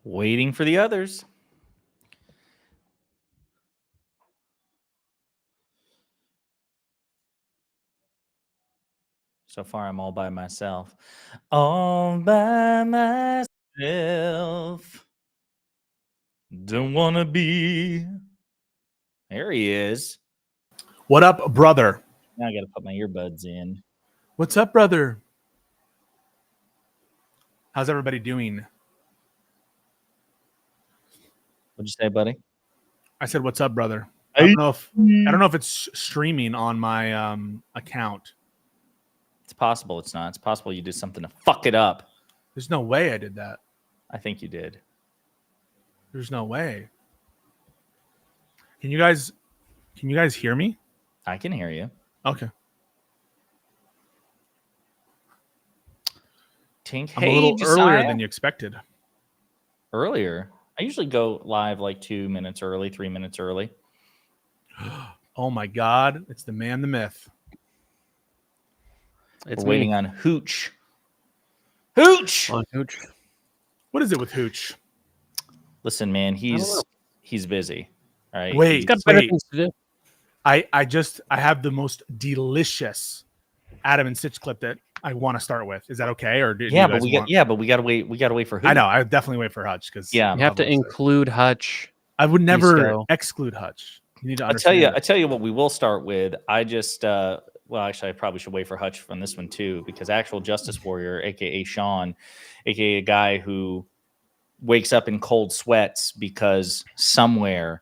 Waiting for the others. So far, I'm all by myself. All by myself. Don't want to be. There he is. What up, brother? Now I got to put my earbuds in. What's up, brother? How's everybody doing? What'd you say, buddy? I said, "What's up, brother?" I don't know if it's streaming on my account. It's possible it's not. It's possible you did something to fuck it up. There's no way I did that. I think you did. There's no way. Can you guys hear me? I can hear you. Okay. Tink, I'm a little earlier than you expected. Earlier? I usually go live like 2 minutes early, 3 minutes early. Oh my God. It's the man, the myth. We're waiting on Hooch. Hooch! On Hooch. What is it with Hooch? Listen, man, he's busy. All right. Wait, He's got better things to do. I have the most delicious Adam and Stitch clip that I want to start with. Is that okay? Or but we gotta wait. We gotta wait for Hooch. I know. I definitely wait for Hutch because you have to include Hutch. I would never exclude Hutch. You need to understand. I tell you what we will start with. I just well, actually, I probably should wait for Hutch from this one too, because actual Justice Warrior, aka Sean, aka a guy who wakes up in cold sweats because somewhere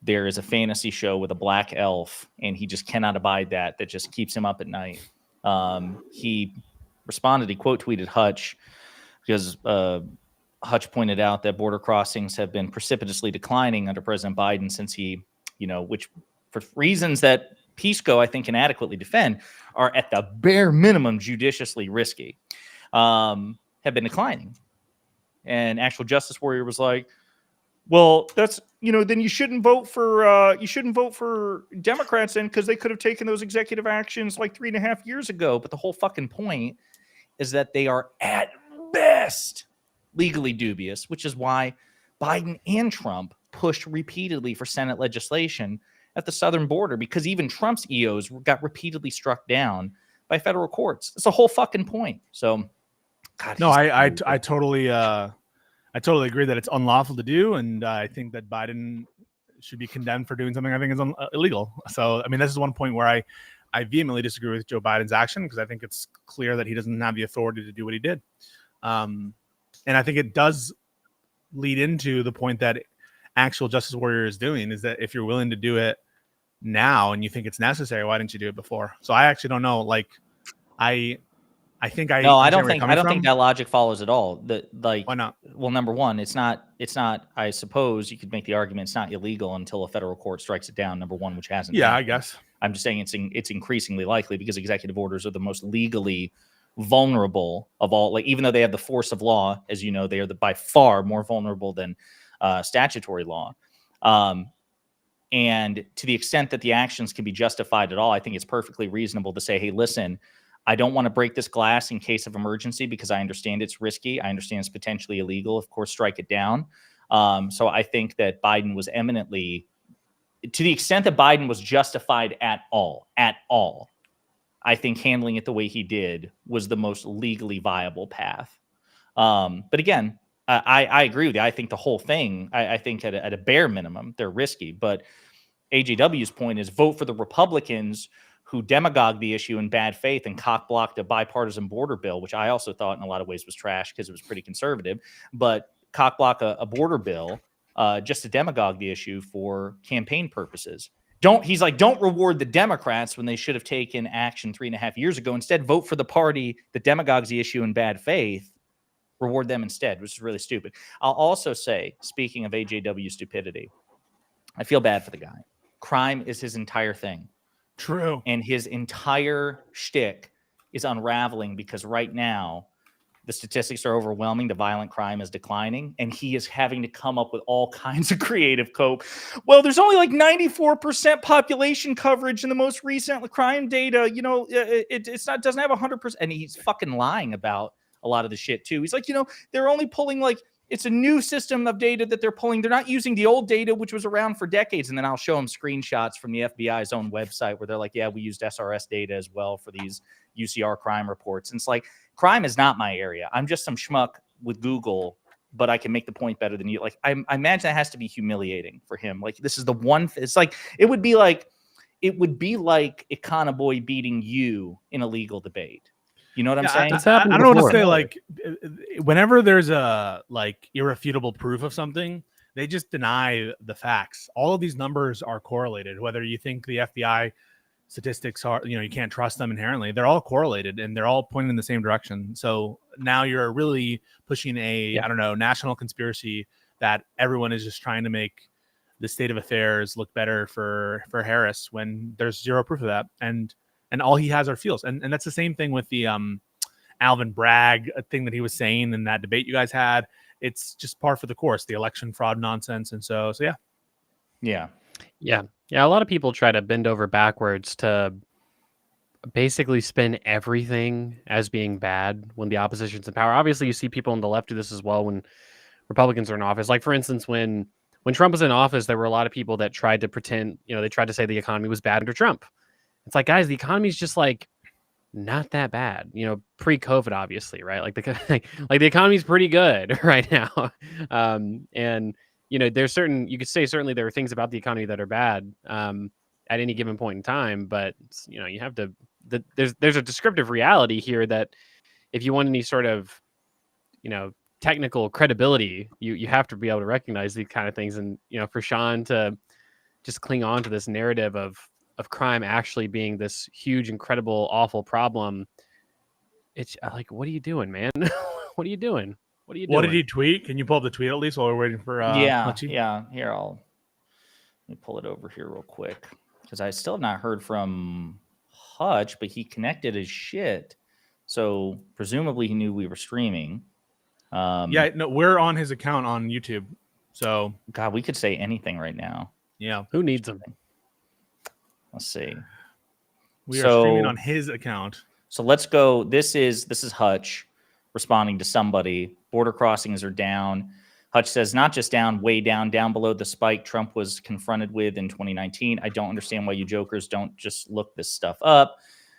there is a fantasy show with a black elf, and he just cannot abide that just keeps him up at night. He responded, he quote tweeted Hutch because Hutch pointed out that border crossings have been precipitously declining under President Biden since he, which for reasons that PeaceGo, I think, can adequately defend, are at the bare minimum judiciously risky, have been declining. And actual Justice Warrior was like, well, that's, then you shouldn't vote for Democrats then, because they could have taken those executive actions like 3.5 years ago. But the whole fucking point is that they are at best legally dubious, which is why Biden and Trump pushed repeatedly for Senate legislation at the southern border, because even Trump's EOs got repeatedly struck down by federal courts. It's the whole fucking point. So, God, no, I totally agree that it's unlawful to do, and I think that Biden should be condemned for doing something I think is illegal. So, I mean, this is one point where I vehemently disagree with Joe Biden's action, because I think it's clear that he doesn't have the authority to do what he did. And I think it does lead into the point that actual Justice Warrior is doing, is that if you're willing to do it now and you think it's necessary, why didn't you do it before? So I actually don't know. Like, I don't think that logic follows at all. Why not? Well, number one, it's not. I suppose you could make the argument it's not illegal until a federal court strikes it down. Number one, which hasn't. Yeah, happened. I guess. I'm just saying it's increasingly likely, because executive orders are the most legally vulnerable of all. Like, even though they have the force of law, as you know, they are by far more vulnerable than statutory law. And to the extent that the actions can be justified at all, I think it's perfectly reasonable to say, hey, listen, I don't want to break this glass in case of emergency because I understand it's risky. I understand it's potentially illegal. Of course, strike it down. So I think that Biden was eminently, to the extent that Biden was justified at all, I think handling it the way he did was the most legally viable path. But again, I agree with you. I think the whole thing, I think at a bare minimum, they're risky. But AJW's point is vote for the Republicans who demagogued the issue in bad faith and cock-blocked a bipartisan border bill, which I also thought in a lot of ways was trash because it was pretty conservative, but cock-block a border bill just to demagogue the issue for campaign purposes. Don't reward the Democrats when they should have taken action 3.5 years ago. Instead, vote for the party that demagogues the issue in bad faith. Reward them instead, which is really stupid. I'll also say, speaking of AJW stupidity, I feel bad for the guy. Crime is his entire thing. True. And his entire shtick is unraveling because right now the statistics are overwhelming. The violent crime is declining, and he is having to come up with all kinds of creative cope. Well, there's only like 94% population coverage in the most recent crime data. Doesn't have 100%. And he's fucking lying about a lot of the shit too. He's like, they're only pulling like It's a new system of data that they're pulling. They're not using the old data, which was around for decades. And then I'll show them screenshots from the FBI's own website where they're like, yeah, we used SRS data as well for these UCR crime reports. And it's like, crime is not my area. I'm just some schmuck with Google, but I can make the point better than you. Like, I imagine that has to be humiliating for him. Like, this is the one, it's like, it would be like Econoboy beating you in a legal debate. You know what I'm saying? It's happened I don't want to before. say like whenever there's a like irrefutable proof of something, they just deny the facts. All of these numbers are correlated. Whether you think the FBI statistics are, you can't trust them inherently, they're all correlated and they're all pointing in the same direction. So now you're really pushing I don't know, national conspiracy that everyone is just trying to make the state of affairs look better for Harris when there's zero proof of that. And all he has are feels. And that's the same thing with the Alvin Bragg thing that he was saying in that debate you guys had. It's just par for the course, the election fraud nonsense. And so yeah. A lot of people try to bend over backwards to basically spin everything as being bad when the opposition's in power. Obviously, you see people on the left do this as well when Republicans are in office. Like, for instance, when Trump was in office, there were a lot of people that tried to pretend, they tried to say the economy was bad under Trump. It's like, guys, the economy's just like not that bad, pre-COVID, obviously, right? Like the economy's pretty good right now. And there's you could say certainly there are things about the economy that are bad at any given point in time, but you have to, there's a descriptive reality here that if you want any sort of, technical credibility, you have to be able to recognize these kind of things. And, for Sean to just cling on to this narrative of crime actually being this huge, incredible, awful problem. It's like, what are you doing, man? What are you doing? What did he tweet? Can you pull up the tweet at least while we're waiting for Hutchie? Yeah. Here, let me pull it over here real quick because I still have not heard from Hutch, but he connected his shit. So presumably he knew we were streaming. We're on his account on YouTube. So God, we could say anything right now. Yeah. Who needs him? Let's see. We are streaming on his account. So let's go. This is Hutch responding to somebody. Border crossings are down. Hutch says, not just down, way down below the spike Trump was confronted with in 2019. I don't understand why you jokers don't just look this stuff up.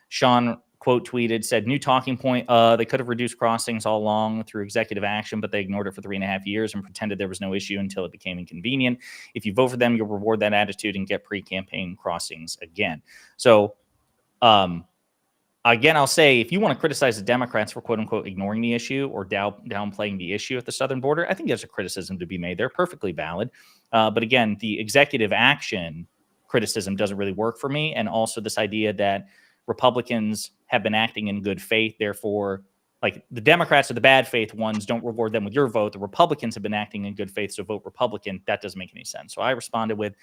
Sean quote tweeted, said, new talking point. They could have reduced crossings all along through executive action, but they ignored it for 3.5 years and pretended there was no issue until it became inconvenient. If you vote for them, you'll reward that attitude and get pre-campaign crossings again. So, again, I'll say, if you want to criticize the Democrats for quote unquote ignoring the issue or downplaying the issue at the southern border, I think there's a criticism to be made. They're perfectly valid. But again, the executive action criticism doesn't really work for me. And also this idea that Republicans have been acting in good faith. Therefore, like, the Democrats are the bad faith ones. Don't reward them with your vote. The Republicans have been acting in good faith, so vote Republican. That doesn't make any sense. So I responded with,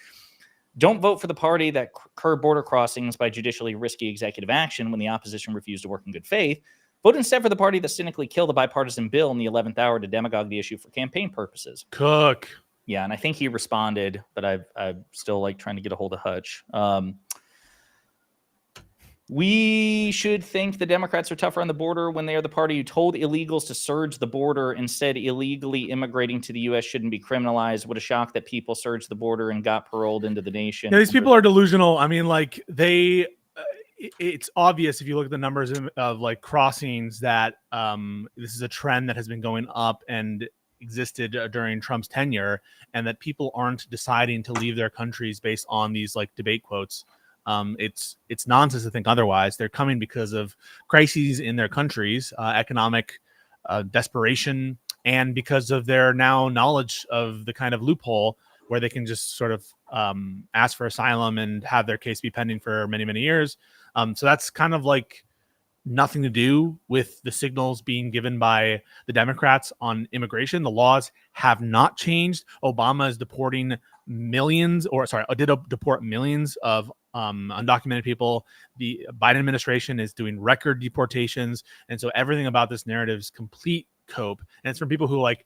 don't vote for the party that curbed border crossings by judicially risky executive action when the opposition refused to work in good faith. Vote instead for the party that cynically killed a bipartisan bill in the 11th hour to demagogue the issue for campaign purposes. Cook. Yeah, and I think he responded, but I'm still like trying to get a hold of Hutch. We should think the Democrats are tougher on the border when they are the party who told illegals to surge the border and said illegally immigrating to the U.S. shouldn't be criminalized. What a shock that people surged the border and got paroled into the nation. Yeah, these people are delusional. I mean, like, it's obvious if you look at the numbers of like crossings that this is a trend that has been going up and existed during Trump's tenure, and that people aren't deciding to leave their countries based on these like debate quotes. It's nonsense to think otherwise. They're coming because of crises in their countries, economic desperation, and because of their now knowledge of the kind of loophole where they can just sort of ask for asylum and have their case be pending for many, many years. So that's kind of like nothing to do with the signals being given by the Democrats on immigration. The laws have not changed. Obama is deporting millions, did deport millions of undocumented people. The Biden administration is doing record deportations. And so everything about this narrative is complete cope. And it's from people who like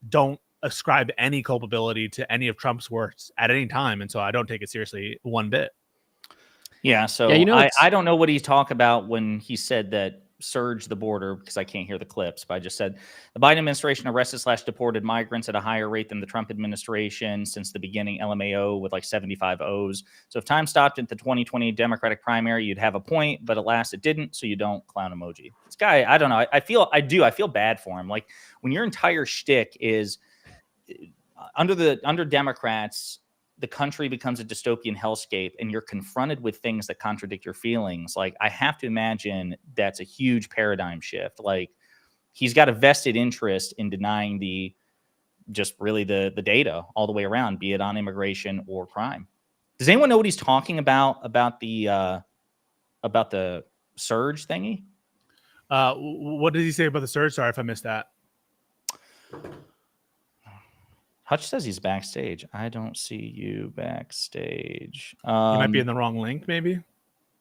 don't ascribe any culpability to any of Trump's works at any time. And so I don't take it seriously one bit. Yeah. So I don't know what he talked about when he said that surge the border because I can't hear the clips, but I just said the Biden administration arrested/deported migrants at a higher rate than the Trump administration since the beginning, LMAO with like 75 O's. So if time stopped at the 2020 Democratic primary, you'd have a point, but alas, it didn't. So you don't. Clown emoji. This guy, I don't know. I feel bad for him. Like when your entire shtick is under Democrats, the country becomes a dystopian hellscape and you're confronted with things that contradict your feelings. Like, I have to imagine that's a huge paradigm shift. Like, he's got a vested interest in denying the data all the way around, be it on immigration or crime. Does anyone know what he's talking about the surge thingy? What did he say about the surge? Sorry if I missed that. Hutch says he's backstage. I don't see you backstage. He might be in the wrong link, maybe.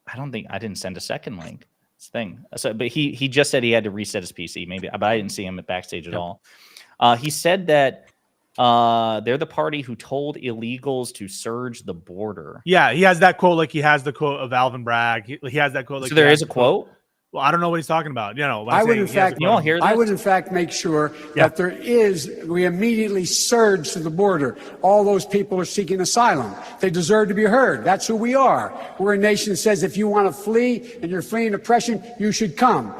I didn't send a second link. This thing. So, but he just said he had to reset his PC, maybe, but I didn't see him at backstage at all. He said that they're the party who told illegals to surge the border. Yeah, he has that quote. Like he has the quote of Alvin Bragg. He has that quote. Like so there is a quote. Well, I don't know what he's talking about. I would, in fact, make sure that we immediately surge to the border. All those people are seeking asylum. They deserve to be heard. That's who we are. We're a nation that says if you want to flee and you're fleeing oppression, you should come.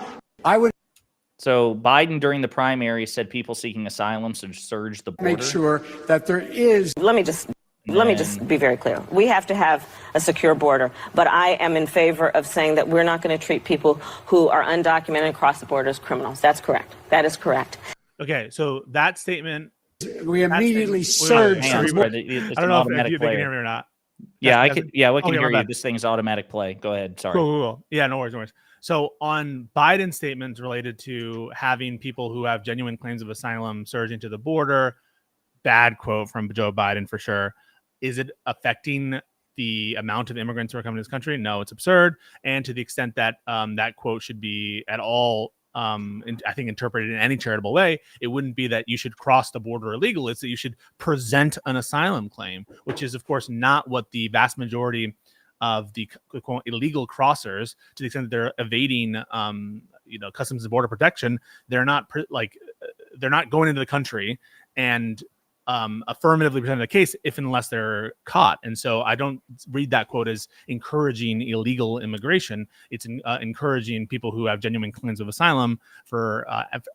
So Biden during the primary said people seeking asylum should surge the border. Make sure that there is. Let me just be very clear. We have to have a secure border, but I am in favor of saying that we're not going to treat people who are undocumented across the border as criminals. That's correct. That is correct. Okay, so that statement. We immediately surge. I don't know if you can hear me or not. Yeah, I can. Yeah, we can hear you. This thing's automatic play. Go ahead. Sorry. Cool. Yeah, no worries. So on Biden's statements related to having people who have genuine claims of asylum surging to the border, bad quote from Joe Biden for sure. Is it affecting the amount of immigrants who are coming to this country? No, it's absurd. And to the extent that that quote should be at all, I think, interpreted in any charitable way, it wouldn't be that you should cross the border illegal. It's that you should present an asylum claim, which is, of course, not what the vast majority of the illegal crossers, to the extent that they're evading, customs and border protection, they're not going into the country and affirmatively presented a case if unless they're caught. And so I don't read that quote as encouraging illegal immigration. It's encouraging people who have genuine claims of asylum for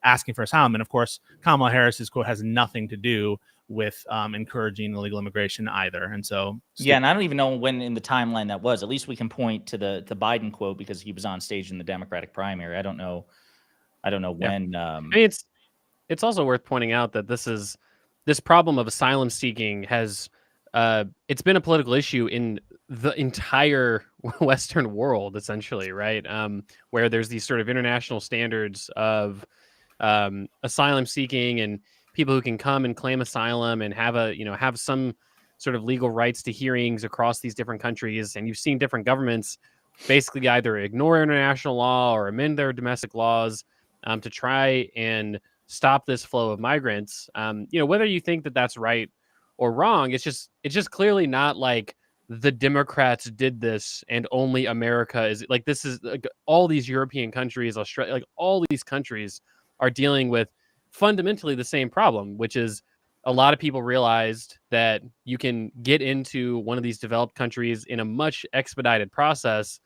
asking for asylum. And of course, Kamala Harris's quote has nothing to do with encouraging illegal immigration either. And so yeah, and I don't even know when in the timeline that was. At least we can point to the Biden quote because he was on stage in the Democratic primary. I don't know when. I mean, it's also worth pointing out that this problem of asylum seeking has it's been a political issue in the entire Western world, essentially, right? Where there's these sort of international standards of asylum seeking and people who can come and claim asylum and have some sort of legal rights to hearings across these different countries. And you've seen different governments basically either ignore international law or amend their domestic laws to try and stop this flow of migrants. Whether you think that that's right or wrong, it's just clearly not like the Democrats did this and only America is like, this is like all these European countries, Australia, like all these countries are dealing with fundamentally the same problem, which is a lot of people realized that you can get into one of these developed countries in a much expedited process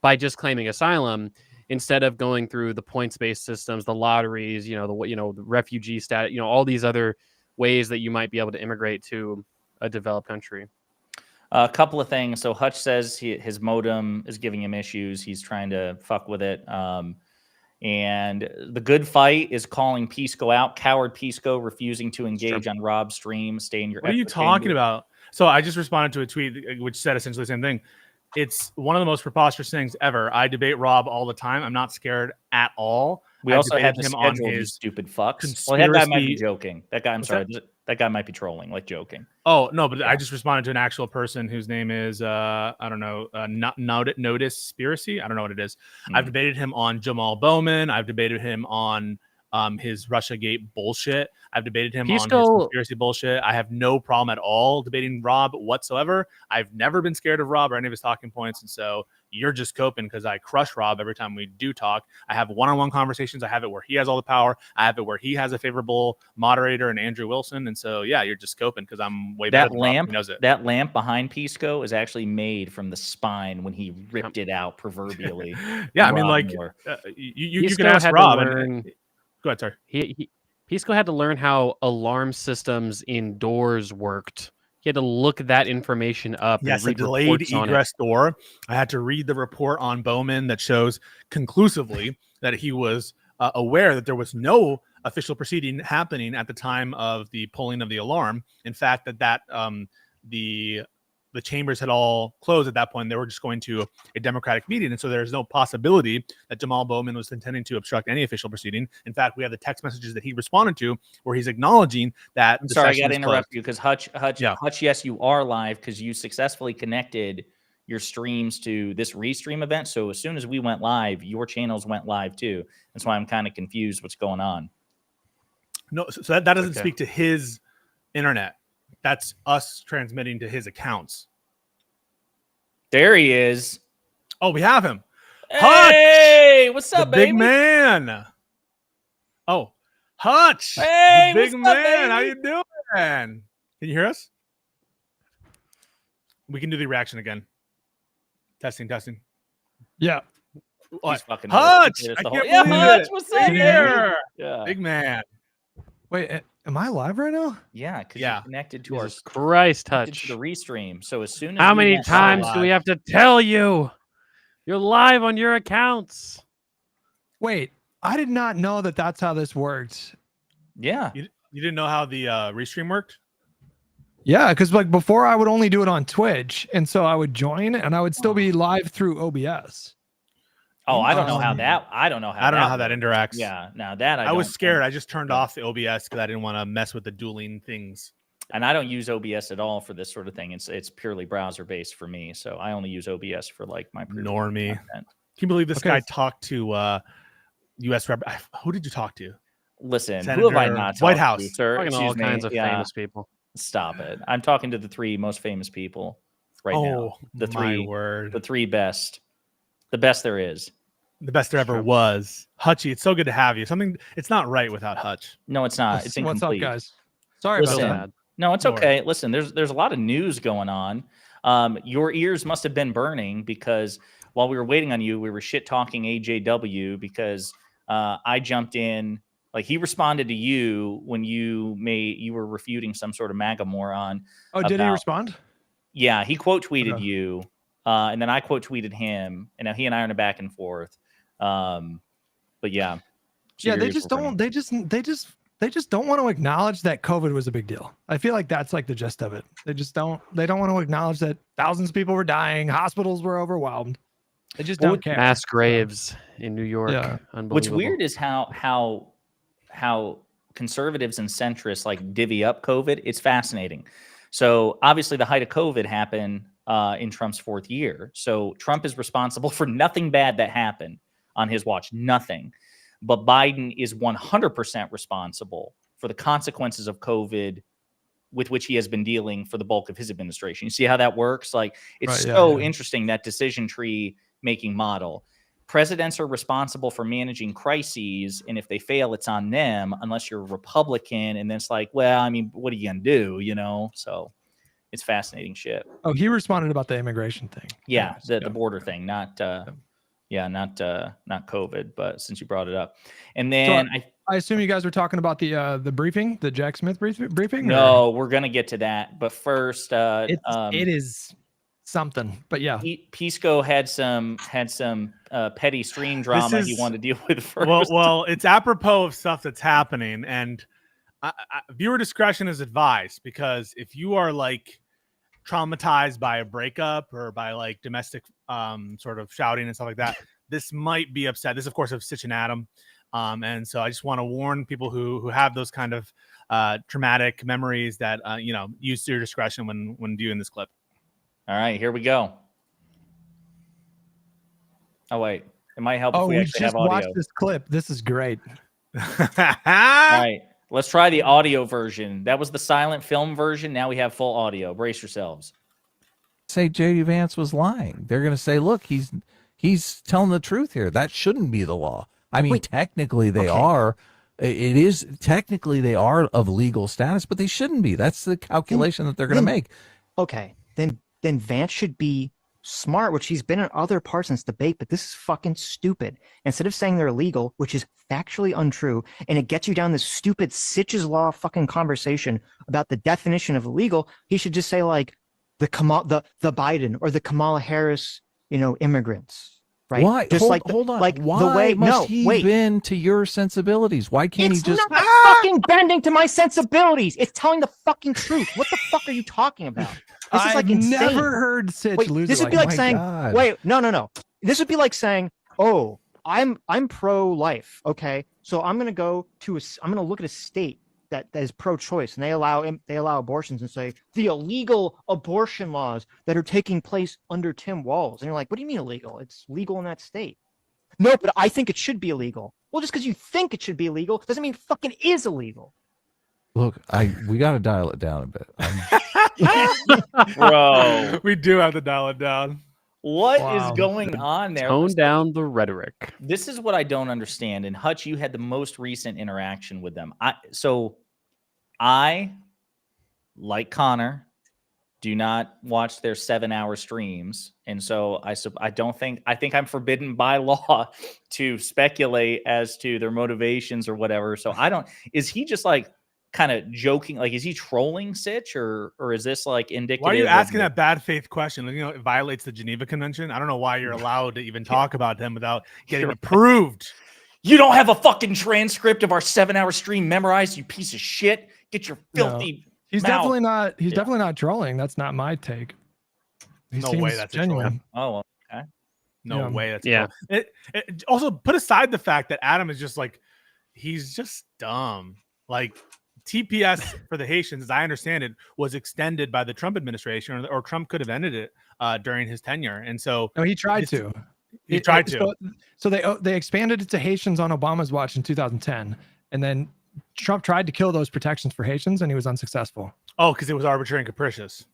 by just claiming asylum, instead of going through the points-based systems, the lotteries, the refugee status, all these other ways that you might be able to immigrate to a developed country. A couple of things. So Hutch says his modem is giving him issues. He's trying to fuck with it. And the good fight is calling Pisco out. Coward Pisco refusing to engage on Rob's stream. Stay in your. What are you talking about? So I just responded to a tweet which said essentially the same thing. It's one of the most preposterous things ever. I debate Rob all the time. I'm not scared at all. We also had him on his stupid fucks. Well, that guy might be joking. That guy, I'm sorry. That guy might be trolling, like joking. Oh, no, but yeah. I just responded to an actual person whose name is, I don't know, Notice Spiracy. I don't know what it is. I've debated him on Jamal Bowman. I've debated him on his Russiagate bullshit. I've debated him on his conspiracy bullshit. I have no problem at all debating Rob whatsoever. I've never been scared of Rob or any of his talking points. And so you're just coping because I crush Rob every time we do talk. I have one-on-one conversations. I have it where he has all the power. I have it where he has a favorable moderator and Andrew Wilson. And so, yeah, you're just coping because I'm way better than Rob. He knows it. That lamp behind Pisco is actually made from the spine when he ripped it out proverbially. Yeah, I mean, like, you can ask Rob. Go ahead, sorry. Pisco had to learn how alarm systems indoors worked. He had to look that information up. Yes, and read a delayed reports on egress door. I had to read the report on Bowman that shows conclusively that he was aware that there was no official proceeding happening at the time of the pulling of the alarm. In fact, that the chambers had all closed at that point. They were just going to a Democratic meeting. And so there's no possibility that Jamal Bowman was intending to obstruct any official proceeding. In fact, we have the text messages that he responded to where he's acknowledging that. I'm sorry, I got to interrupt you because Hutch, yes, you are live because you successfully connected your streams to this restream event. So as soon as we went live, your channels went live too. That's why I'm kind of confused what's going on. No, so that doesn't speak to his internet. That's us transmitting to his accounts. There he is. Oh, we have him. Hey, Hutch, what's up, the baby? big man. Oh, Hutch. Hey, the big what's man. up, baby? How you doing? Can you hear us? We can do the reaction again. Testing. Yeah. He's fucking Hutch. I can't believe believe it. What's up, Here. Yeah. Big man. Wait, am I live right now? Yeah, because you're connected to Jesus Christ, to Hutch. the restream. So as soon as How we many went times live- do we have to tell you? You're live on your accounts. Wait, I did not know that that's how this worked. Yeah. You didn't know how the restream worked? Yeah, because like before I would only do it on Twitch, and so I would join and I would still be live through OBS. Oh, I don't know how that. I don't know how that interacts. Yeah, now that I was scared. I just turned off the OBS because I didn't want to mess with the dueling things. And I don't use OBS at all for this sort of thing. It's purely browser based for me. So I only use OBS for like my normie. Content. Can you believe this guy talked to U.S. Rep? Who did you talk to? Listen, Senator, who have I not talked White House, to, sir? Talking to all kinds of famous people. Stop it! I'm talking to the three most famous people right now. The three best, the best there is. The best there ever was. Hutchie, it's so good to have you. It's not right without Hutch. No, it's not. It's incomplete. What's up, guys? Sorry about that. No, it's okay. Listen, there's a lot of news going on. Your ears must have been burning because while we were waiting on you, we were shit talking AJW because I jumped in. Like he responded to you when you were refuting some sort of MAGA moron. Oh, did he respond? Yeah, he quote tweeted you, and then I quote tweeted him, and now he and I are in a back and forth. But yeah, yeah, they just don't want to acknowledge that COVID was a big deal. I feel like that's like the gist of it. They don't want to acknowledge that thousands of people were dying, hospitals were overwhelmed. They just don't care. Mass graves in New York. Yeah. Unbelievable. What's weird is how conservatives and centrists like divvy up COVID. It's fascinating. So obviously the height of COVID happened in Trump's fourth year. So Trump is responsible for nothing bad that happened on his watch, nothing. But Biden is 100% responsible for the consequences of COVID with which he has been dealing for the bulk of his administration. You see how that works? Like it's interesting, that decision tree making model. Presidents are responsible for managing crises, and if they fail, it's on them, unless you're a Republican. And then it's like, well, I mean, what are you gonna do? You know, so it's fascinating shit. Oh, he responded about the immigration thing. Yeah, the border thing, not COVID, but since you brought it up, and then so I assume you guys were talking about the briefing, the Jack Smith briefing. No, we're gonna get to that, but first, it is something. But yeah, Pisco had some petty stream drama he wanted to deal with first. Well, it's apropos of stuff that's happening, and viewer discretion is advised, because if you are like traumatized by a breakup or by like domestic sort of shouting and stuff like that, this might be upset. This, of course, of Stitch and Adam. And so I just want to warn people who have those kind of traumatic memories that, use your discretion when viewing this clip. All right, here we go. Oh, wait. It might help if we actually have audio. Watch this clip. This is great. All right, let's try the audio version. That was the silent film version. Now we have full audio. Brace yourselves. say J.D. Vance was lying. They're going to say, look, he's telling the truth here. That shouldn't be the law. I mean, technically they are. It is technically they are of legal status, but they shouldn't be. That's the calculation that they're going to make. Okay, then Vance should be smart, which he's been in other parts in this debate, but this is fucking stupid. Instead of saying they're illegal, which is factually untrue, and it gets you down this stupid Sitch's Law fucking conversation about the definition of illegal, he should just say like the Biden or the Kamala Harris, immigrants. Right? Why? Just hold on. Like why the way, must he bend to your sensibilities? Why can't he just? It's not fucking bending to my sensibilities. It's telling the fucking truth. What the fuck are you talking about? This is like insane. I've never heard Sitch lose. This would be like saying, no. This would be like saying, oh, I'm pro-life. Okay, so I'm gonna look at a state that is pro-choice, and they allow abortions, and say the illegal abortion laws that are taking place under Tim Walz. And you're like, what do you mean illegal? It's legal in that state. No, but I think it should be illegal. Well, just because you think it should be illegal doesn't mean it fucking is illegal. Look, we got to dial it down a bit. Bro, we do have to dial it down. What is going on there? Tone down the rhetoric. This is what I don't understand. And Hutch, you had the most recent interaction with them. I, like Connor, do not watch their 7-hour streams. And so I think I'm forbidden by law to speculate as to their motivations or whatever. So is he just like kind of joking? Like, is he trolling Sitch or is this like indicative? Why are you asking that bad faith question? It violates the Geneva Convention. I don't know why you're allowed to even talk about him without getting approved. You don't have a fucking transcript of our 7-hour stream memorized, you piece of shit. Get your filthy. No, he's mouth. definitely not. He's definitely not trolling. That's not my take. No way that's genuine. Oh, okay. No way that's it. Also, put aside the fact that Adam is just like, he's just dumb. Like, TPS for the Haitians, as I understand it, was extended by the Trump administration, or Trump could have ended it during his tenure. And so, no, he tried to. He tried to. So they expanded it to Haitians on Obama's watch in 2010, and then Trump tried to kill those protections for Haitians, and he was unsuccessful. Oh, because it was arbitrary and capricious.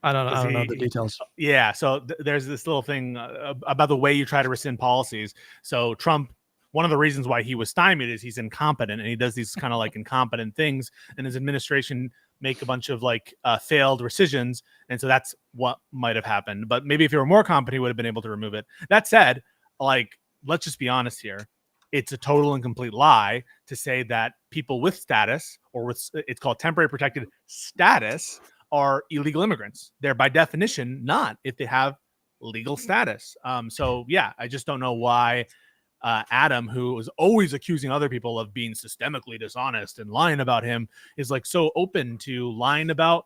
I don't know the details. Yeah, so there's this little thing about the way you try to rescind policies. So Trump, one of the reasons why he was stymied is he's incompetent, and he does these kind of like incompetent things, and his administration make a bunch of like failed rescissions, and so that's what might have happened. But maybe if he were more competent, he would have been able to remove it. That said, like, let's just be honest here. It's a total and complete lie to say that people with status, or with, it's called temporary protected status, are illegal immigrants. They're by definition not, if they have legal status. So yeah, I just don't know why Adam, who was always accusing other people of being systemically dishonest and lying about him, is like so open to lying about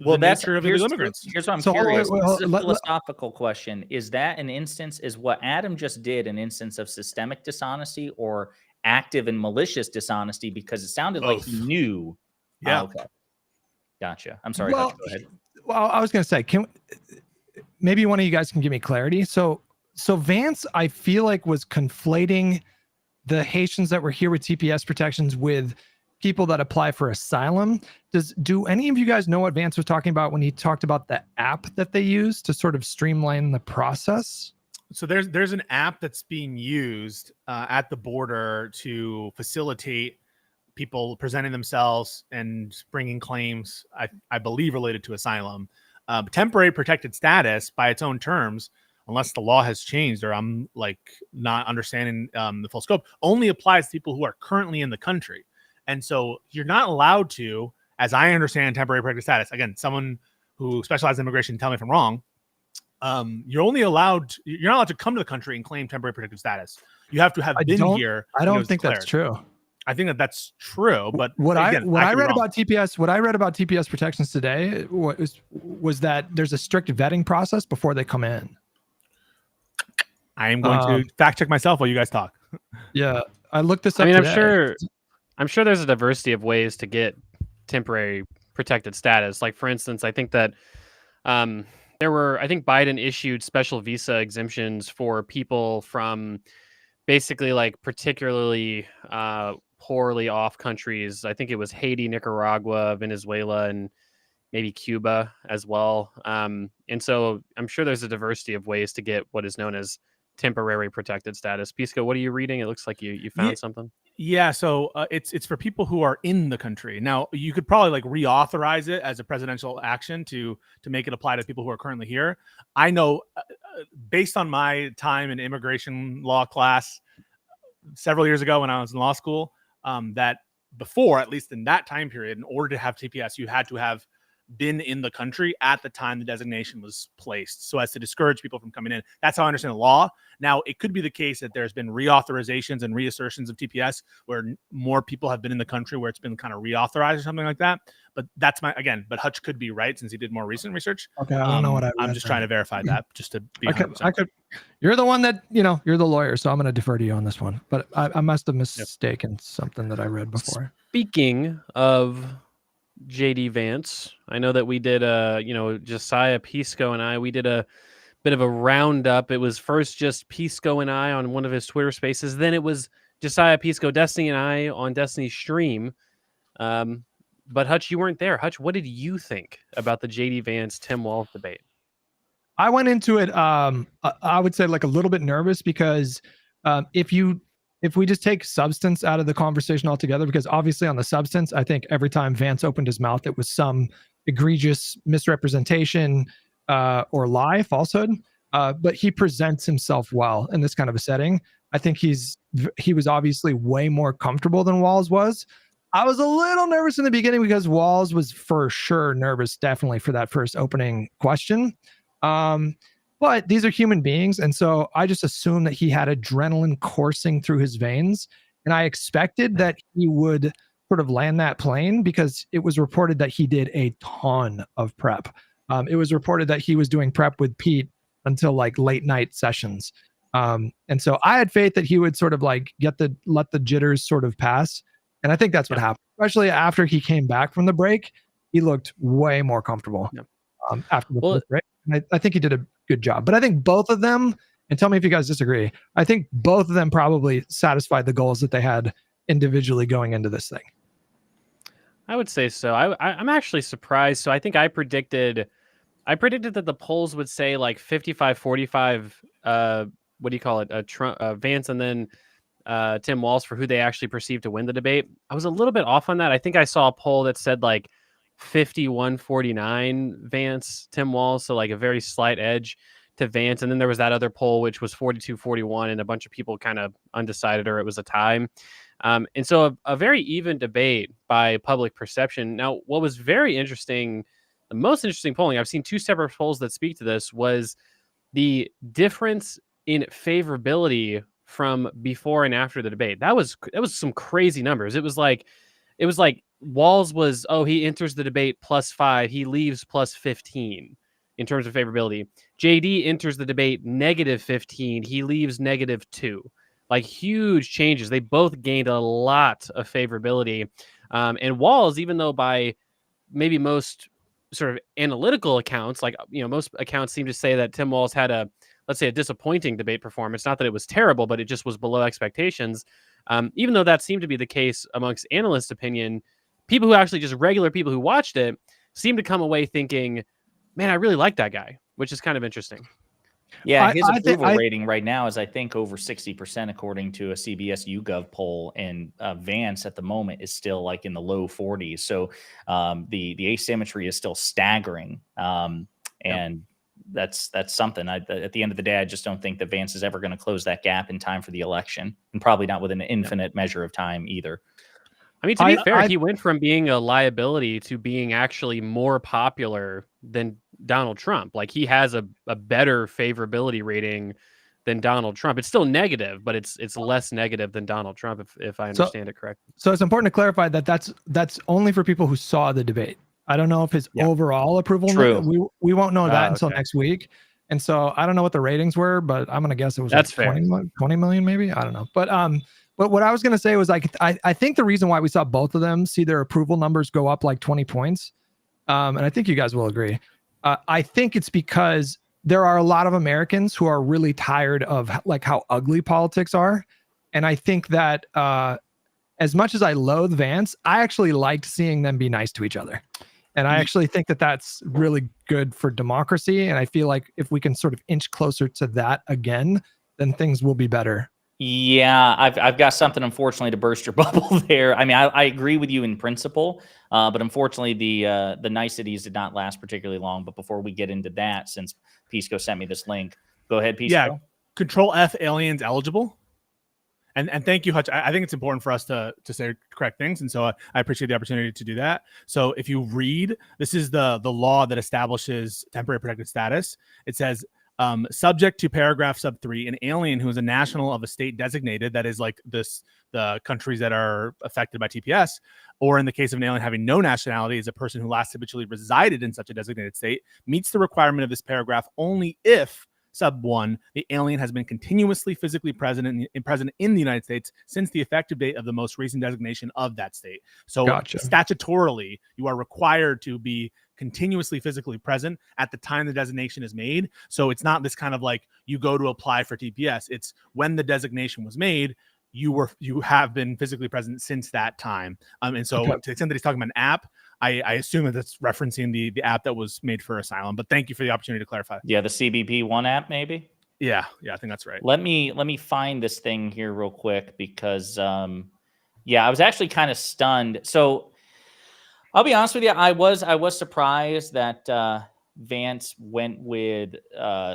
the nature of illegal immigrants. Here's what I'm curious. This is a philosophical question. Is that an instance, is what Adam just did an instance of systemic dishonesty or active and malicious dishonesty? Because it sounded like he knew. Yeah. Okay. Gotcha. I'm sorry. Well, Hutch, go ahead. Well, I was going to say, maybe one of you guys can give me clarity. So Vance, I feel like, was conflating the Haitians that were here with TPS protections with people that apply for asylum. Do any of you guys know what Vance was talking about when he talked about the app that they use to sort of streamline the process? So there's an app that's being used at the border to facilitate people presenting themselves and bringing claims, I believe, related to asylum. Temporary protected status, by its own terms, unless the law has changed or I'm like not understanding the full scope, only applies to people who are currently in the country. And so you're not allowed to, as I understand temporary protected status, again, someone who specializes in immigration, tell me if I'm wrong, you're not allowed to come to the country and claim temporary protected status. You have to have been here. I don't think that's true. I think that's true, but what I read about TPS protections today was that there's a strict vetting process before they come in. I am going to fact check myself while you guys talk. Yeah, I looked this up. I mean, today. I'm sure there's a diversity of ways to get temporary protected status. Like, for instance, I think that I think Biden issued special visa exemptions for people from basically like particularly poorly off countries. I think it was Haiti, Nicaragua, Venezuela, and maybe Cuba as well. And so I'm sure there's a diversity of ways to get what is known as temporary protected status. Pisco, what are you reading? It looks like you found something. Yeah, so it's for people who are in the country. Now, you could probably like reauthorize it as a presidential action to make it apply to people who are currently here. I know, based on my time in immigration law class several years ago when I was in law school, that before, at least in that time period, in order to have TPS, you had to have been in the country at the time the designation was placed, so as to discourage people from coming in. That's how I understand the law. Now, it could be the case that there's been reauthorizations and reassertions of TPS where more people have been in the country where it's been kind of reauthorized or something like that. But that's but Hutch could be right since he did more recent research. Okay, I don't know what I'm just trying to verify that just to be. I could. You're the one that you're the lawyer, so I'm going to defer to you on this one. But I must have mistaken something that I read before. Speaking of JD Vance, I know that we did Josiah, Pisco, and I, we did a bit of a roundup. It was first just Pisco and I on one of his Twitter spaces. Then it was Josiah, Pisco, Destiny, and I on Destiny's stream. But Hutch, you weren't there. Hutch, what did you think about the JD Vance, Tim Walz debate? I went into it, I would say like a little bit nervous because if we just take substance out of the conversation altogether, because obviously on the substance, I think every time Vance opened his mouth, it was some egregious misrepresentation or lie, falsehood. But he presents himself well in this kind of a setting. I think he was obviously way more comfortable than Walz was. I was a little nervous in the beginning because Walz was for sure nervous, definitely for that first opening question. But these are human beings. And so I just assumed that he had adrenaline coursing through his veins. And I expected that he would sort of land that plane because it was reported that he did a ton of prep. It was reported that he was doing prep with Pete until like late night sessions. And so I had faith that he would sort of like let the jitters sort of pass. And I think that's what happened, especially after he came back from the break. He looked way more comfortable after the first break. And I think he did a good job. But I think both of them, and tell me if you guys disagree, I think both of them probably satisfied the goals that they had individually going into this thing. I would say so. I'm actually surprised. So I think I predicted that the polls would say like 55-45, what do you call it? Trump, Vance, and then Tim Walz for who they actually perceived to win the debate. I was a little bit off on that. I think I saw a poll that said like 51-49 Vance, Tim Walz, so like a very slight edge to Vance. And then there was that other poll which was 42-41, and a bunch of people kind of undecided, or it was a tie. And so a very even debate by public perception. Now, what was very interesting, the most interesting polling, I've seen two separate polls that speak to this, was the difference in favorability from before and after the debate. That was some crazy numbers. It was like Walz was, he enters the debate +5, he leaves +15 in terms of favorability. JD enters the debate -15, he leaves -2. Like huge changes. They both gained a lot of favorability. And Walz, even though by maybe most sort of analytical accounts, like, most accounts seem to say that Tim Walz had a disappointing debate performance. Not that it was terrible, but it just was below expectations. Even though that seemed to be the case amongst analysts' opinion, people who actually, just regular people who watched it, seemed to come away thinking, man, I really like that guy, which is kind of interesting. Yeah, his approval rating right now is, I think, over 60% according to a CBS YouGov poll, and Vance at the moment is still like in the low 40s. So the asymmetry is still staggering, and that's something. At the end of the day, I just don't think that Vance is ever going to close that gap in time for the election, and probably not within an infinite measure of time either. I mean, to be fair, he went from being a liability to being actually more popular than Donald Trump. Like, he has a better favorability rating than Donald Trump. It's still negative, but it's less negative than Donald Trump, if I understand it correctly. So it's important to clarify that that's only for people who saw the debate. I don't know if his overall approval. True. We won't know that until next week. And so I don't know what the ratings were, but I'm gonna guess it was that's like 20 million, maybe. I don't know. But what I was gonna say was, like, I think the reason why we saw both of them see their approval numbers go up like 20 points, and I think you guys will agree. I think it's because there are a lot of Americans who are really tired of like how ugly politics are. And I think that as much as I loathe Vance, I actually liked seeing them be nice to each other. And I actually think that that's really good for democracy. And I feel like if we can sort of inch closer to that again, then things will be better. Yeah, I've got something, unfortunately, to burst your bubble there. I mean, I agree with you in principle, but unfortunately, the niceties did not last particularly long. But before we get into that, since Pisco sent me this link, go ahead, Pisco. Yeah, Control F aliens eligible. And thank you, Hutch. I think it's important for us to say correct things, and so I appreciate the opportunity to do that. So if you read, this is the law that establishes temporary protected status. It says, subject to paragraph sub 3, an alien who is a national of a state designated, that is like the countries that are affected by TPS, or in the case of an alien having no nationality, is a person who last habitually resided in such a designated state, meets the requirement of this paragraph only if sub 1, the alien has been continuously physically present in the United States since the effective date of the most recent designation of that state. So statutorily, you are required to be continuously physically present at the time the designation is made. So it's not this kind of like you go to apply for TPS. It's when the designation was made, you have been physically present since that time. And so to the extent that he's talking about an app, I assume that that's referencing the app that was made for asylum. But thank you for the opportunity to clarify. Yeah, the CBP One app, maybe. Yeah, I think that's right. Let me find this thing here real quick because I was actually kind of stunned. So I'll be honest with you, I was surprised that Vance went with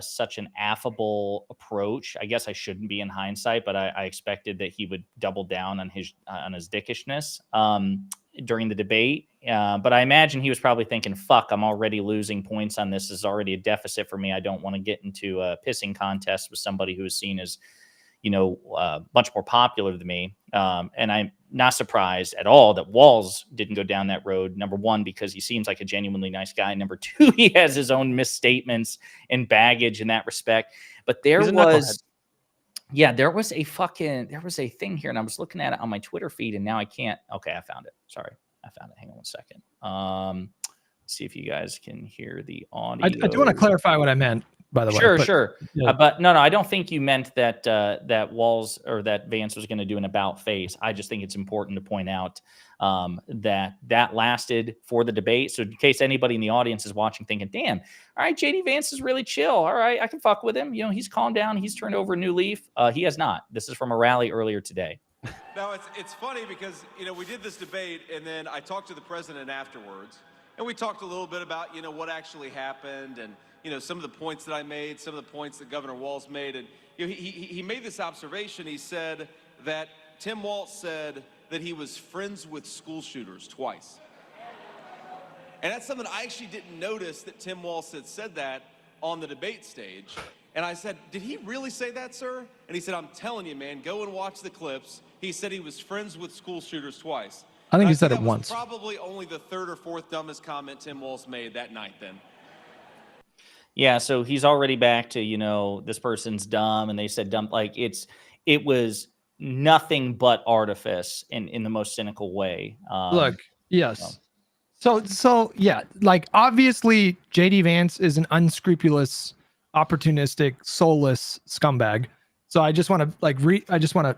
such an affable approach. I guess I shouldn't be in hindsight, but I expected that he would double down on his dickishness during the debate. But I imagine he was probably thinking, fuck, I'm already losing points on this. This is already a deficit for me. I don't want to get into a pissing contest with somebody who is seen as, much more popular than me. And I'm not surprised at all that Walz didn't go down that road. Number one, because he seems like a genuinely nice guy. Number two, he has his own misstatements and baggage in that respect. But there was a thing here, and I was looking at it on my Twitter feed, and now I can't. Okay, I found it. Sorry, I found it. Hang on one second. Let's see if you guys can hear the audio. I do want to clarify what I meant, by the way. Sure. Yeah. But no, I don't think you meant that that Walz or that Vance was going to do an about face. I just think it's important to point out that lasted for the debate. So in case anybody in the audience is watching thinking, damn, all right, JD Vance is really chill. All right, I can fuck with him. He's calmed down. He's turned over a new leaf. He has not. This is from a rally earlier today. Now, it's funny because, we did this debate, and then I talked to the president afterwards, and we talked a little bit about, what actually happened, and, some of the points that I made, some of the points that Governor Walz made. And he made this observation. He said that Tim Walz said that he was friends with school shooters twice. And that's something I actually didn't notice, that Tim Walz had said that on the debate stage. And I said, did he really say that, sir? And he said, I'm telling you, man, go and watch the clips. He said he was friends with school shooters twice. I think he said it once. Probably only the third or fourth dumbest comment Tim Walz made that night then. Yeah, so he's already back to, this person's dumb, and they said dumb. Like it was nothing but artifice in the most cynical way. Look, yes. So yeah, like obviously JD Vance is an unscrupulous, opportunistic, soulless scumbag. So I just want to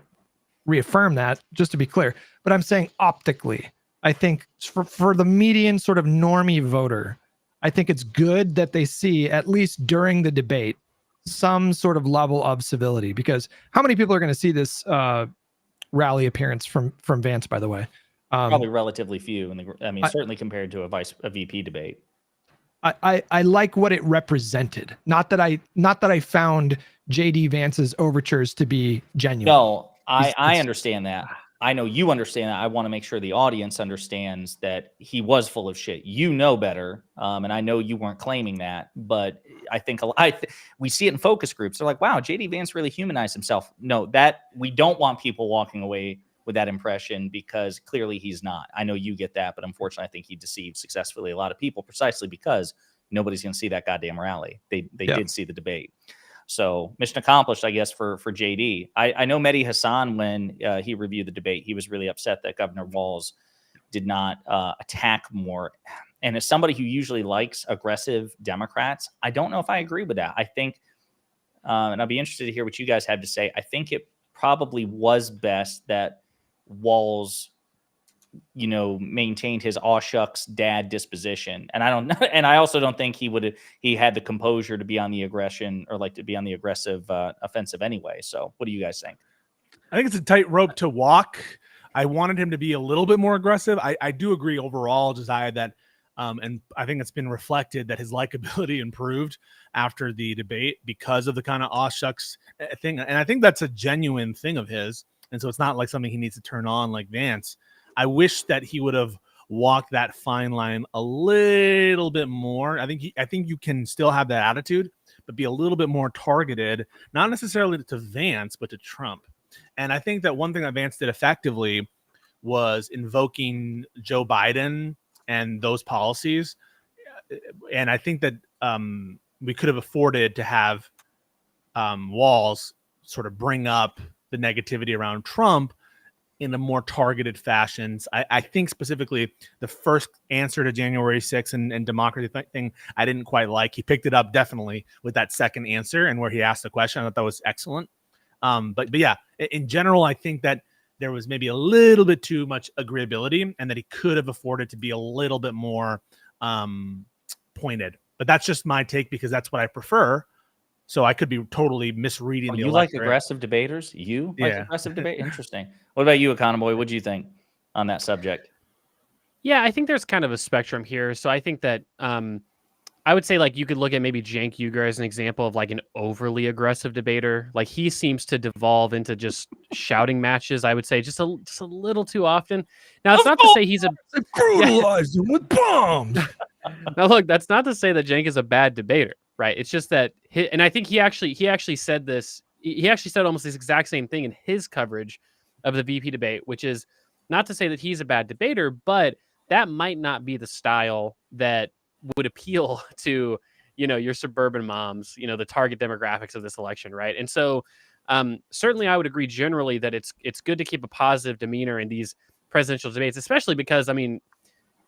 reaffirm that, just to be clear. But I'm saying optically, I think for the median sort of normie voter, I think it's good that they see, at least during the debate, some sort of level of civility. Because how many people are going to see this rally appearance from Vance, by the way? Probably relatively few. Certainly compared to a VP debate. I like what it represented. Not that I found JD Vance's overtures to be genuine. No, I understand that. I know you understand that. I want to make sure the audience understands that he was full of shit. You know better, and I know you weren't claiming that, but I think we see it in focus groups. They're like, wow, JD Vance really humanized himself. No, that we don't want people walking away with that impression, because clearly he's not. I know you get that, but unfortunately, I think he deceived successfully a lot of people precisely because nobody's going to see that goddamn rally. They did see the debate. So mission accomplished, I guess, for JD. I know Mehdi Hassan, when he reviewed the debate, he was really upset that Governor Walz did not attack more. And as somebody who usually likes aggressive Democrats, I don't know if I agree with that. I think, and I'll be interested to hear what you guys have to say, I think it probably was best that Walz maintained his aw shucks dad disposition. And I don't know. And I also don't think he had the composure to be on the aggression or like to be on the aggressive offensive anyway. So what do you guys think? I think it's a tightrope to walk. I wanted him to be a little bit more aggressive. I do agree overall, Josiah, that and I think it's been reflected that his likability improved after the debate because of the kind of aw shucks thing. And I think that's a genuine thing of his. And so it's not like something he needs to turn on like Vance. I wish that he would have walked that fine line a little bit more. I think you can still have that attitude, but be a little bit more targeted, not necessarily to Vance, but to Trump. And I think that one thing that Vance did effectively was invoking Joe Biden and those policies. And I think that we could have afforded to have Walz sort of bring up the negativity around Trump in a more targeted fashions. I think specifically the first answer to January 6th and democracy thing, I didn't quite like. He picked it up definitely with that second answer and where he asked the question. I thought that was excellent. But yeah, in general, I think that there was maybe a little bit too much agreeability and that he could have afforded to be a little bit more pointed. But that's just my take because that's what I prefer. So I could be totally misreading the you electorate. Like aggressive debaters? You like aggressive debate? Interesting. What about you, Econoboy? What do you think on that subject? Yeah, I think there's kind of a spectrum here. So I think that I would say like you could look at maybe Cenk Uygur as an example of like an overly aggressive debater. Like he seems to devolve into just shouting matches. I would say just a little too often. Now it's not to say he's brutalized him with bombs. Now look, that's not to say that Cenk is a bad debater, right? It's just that, and I think he actually said this. He actually said almost this exact same thing in his coverage of the VP debate, which is not to say that he's a bad debater, but that might not be the style that would appeal to, your suburban moms, the target demographics of this election. Right. And so certainly I would agree generally that it's good to keep a positive demeanor in these presidential debates, especially because,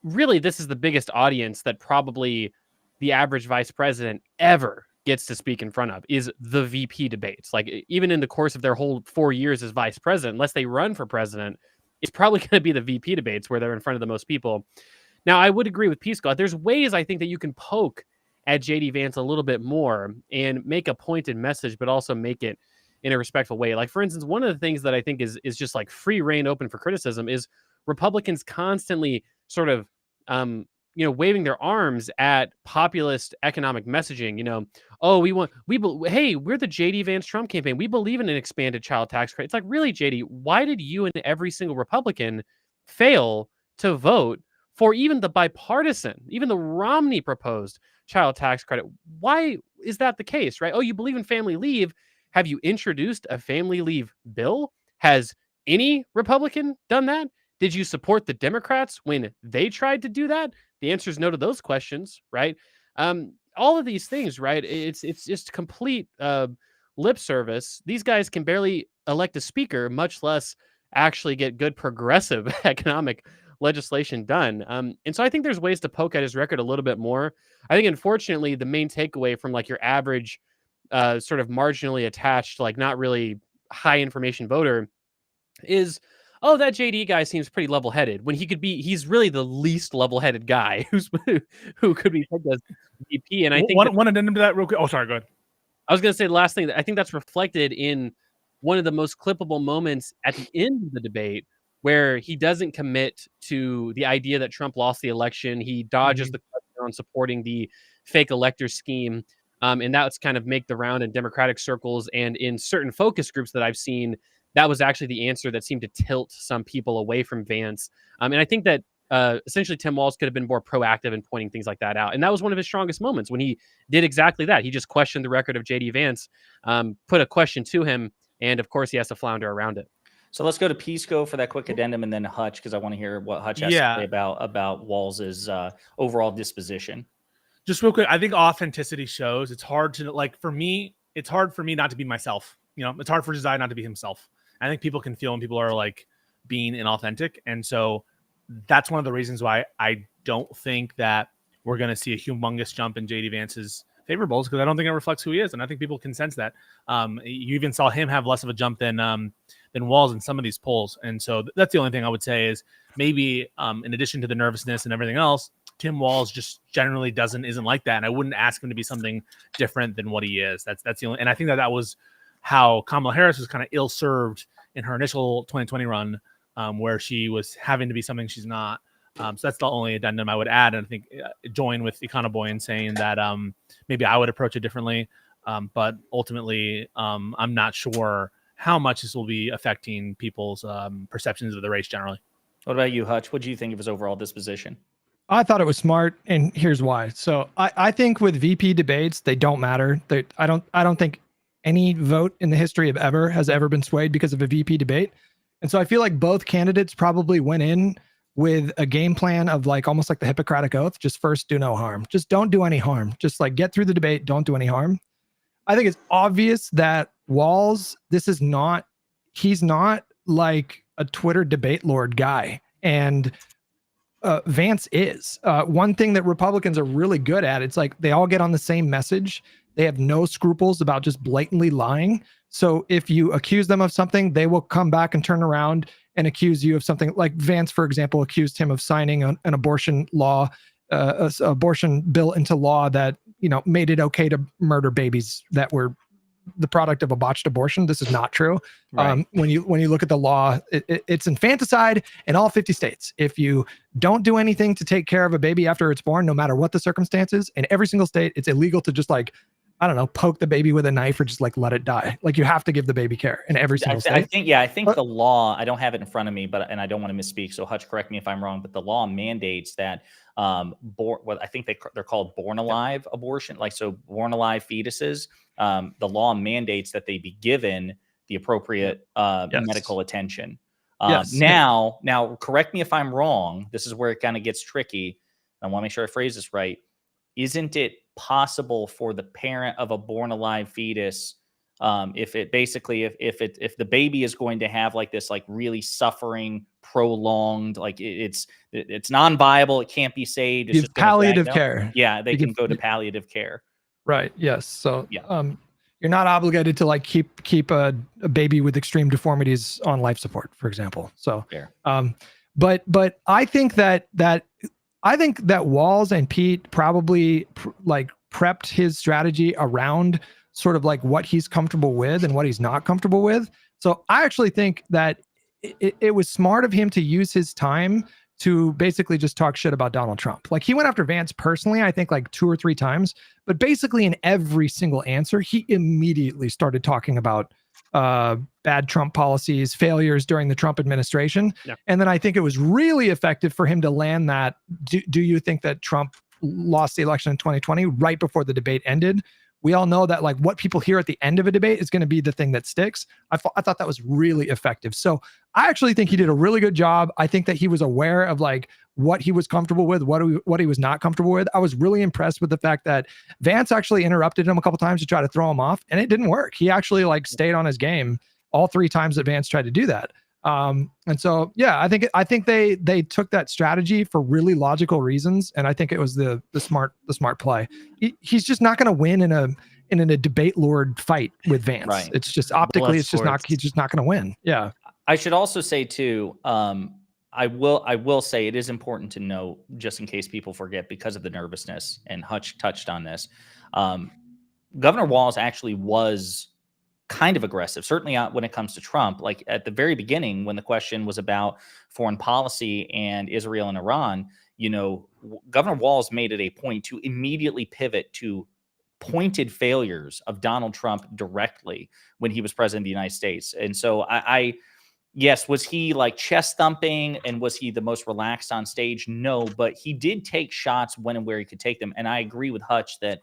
really, this is the biggest audience that probably the average vice president ever gets to speak in front of is the VP debates. Like even in the course of their whole 4 years as vice president, unless they run for president, it's probably going to be the VP debates where they're in front of the most people. Now, I would agree with Peaceco. There's ways I think that you can poke at JD Vance a little bit more and make a pointed message, but also make it in a respectful way. Like, for instance, one of the things that I think is just like free reign open for criticism is Republicans constantly sort of, waving their arms at populist economic messaging. Hey, we're the JD Vance Trump campaign. We believe in an expanded child tax credit. It's like, really, JD, why did you and every single Republican fail to vote for even the bipartisan, even the Romney proposed child tax credit? Why is that the case, right? Oh, you believe in family leave. Have you introduced a family leave bill? Has any Republican done that? Did you support the Democrats when they tried to do that? The answer is no to those questions, right? All of these things, right? It's just complete lip service. These guys can barely elect a speaker, much less actually get good progressive economic legislation done. And so I think there's ways to poke at his record a little bit more. I think, unfortunately, the main takeaway from like your average sort of marginally attached, like not really high information voter is, oh, that JD guy seems pretty level-headed when he's really the least level-headed guy who could be picked as VP. And I think one addendum to that real quick. Oh, sorry, go ahead. I was going to say the last thing that I think that's reflected in one of the most clippable moments at the end of the debate where he doesn't commit to the idea that Trump lost the election. He dodges the question on supporting the fake elector scheme. And that's kind of make the round in Democratic circles and in certain focus groups that I've seen. That was actually the answer that seemed to tilt some people away from Vance. And I think that essentially Tim Walz could have been more proactive in pointing things like that out. And that was one of his strongest moments when he did exactly that. He just questioned the record of JD Vance, put a question to him, and of course he has to flounder around it. So let's go to Peaceco for that quick addendum, and then Hutch, because I want to hear what Hutch has to say about Walz's overall disposition. Just real quick, I think authenticity shows. It's hard to, like, for me, it's hard for me not to be myself. It's hard for Josiah not to be himself. I think people can feel when people are like being inauthentic. And so that's one of the reasons why I don't think that we're going to see a humongous jump in JD Vance's favorables because I don't think it reflects who he is, and I think people can sense that. You even saw him have less of a jump than Walz in some of these polls, and so that's the only thing I would say is maybe in addition to the nervousness and everything else, Tim Walz just generally isn't like that, and I wouldn't ask him to be something different than what he is. That's the only, and I think that was how Kamala Harris was kind of ill-served in her initial 2020 run, where she was having to be something she's not. So that's the only addendum I would add, and I think join with Econoboy in saying that maybe I would approach it differently, but ultimately I'm not sure how much this will be affecting people's perceptions of the race generally. What about you, Hutch? What do you think of his overall disposition? I thought it was smart, and here's why. So I think with VP debates, they don't matter. I don't think any vote in the history of ever has ever been swayed because of a VP debate. And so I feel like both candidates probably went in with a game plan of like almost like the Hippocratic Oath, just first do no harm. Just don't do any harm. Just like get through the debate, don't do any harm. I think it's obvious that Walz, he's not like a Twitter debate lord guy. And Vance is. One thing that Republicans are really good at, it's like they all get on the same message. They have no scruples about just blatantly lying. So if you accuse them of something, they will come back and turn around and accuse you of something. Like Vance, for example, accused him of signing an abortion law, abortion bill into law that, made it okay to murder babies that were the product of a botched abortion. This is not true. Right. When you look at the law, it's infanticide in all 50 states. If you don't do anything to take care of a baby after it's born, no matter what the circumstances, in every single state, it's illegal to just poke the baby with a knife or just let it die. Like you have to give the baby care in every single state. I think the law, I don't have it in front of me, and I don't want to misspeak. So Hutch, correct me if I'm wrong, but the law mandates that I think they're called born alive abortion, born alive fetuses. The law mandates that they be given the appropriate medical attention. Now, correct me if I'm wrong. This is where it kind of gets tricky. I want to make sure I phrase this right. Isn't it possible for the parent of a born alive fetus, if the baby is going to have this really suffering, prolonged, it's non-viable, it can't be saved, it's just palliative care. Yeah, they can go to palliative care. Right. Yes. So you're not obligated to keep a baby with extreme deformities on life support, for example. So but I think that Walz and Pete probably prepped his strategy around sort of what he's comfortable with and what he's not comfortable with. So I actually think that it was smart of him to use his time to basically just talk shit about Donald Trump. He went after Vance personally, I think 2 or 3 times, but basically in every single answer, he immediately started talking about bad Trump policies, failures during the Trump administration. Yeah. And then I think it was really effective for him to land that, do you think that Trump lost the election in 2020 right before the debate ended? We all know that what people hear at the end of a debate is going to be the thing that sticks. I thought that was really effective. So I actually think he did a really good job. I think that he was aware of what he was comfortable with, what he was not comfortable with. I was really impressed with the fact that Vance actually interrupted him a couple times to try to throw him off, and it didn't work. He actually stayed on his game all 3 times that Vance tried to do that. And so, I think they took that strategy for really logical reasons. And I think it was the smart play. He's just not going to win in a debate lord fight with Vance. Right. It's just optically, he's just not going to win. Yeah. I should also say too, I will say it is important to know, just in case people forget, because of the nervousness, and Hutch touched on this. Governor Walz actually was kind of aggressive, certainly when it comes to Trump. At the very beginning, when the question was about foreign policy and Israel and Iran, Governor Walz made it a point to immediately pivot to pointed failures of Donald Trump directly when he was president of the United States. And so yes, was he chest thumping and was he the most relaxed on stage? No, but he did take shots when and where he could take them. And I agree with Hutch that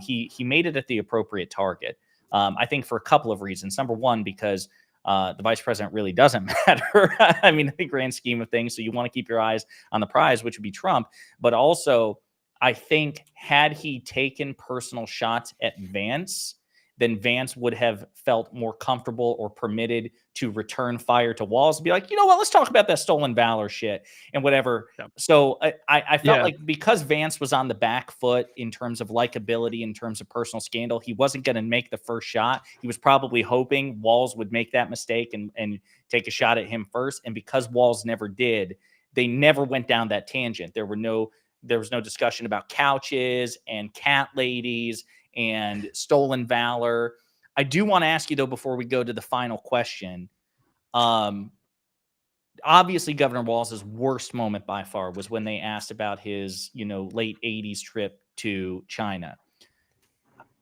he made it at the appropriate target. I think for a couple of reasons. Number one, because the vice president really doesn't matter. I mean, in the grand scheme of things. So you want to keep your eyes on the prize, which would be Trump. But also, I think had he taken personal shots at Vance, then Vance would have felt more comfortable or permitted to return fire to Walz and be like, you know what, let's talk about that stolen valor shit and whatever. Yeah. So I felt like because Vance was on the back foot in terms of likability, in terms of personal scandal, he wasn't going to make the first shot. He was probably hoping Walz would make that mistake and take a shot at him first. And because Walz never did, they never went down that tangent. There was no discussion about couches and cat ladies and stolen valor. I do want to ask you, though, before we go to the final question, obviously Governor Walz's worst moment by far was when they asked about his, late 80s trip to China.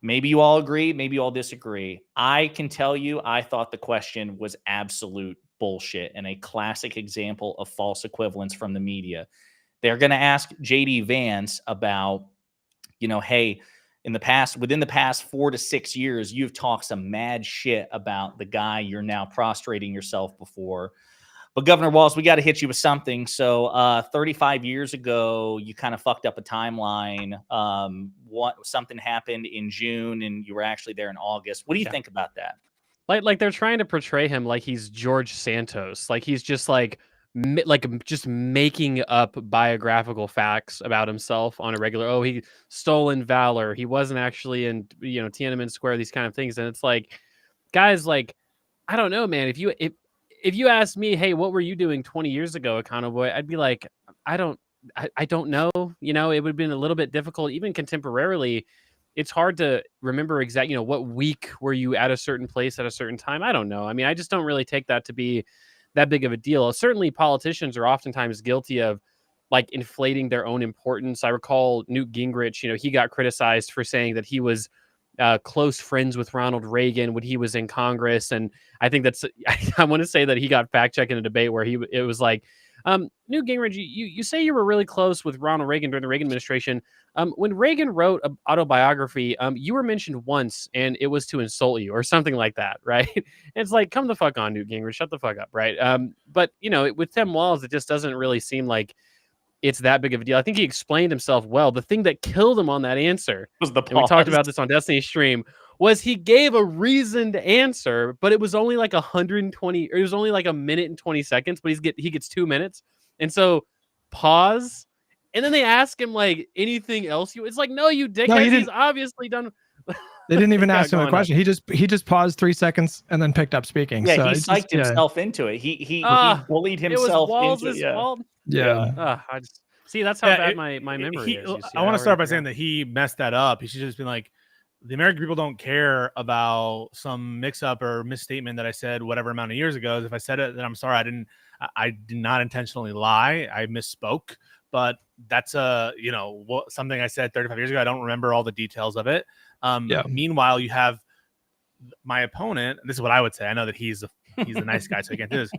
Maybe you all agree, maybe you all disagree. I can tell you, I thought the question was absolute bullshit and a classic example of false equivalence from the media. They're going to ask JD Vance about, hey, within the past 4 to 6 years, you've talked some mad shit about the guy you're now prostrating yourself before. But Governor Walz, we got to hit you with something. So 35 years ago, you kind of fucked up a timeline. Something happened in June and you were actually there in August. What do you think about that? Like they're trying to portray him like he's George Santos. Like he's just just making up biographical facts about himself on a regular. Oh, he stolen valor. He wasn't actually in, Tiananmen Square, these kind of things. And it's like, guys, like, I don't know, man. If you asked me, hey, what were you doing 20 years ago at Convoy? I'd be like, I don't know. It would have been a little bit difficult, even contemporarily. It's hard to remember exactly, what week were you at a certain place at a certain time? I don't know. I mean, I just don't really take that to be that big of a deal. Certainly politicians are oftentimes guilty of like inflating their own importance. I recall Newt Gingrich, he got criticized for saying that he was close friends with Ronald Reagan when he was in Congress. And I think I want to say that he got fact checked in a debate where it was like, Newt Gingrich, you say you were really close with Ronald Reagan during the Reagan administration. When Reagan wrote an autobiography, you were mentioned once and it was to insult you or something like that, right? And it's like, come the fuck on, Newt Gingrich, shut the fuck up, right? But, with Tim Walz, it just doesn't really seem like it's that big of a deal. I think he explained himself well. The thing that killed him on that answer, was the and we talked about this on Destiny's stream, was he gave a reasoned answer, but it was only like 120, or it was only like a minute and 20 seconds, but he gets 2 minutes. And so pause. And then they ask him like anything else. It's like, no, you dickhead. No, he's obviously done. They didn't even ask him a question. He just paused 3 seconds and then picked up speaking. Yeah, so he psyched himself into it. He bullied himself into it. Yeah. I just see that's how bad my memory is. I want to start by saying that he messed that up. He should have just been like, the American people don't care about some mix-up or misstatement that I said whatever amount of years ago. If I said it, then I'm sorry. I did not intentionally lie. I misspoke. But that's something I said 35 years ago. I don't remember all the details of it. Meanwhile, you have my opponent. This is what I would say. I know that he's a nice guy, so he can't do this.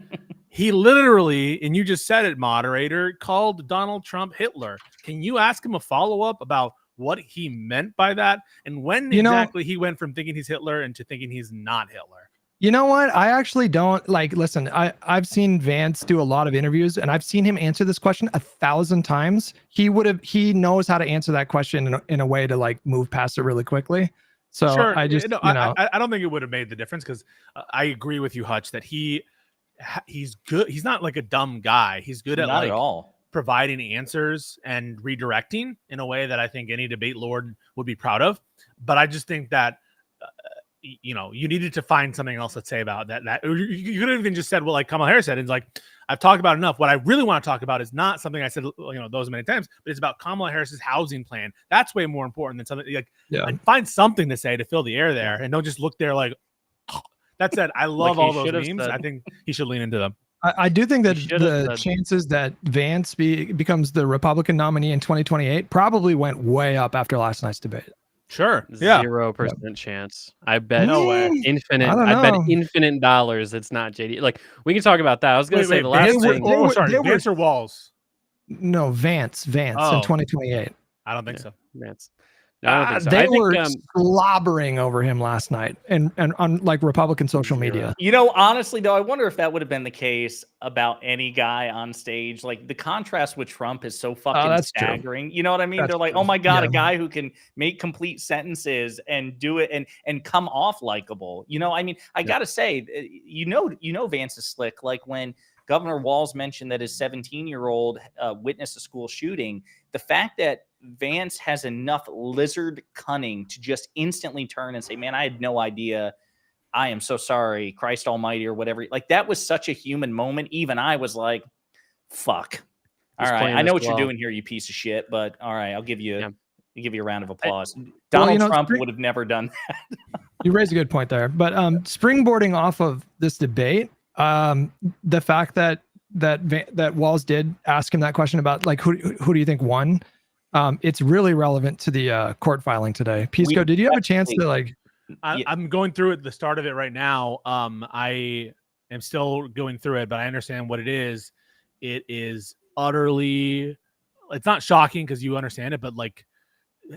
He literally, and you just said it, moderator, called Donald Trump Hitler. Can you ask him a follow-up about what he meant by that and when exactly he went from thinking he's Hitler into thinking he's not Hitler? You know what? I actually don't listen, I've seen Vance do a lot of interviews and I've seen him answer this question 1,000 times. He knows how to answer that question in a way to like move past it really quickly. So sure. I just, I don't think it would have made the difference because I agree with you, Hutch, that he's good. He's not like a dumb guy. He's good at all providing answers and redirecting in a way that I think any debate lord would be proud of. But I just think that, you needed to find something else to say about that. You could have even just said, well, like Kamala Harris said, it's like, I've talked about enough. What I really want to talk about is not something I said, those many times, but it's about Kamala Harris's housing plan. That's way more important than something like, and find something to say to fill the air there and don't just look there like, oh. That said, I love all those memes. I think he should lean into them. I do think that the chances that Vance becomes the Republican nominee in 2028 probably went way up after last night's debate. Sure. Yeah. 0% chance. I bet infinite. I bet infinite dollars. It's not JD. Like we can talk about that. I was going to say the last thing. Vance or Walz? No, Vance in 2028. I don't think so. Vance. No, I don't think so. They I think, were slobbering over him last night, and on like Republican social media. You know, honestly, though, I wonder if that would have been the case about any guy on stage. Like the contrast with Trump is so fucking that's staggering. True. You know what I mean? That's They're like, true. oh my god, Yeah. a guy who can make complete sentences and do it and come off likable. You know, I mean, I gotta say, you know, Vance is slick. Like when Governor Walz mentioned that his 17-year-old witnessed a school shooting. The fact that Vance has enough lizard cunning to just instantly turn and say, man, I had no idea. I am so sorry, Christ almighty, or whatever. Like that was such a human moment. Even I was like, fuck. All right. I know what you're doing here, you piece of shit, but all right, I'll give you a round of applause. Donald Trump would have never done that. You raised a good point there. But springboarding off of this debate, the fact that Walz did ask him that question about like who do you think won? It's really relevant to the court filing today. Pisco, did you have a chance to like? I'm going through it, the start of it right now. I am still going through it, but I understand what it is. It is utterly, it's not shocking because you understand it, but like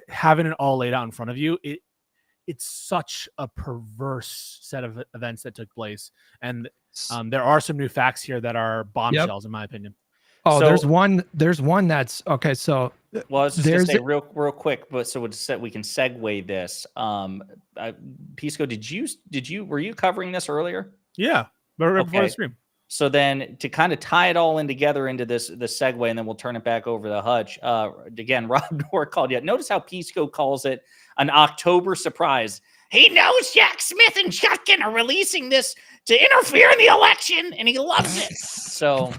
having it all laid out in front of you, it's such a perverse set of events that took place. And there are some new facts here that are bombshells, in my opinion. Oh, so, there's one that's okay. So, well, I was just gonna say real quick, but so we can segue this. Pisco, were you covering this earlier? Yeah, right before the stream. So then to kind of tie it all in together into the segue, and then we'll turn it back over to Hutch. Again, Rob Noor called you. Notice how Pisco calls it an October surprise. He knows Jack Smith and Shotgun are releasing this to interfere in the election, and he loves it. So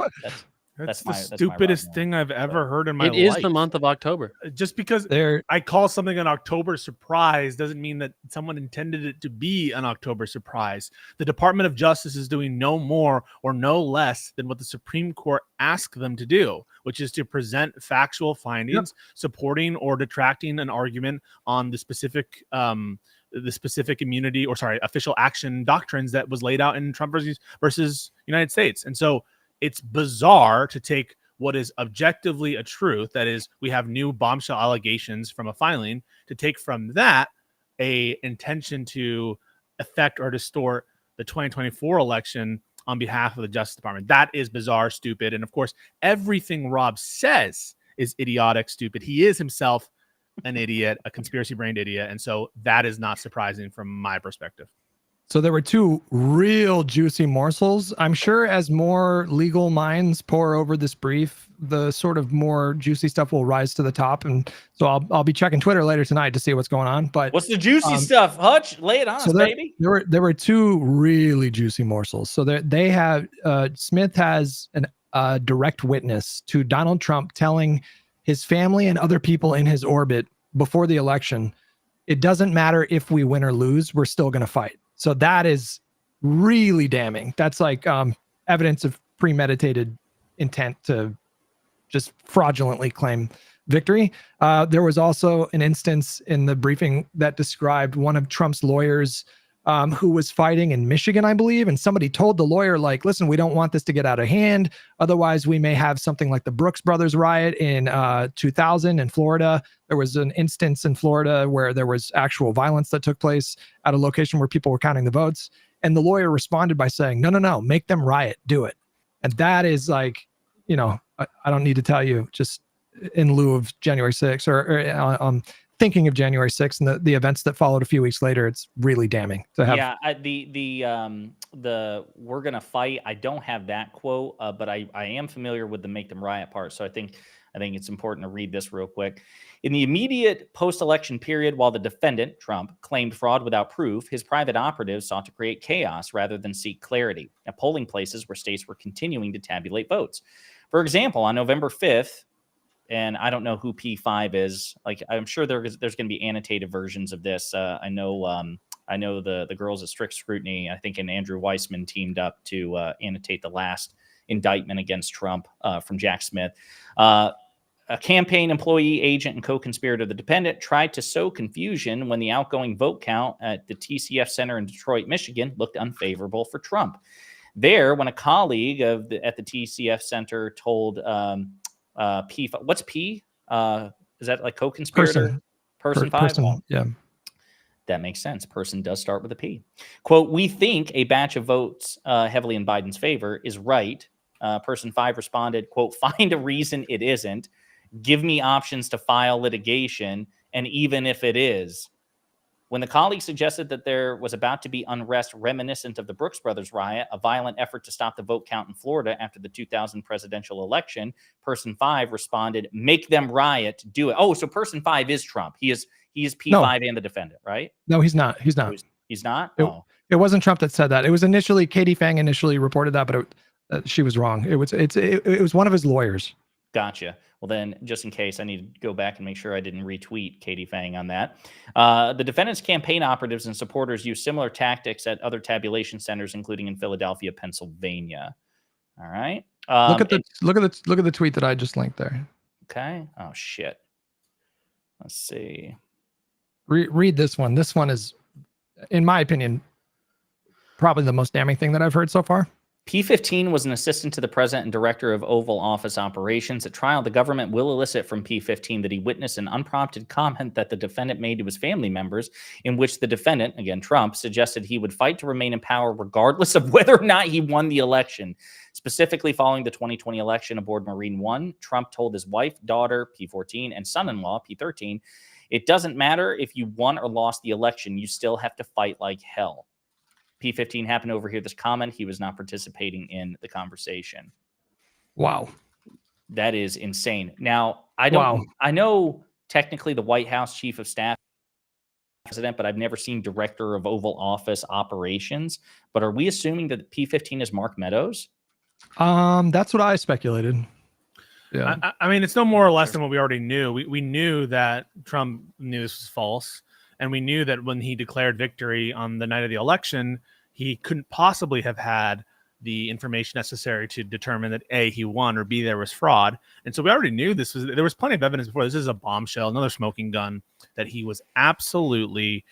that's the stupidest thing I've ever heard in my life. It is the month of October. Just because I call something an October surprise doesn't mean that someone intended it to be an October surprise. The Department of Justice is doing no more or no less than what the Supreme Court asked them to do, which is to present factual findings supporting or detracting an argument on the specific immunity official action doctrines that was laid out in Trump versus United States. And so it's bizarre to take what is objectively a truth, that is, we have new bombshell allegations from a filing, to take from that a intention to affect or distort the 2024 election on behalf of the Justice Department. That is bizarre, stupid. And of course, everything Rob says is idiotic, stupid. He is himself an idiot, a conspiracy-brained idiot. And so that is not surprising from my perspective. So there were two real juicy morsels. I'm sure as more legal minds pour over this brief, the sort of more juicy stuff will rise to the top. And so I'll be checking Twitter later tonight to see what's going on. But what's the juicy stuff, Hutch? Lay it on us, baby. There were two really juicy morsels. So they have Smith has a direct witness to Donald Trump telling his family and other people in his orbit before the election, it doesn't matter if we win or lose, we're still going to fight. So that is really damning. That's like evidence of premeditated intent to just fraudulently claim victory. There was also an instance in the briefing that described one of Trump's lawyers who was fighting in Michigan, I believe. And somebody told the lawyer, like, listen, we don't want this to get out of hand. Otherwise, we may have something like the Brooks Brothers riot in 2000 in Florida. There was an instance in Florida where there was actual violence that took place at a location where people were counting the votes. And the lawyer responded by saying, no, make them riot, do it. And that is like, I don't need to tell you, just in lieu of January 6th or thinking of January 6th and the events that followed a few weeks later, it's really damning to have. Yeah, the we're gonna fight. I don't have that quote, but I am familiar with the make them riot part. So I think it's important to read this real quick. In the immediate post-election period, while the defendant, Trump, claimed fraud without proof, his private operatives sought to create chaos rather than seek clarity at polling places where states were continuing to tabulate votes. For example, on November 5th, and I don't know who P5 is. Like, I'm sure there's going to be annotated versions of this. I know the girls at Strict Scrutiny, I think, and Andrew Weissman teamed up to annotate the last indictment against Trump from Jack Smith. A campaign employee, agent, and co-conspirator of the defendant tried to sow confusion when the outgoing vote count at the TCF Center in Detroit, Michigan, looked unfavorable for Trump. There, when a colleague at the TCF Center told P, what's P? Is that like co-conspirator? Person 5? Yeah. That makes sense. Person does start with a P. Quote, we think a batch of votes heavily in Biden's favor is right. Person 5 responded, quote, find a reason it isn't. Give me options to file litigation. And even if it is, when the colleague suggested that there was about to be unrest reminiscent of the Brooks Brothers riot, a violent effort to stop the vote count in Florida after the 2000 presidential election, person 5 responded, make them riot, do it. Oh, so person 5 is Trump. He is P5 and the defendant, right? No, he's not. He's not. He's not? It wasn't Trump that said that. It was initially Katie Fang initially reported that, but she was wrong. It was one of his lawyers. Gotcha. Well, then, just in case, I need to go back and make sure I didn't retweet Katie Fang on that. The defendant's campaign operatives and supporters used similar tactics at other tabulation centers, including in Philadelphia, Pennsylvania. All right. Look at the tweet that I just linked there. Okay. Oh shit. Let's see. Read this one. This one is, in my opinion, probably the most damning thing that I've heard so far. P15 was an assistant to the president and director of Oval Office operations. At trial, the government will elicit from P15 that he witnessed an unprompted comment that the defendant made to his family members, in which the defendant, again Trump, suggested he would fight to remain in power regardless of whether or not he won the election. Specifically, following the 2020 election aboard Marine One, Trump told his wife, daughter, P14, and son-in-law, P13, it doesn't matter if you won or lost the election, you still have to fight like hell. P15 happened to overhear this comment. He was not participating in the conversation. Wow. That is insane. Now, I know technically the White House chief of staff president, but I've never seen director of Oval Office operations. But are we assuming that P15 is Mark Meadows? That's what I speculated. Yeah. I mean, it's no more or less than what we already knew. We knew that Trump knew this was false. And we knew that when he declared victory on the night of the election, he couldn't possibly have had the information necessary to determine that A, he won, or B, there was fraud. And so we already knew there was plenty of evidence before. This is a bombshell, another smoking gun, that he was absolutely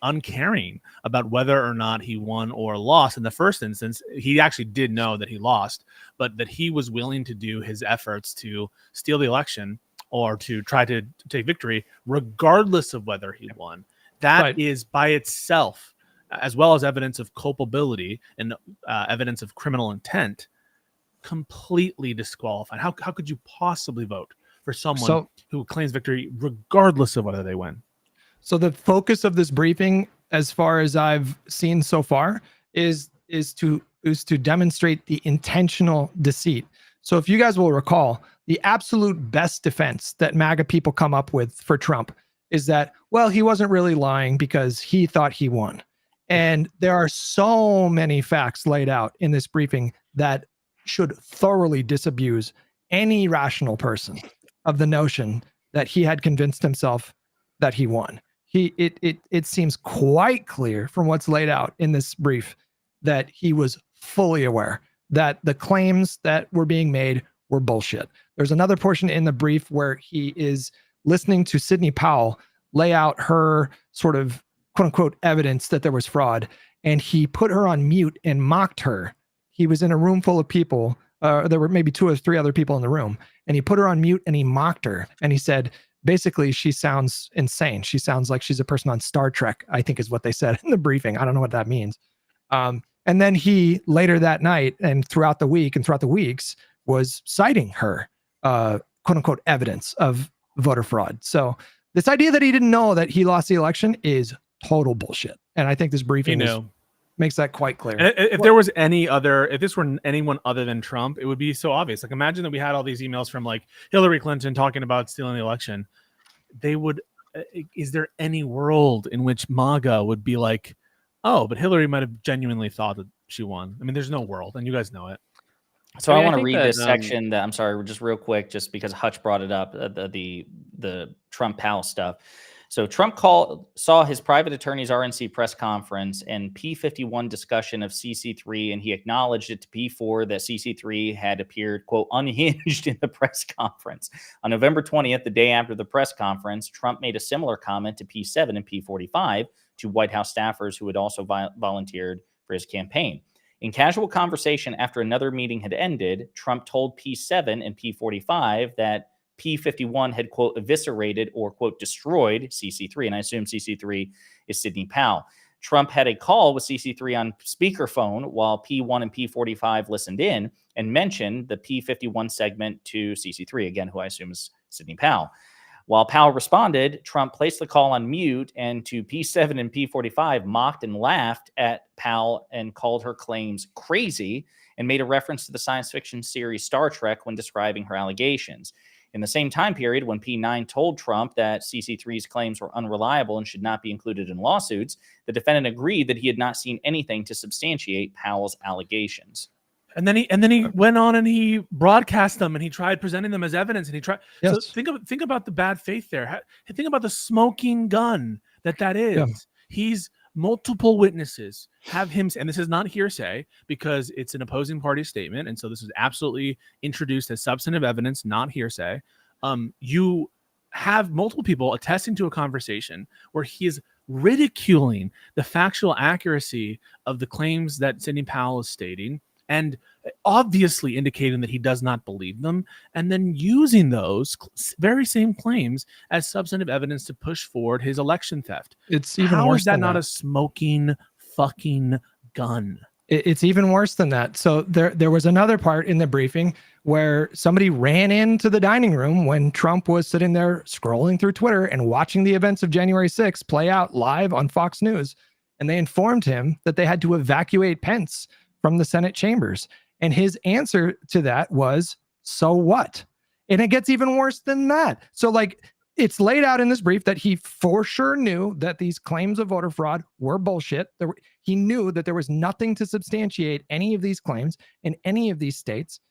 uncaring about whether or not he won or lost. In the first instance, he actually did know that he lost, but that he was willing to do his efforts to steal the election or to try to take victory, regardless of whether he won. That is by itself, as well as evidence of culpability and evidence of criminal intent, completely disqualified. How could you possibly vote for someone who claims victory regardless of whether they win? So the focus of this briefing, as far as I've seen so far, is to demonstrate the intentional deceit. So if you guys will recall, the absolute best defense that MAGA people come up with for Trump is that, well, he wasn't really lying because he thought he won. And there are so many facts laid out in this briefing that should thoroughly disabuse any rational person of the notion that he had convinced himself that he won. It seems quite clear from what's laid out in this brief that he was fully aware that the claims that were being made were bullshit. There's another portion in the brief where he is listening to Sidney Powell lay out her sort of quote unquote evidence that there was fraud, and he put her on mute and mocked her. He was in a room full of people. There were maybe 2 or 3 other people in the room, and he put her on mute and he mocked her. And he said, basically, she sounds insane. She sounds like she's a person on Star Trek, I think is what they said in the briefing. I don't know what that means. And then he later that night and throughout the week and throughout the weeks was citing her quote unquote evidence of voter fraud. So this idea that he didn't know that he lost the election is total bullshit. And I think this briefing makes that quite clear. And if there was if this were anyone other than Trump, it would be so obvious. Like, imagine that we had all these emails from like Hillary Clinton talking about stealing the election. They would, is there any world in which MAGA would be like, oh, but Hillary might have genuinely thought that she won? I mean, there's no world, and you guys know it. So I want to read this section that, I'm sorry, just real quick, just because Hutch brought it up, the Trump Powell stuff. So Trump saw his private attorney's RNC press conference and P51 discussion of CC3, and he acknowledged it to P4 that CC3 had appeared, quote, unhinged in the press conference. On November 20th, the day after the press conference, Trump made a similar comment to P7 and P45 to White House staffers who had also volunteered for his campaign. In casual conversation after another meeting had ended, Trump told P7 and P45 that P51 had, quote, eviscerated or, quote, destroyed CC3. And I assume CC3 is Sidney Powell. Trump had a call with CC3 on speakerphone while P1 and P45 listened in and mentioned the P51 segment to CC3, again, who I assume is Sidney Powell. While Powell responded, Trump placed the call on mute and to P7 and P45 mocked and laughed at Powell and called her claims crazy and made a reference to the science fiction series Star Trek when describing her allegations. In the same time period, when P9 told Trump that CC3's claims were unreliable and should not be included in lawsuits, the defendant agreed that he had not seen anything to substantiate Powell's allegations. And then he went on and he broadcast them and he tried presenting them as evidence and he tried. Yes. So think about the bad faith there. Think about the smoking gun that is. Yeah. He's multiple witnesses have him, and this is not hearsay because it's an opposing party statement, and so this is absolutely introduced as substantive evidence, not hearsay. You have multiple people attesting to a conversation where he is ridiculing the factual accuracy of the claims that Sidney Powell is stating, and obviously indicating that he does not believe them, and then using those very same claims as substantive evidence to push forward his election theft. It's even How worse is that than not that. a smoking fucking gun? It's even worse than that. So there was another part in the briefing where somebody ran into the dining room when Trump was sitting there scrolling through Twitter and watching the events of January 6th play out live on Fox News, and they informed him that they had to evacuate Pence from the Senate chambers. And his answer to that was, so what? And it gets even worse than that. So like, it's laid out in this brief that he for sure knew that these claims of voter fraud were bullshit. He knew that there was nothing to substantiate any of these claims in any of these states.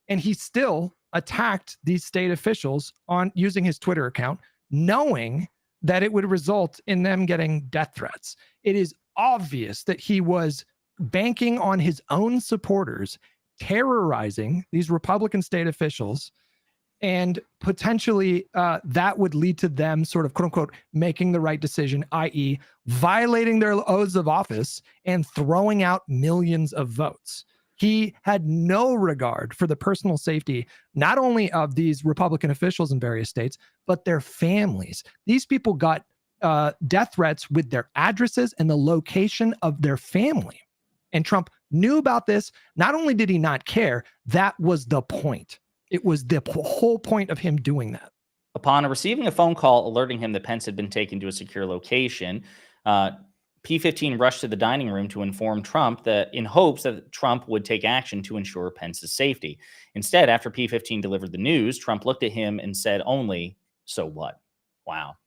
And he still attacked these state officials on using his Twitter account, knowing that it would result in them getting death threats. It is obvious that he was banking on his own supporters, terrorizing these Republican state officials, and potentially that would lead to them sort of, quote unquote, making the right decision, i.e. violating their oaths of office and throwing out millions of votes. He had no regard for the personal safety, not only of these Republican officials in various states, but their families. These people got death threats with their addresses and the location of their family. And Trump knew about this. Not only did he not care, that was the point. It was the whole point of him doing that. Upon receiving a phone call alerting him that Pence had been taken to a secure location, P15 rushed to the dining room to inform Trump that in hopes that Trump would take action to ensure Pence's safety. Instead, after P15 delivered the news, Trump looked at him and said only, so what? Wow.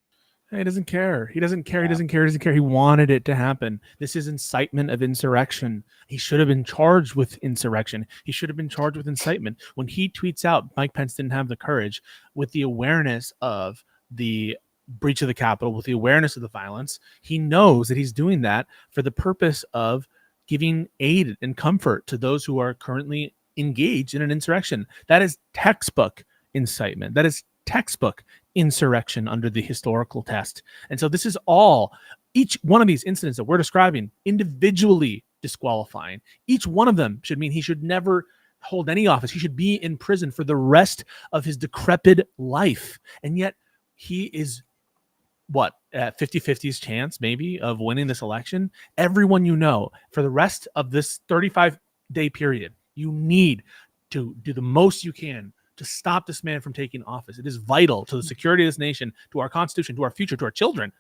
He doesn't care. He doesn't care. He doesn't care. He doesn't care. He wanted it to happen. This is incitement of insurrection. He should have been charged with insurrection. He should have been charged with incitement. When he tweets out, Mike Pence didn't have the courage, with the awareness of the breach of the Capitol, with the awareness of the violence, he knows that he's doing that for the purpose of giving aid and comfort to those who are currently engaged in an insurrection. That is textbook incitement. That is textbook insurrection under the historical test. And so this is all, each one of these incidents that we're describing, individually disqualifying. Each one of them should mean he should never hold any office. He should be in prison for the rest of his decrepit life. And yet he is, what, at 50-50's chance maybe of winning this election? Everyone you know, for the rest of this 35-day period, you need to do the most you can to stop this man from taking office. It is vital to the security of this nation, to our Constitution, to our future, to our children,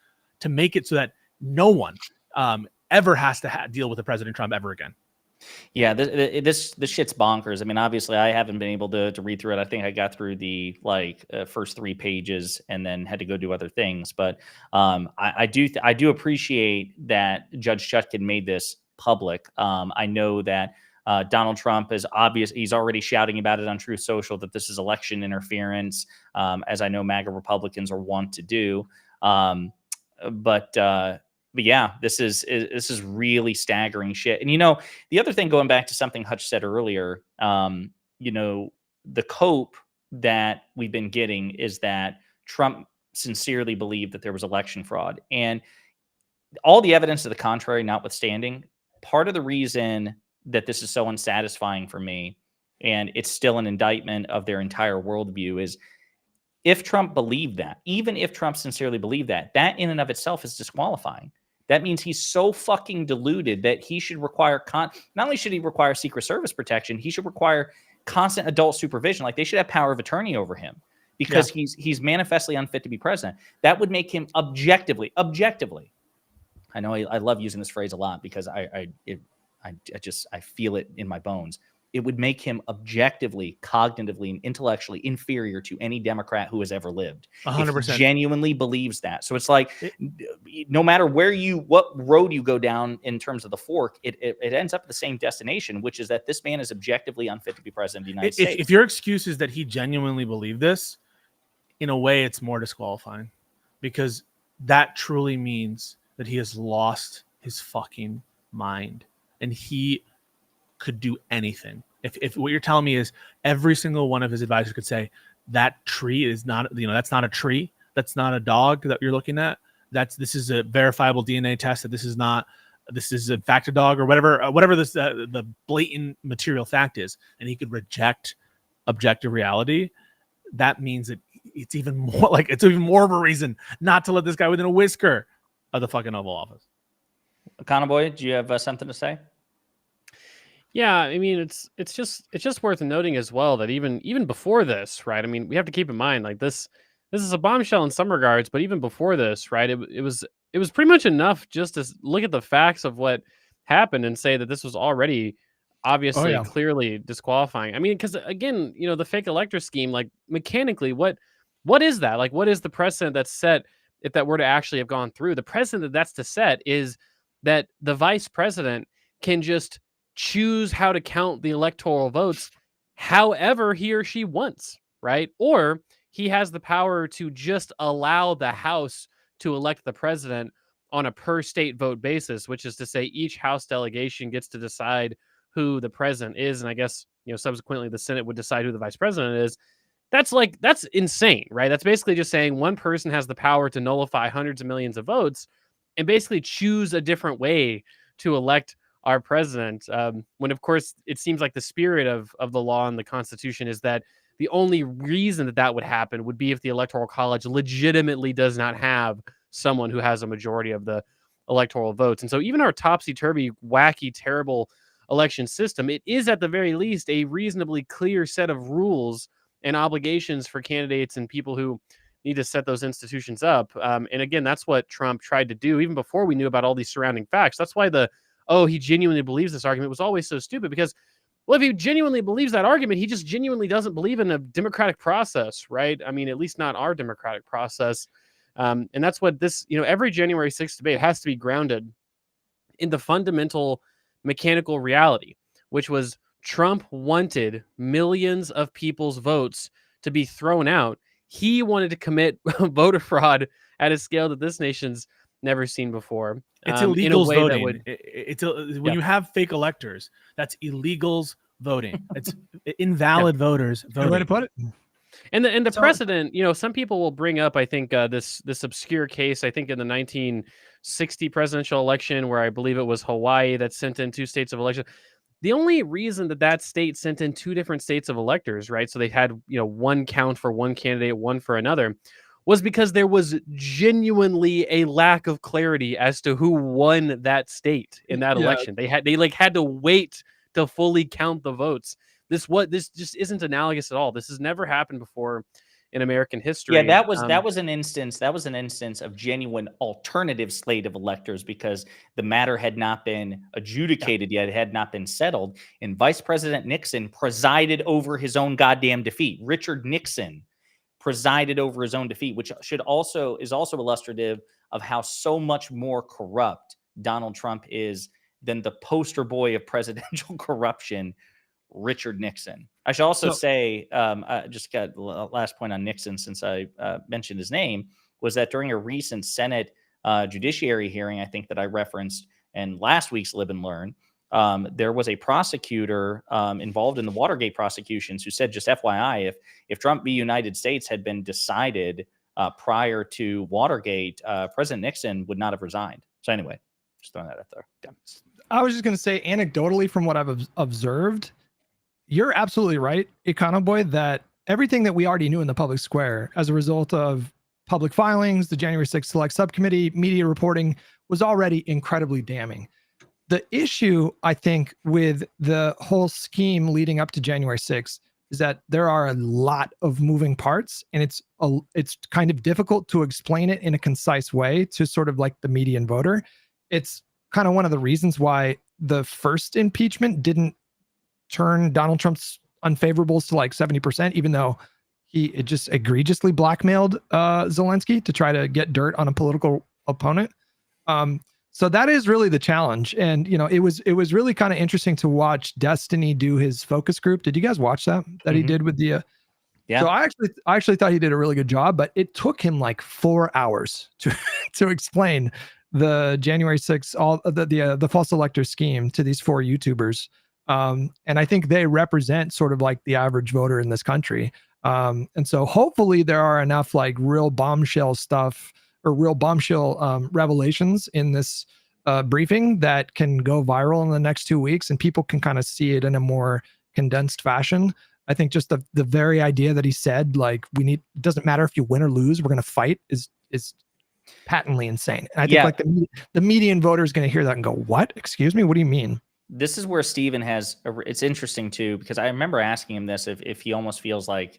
to make it so that no one ever has to deal with a President Trump ever again. Yeah, this shit's bonkers. I mean, obviously, I haven't been able to read through it. I think I got through the first 3 pages and then had to go do other things. But I do appreciate that Judge Chutkan made this public. I know that Donald Trump is obvious. He's already shouting about it on Truth Social that this is election interference, as I know MAGA Republicans are wont to do. But yeah, this is really staggering shit. And, the other thing, going back to something Hutch said earlier, the cope that we've been getting is that Trump sincerely believed that there was election fraud. And all the evidence to the contrary notwithstanding, part of the reason that this is so unsatisfying for me, and it's still an indictment of their entire worldview, is if Trump believed that, even if Trump sincerely believed that, that in and of itself is disqualifying. That means he's so fucking deluded that he should require not only should he require Secret Service protection, he should require constant adult supervision. Like they should have power of attorney over him because he's manifestly unfit to be president. That would make him objectively. I know I love using this phrase a lot because I feel it in my bones. It would make him objectively, cognitively, and intellectually inferior to any Democrat who has ever lived. 100%. If he genuinely believes that. So it's like, no matter what road you go down in terms of the fork, it ends up at the same destination, which is that this man is objectively unfit to be president of the United States. If your excuse is that he genuinely believed this, in a way, it's more disqualifying because that truly means that he has lost his fucking mind and he could do anything. If what you're telling me is every single one of his advisors could say that tree is not, that's not a tree, that's not a dog that you're looking at, this is a verifiable DNA test, that this is in fact a dog or whatever this the blatant material fact is, and he could reject objective reality, that means that it's even more of a reason not to let this guy within a whisker of the fucking Oval Office. Conboy, do you have something to say? Yeah, I mean, it's just worth noting as well that even before this, right? I mean, we have to keep in mind like this is a bombshell in some regards, but even before this, right? It was pretty much enough just to look at the facts of what happened and say that this was already obviously clearly disqualifying. I mean, because again, the fake elector scheme, like mechanically, what is that? Like, what is the precedent that's set if that were to actually have gone through? The precedent that's to set is that the vice president can just choose how to count the electoral votes however he or she wants, right? Or he has the power to just allow the House to elect the president on a per state vote basis, which is to say each House delegation gets to decide who the president is. And I guess, subsequently the Senate would decide who the vice president is. That's insane, right? That's basically just saying one person has the power to nullify hundreds of millions of votes and basically choose a different way to elect our president, when of course it seems like the spirit of the law and the Constitution is that the only reason that would happen would be if the Electoral College legitimately does not have someone who has a majority of the electoral votes. And so even our topsy-turvy, wacky, terrible election system, it is at the very least a reasonably clear set of rules and obligations for candidates and people who need to set those institutions up. And again, that's what Trump tried to do even before we knew about all these surrounding facts. That's why he genuinely believes this argument was always so stupid because, well, if he genuinely believes that argument, he just genuinely doesn't believe in a democratic process, right? I mean, at least not our democratic process. And that's what this, every January 6th debate has to be grounded in the fundamental mechanical reality, which was Trump wanted millions of people's votes to be thrown out. He wanted to commit voter fraud at a scale that this nation's never seen before. It's illegals voting. When you have fake electors, that's illegals voting. It's invalid voters voting. Good way to put it. And the precedent, some people will bring up, I think, this obscure case, I think in the 1960 presidential election, where I believe it was Hawaii that sent in two states of election. The only reason that state sent in two different states of electors, right? So they had, one count for one candidate, one for another, was because there was genuinely a lack of clarity as to who won that state in that election. They had to wait to fully count the votes. This just isn't analogous at all. This has never happened before in American history. Yeah, that was an instance of genuine alternative slate of electors because the matter had not been adjudicated yet. It had not been settled. And Vice President Nixon presided over his own goddamn defeat. Richard Nixon presided over his own defeat, which is also illustrative of how so much more corrupt Donald Trump is than the poster boy of presidential corruption, Richard Nixon. I should also say, just got the last point on Nixon since I mentioned his name, was that during a recent Senate judiciary hearing, I think that I referenced in last week's Live and Learn, there was a prosecutor involved in the Watergate prosecutions who said, just FYI, if Trump v. United States had been decided prior to Watergate, President Nixon would not have resigned. So anyway, just throwing that out there. Yeah. I was just going to say, anecdotally, from what I've observed, you're absolutely right, Econoboy, that everything that we already knew in the public square as a result of public filings, the January 6th Select Subcommittee, media reporting was already incredibly damning. The issue, I think, with the whole scheme leading up to January 6th is that there are a lot of moving parts, and it's kind of difficult to explain it in a concise way to sort of like the median voter. It's kind of one of the reasons why the first impeachment didn't turn Donald Trump's unfavorables to like 70%, even though it just egregiously blackmailed Zelensky to try to get dirt on a political opponent. So that is really the challenge. And, you know, it was really kind of interesting to watch Destiny do his focus group. Did you guys watch that he did with the, yeah. So I actually thought he did a really good job, but it took him like 4 hours to explain the January 6th, all the false elector scheme to these 4 YouTubers. And I think they represent sort of like the average voter in this country. And so hopefully there are enough like real bombshell stuff or real bombshell revelations in this briefing that can go viral in the next 2 weeks and people can kind of see it in a more condensed fashion. I think just the very idea that he said, like, it doesn't matter if you win or lose, we're going to fight is patently insane. And I think like the median voter is going to hear that and go, what? Excuse me? What do you mean? This is where Steven it's interesting too, because I remember asking him this, if he almost feels like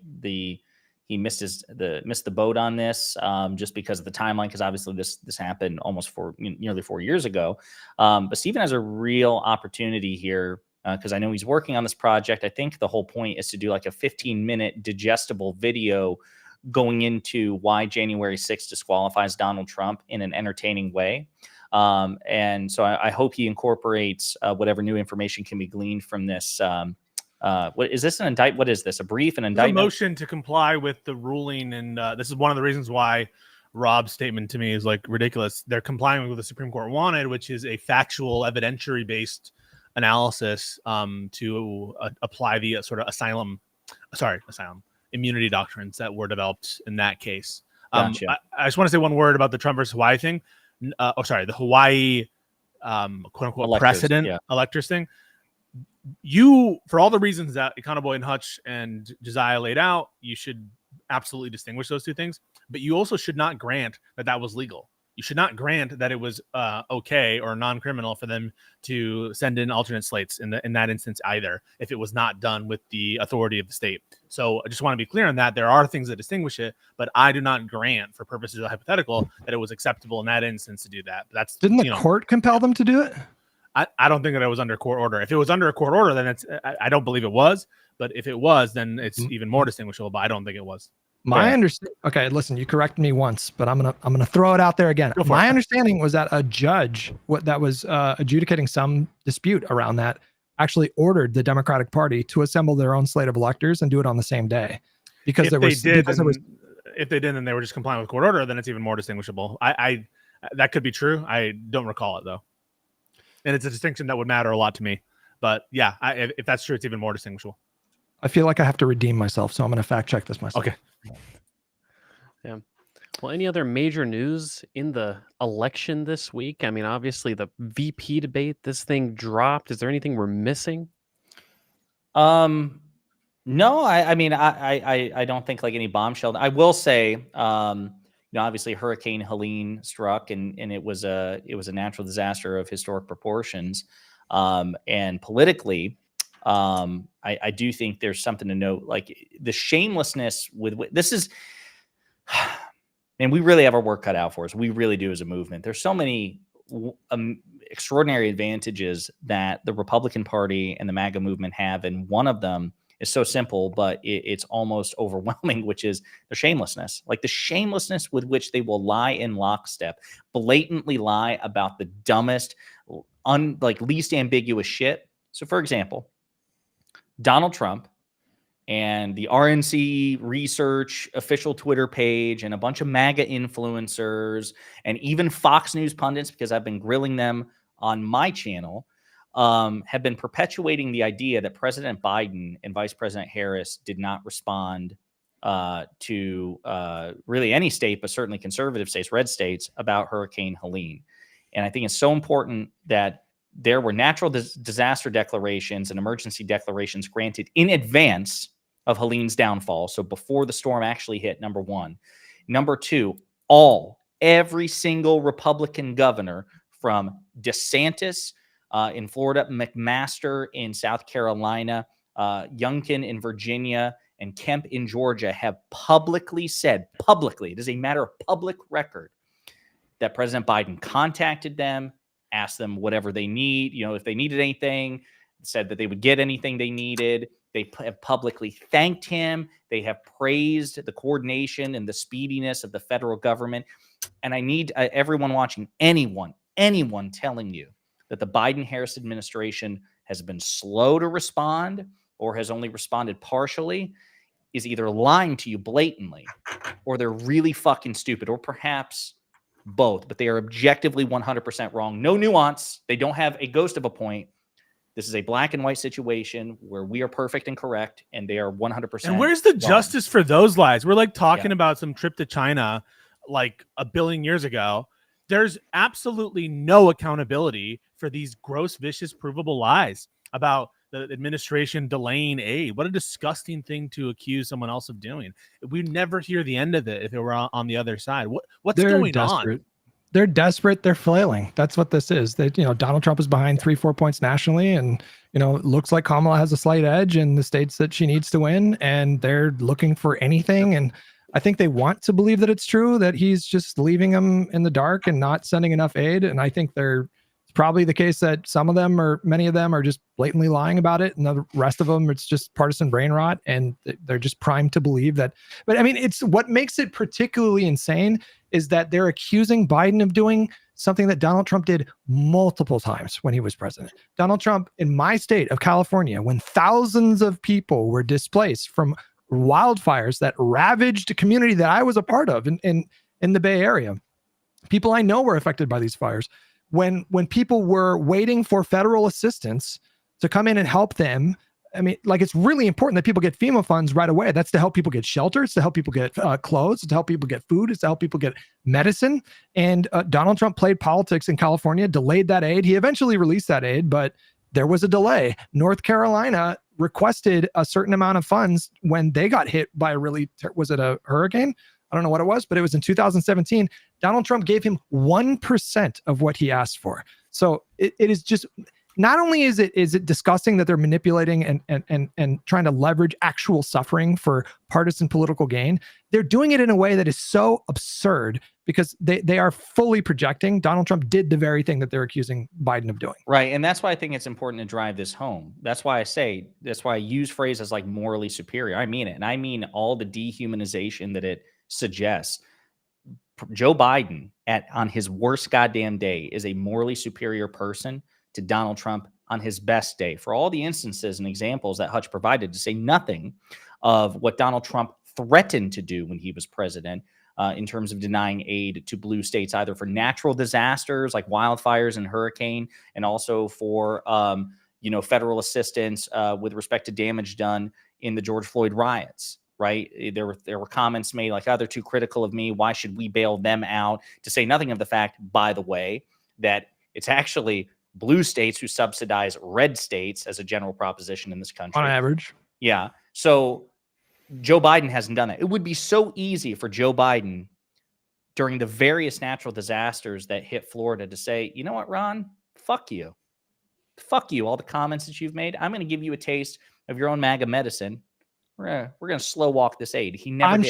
he missed the boat on this, just because of the timeline, because obviously this happened almost nearly 4 years ago. But Steven has a real opportunity here, because I know he's working on this project. I think the whole point is to do like a 15-minute digestible video going into why January 6th disqualifies Donald Trump in an entertaining way. And so I hope he incorporates whatever new information can be gleaned from this. What is this, an indictment? What is this? A brief, an indictment? A motion to comply with the ruling, and this is one of the reasons why Rob's statement to me is like ridiculous. They're complying with what the Supreme Court wanted, which is a factual, evidentiary based analysis to apply the sort of asylum immunity doctrines that were developed in that case. Gotcha. I just want to say one word about the Trump versus Hawaii thing. The Hawaii quote unquote precedent electors thing. You, for all the reasons that Econoboy and Hutch and Josiah laid out, you should absolutely distinguish those two things. But you also should not grant that was legal. You should not grant that it was okay or non-criminal for them to send in alternate slates in that instance either, if it was not done with the authority of the state. So I just want to be clear on that. There are things that distinguish it, but I do not grant, for purposes of hypothetical, that it was acceptable in that instance to do that. Didn't the court compel them to do it? I don't think that it was under court order. If it was under a court order, then I don't believe it was. But if it was, then it's even more distinguishable. But I don't think it was. My understanding. Okay, listen, you corrected me once, but I'm gonna throw it out there again. My understanding was that a judge that was adjudicating some dispute around that actually ordered the Democratic Party to assemble their own slate of electors and do it on the same day, because if they did, then they were just complying with court order. Then it's even more distinguishable. I that could be true. I don't recall it though. And it's a distinction that would matter a lot to me. But yeah, if that's true, it's even more distinguishable. I feel like I have to redeem myself, so I'm going to fact check this myself. Okay. Yeah. Well, any other major news in the election this week? I mean, obviously the VP debate, this thing dropped. Is there anything we're missing? No, I mean, I don't think like any bombshell. I will say, obviously Hurricane Helene struck, and it was a natural disaster of historic proportions. And politically, I do think there's something to note, like the shamelessness with this is, and we really have our work cut out for us. We really do as a movement. There's so many extraordinary advantages that the Republican Party and the MAGA movement have, and one of them is so simple, but it's almost overwhelming, which is the shamelessness. Like the shamelessness with which they will lie in lockstep, blatantly lie about the dumbest, least ambiguous shit. So, for example, Donald Trump and the RNC research official Twitter page and a bunch of MAGA influencers and even Fox News pundits, because I've been grilling them on my channel, have been perpetuating the idea that President Biden and Vice President Harris did not respond to really any state, but certainly conservative states, red states, about Hurricane Helene. And I think it's so important that there were natural disaster declarations and emergency declarations granted in advance of Helene's downfall. So before the storm actually hit, number one. Number two, every single Republican governor from DeSantis in Florida, McMaster in South Carolina, Youngkin in Virginia, and Kemp in Georgia have publicly said, it is a matter of public record, that President Biden contacted them, asked them whatever they need, if they needed anything, said that they would get anything they needed. They have publicly thanked him. They have praised the coordination and the speediness of the federal government. And I need everyone watching, anyone telling you that the Biden-Harris administration has been slow to respond or has only responded partially is either lying to you blatantly or they're really fucking stupid, or perhaps both, but they are objectively 100% wrong. No nuance. They don't have a ghost of a point. This is a black and white situation where we are perfect and correct, and they are 100%. And where's the wrong. Justice for those lies? We're like talking about some trip to China like a billion years ago. There's absolutely no accountability for these gross, vicious, provable lies about the administration delaying aid. What a disgusting thing to accuse someone else of doing. We never hear the end of it if it were on the other side. What's going on? They're desperate. They're flailing. That's what this is. Donald Trump is behind 3-4 points nationally, and it looks like Kamala has a slight edge in the states that she needs to win, and they're looking for anything. And I think they want to believe that it's true, that he's just leaving them in the dark and not sending enough aid. And I think it's probably the case that some of them or many of them are just blatantly lying about it, and the rest of them, it's just partisan brain rot, and they're just primed to believe that. But I mean, it's what makes it particularly insane is that they're accusing Biden of doing something that Donald Trump did multiple times when he was president. Donald Trump, in my state of California, when thousands of people were displaced from wildfires that ravaged a community that I was a part of in the Bay Area, people I know were affected by these fires. When people were waiting for federal assistance to come in and help them, I mean, like, it's really important that people get FEMA funds right away. That's to help people get shelter. It's to help people get clothes. It's to help people get food. It's to help people get medicine. And Donald Trump played politics in California, delayed that aid. He eventually released that aid, but there was a delay. North Carolina requested a certain amount of funds when they got hit by was it a hurricane? I don't know what it was, but it was in 2017. Donald Trump gave him 1% of what he asked for. So it is just, not only is it disgusting that they're manipulating and trying to leverage actual suffering for partisan political gain, they're doing it in a way that is so absurd because they are fully projecting Donald Trump did the very thing that they're accusing Biden of doing. Right. And that's why I think it's important to drive this home. That's why I use phrases like morally superior. I mean it. And I mean all the dehumanization that it suggests. Joe Biden on his worst goddamn day is a morally superior person to Donald Trump on his best day, for all the instances and examples that Hutch provided, to say nothing of what Donald Trump threatened to do when he was president in terms of denying aid to blue states, either for natural disasters like wildfires and hurricane, and also for federal assistance with respect to damage done in the George Floyd riots. Right. There were comments made like, oh, they're too critical of me. Why should we bail them out? To say nothing of the fact, by the way, that it's actually blue states who subsidize red states as a general proposition in this country. On average. Yeah. So Joe Biden hasn't done that. It would be so easy for Joe Biden during the various natural disasters that hit Florida to say, you know what, Ron, fuck you. Fuck you. All the comments that you've made. I'm going to give you a taste of your own MAGA medicine. We're gonna slow walk this aid. He never. I'm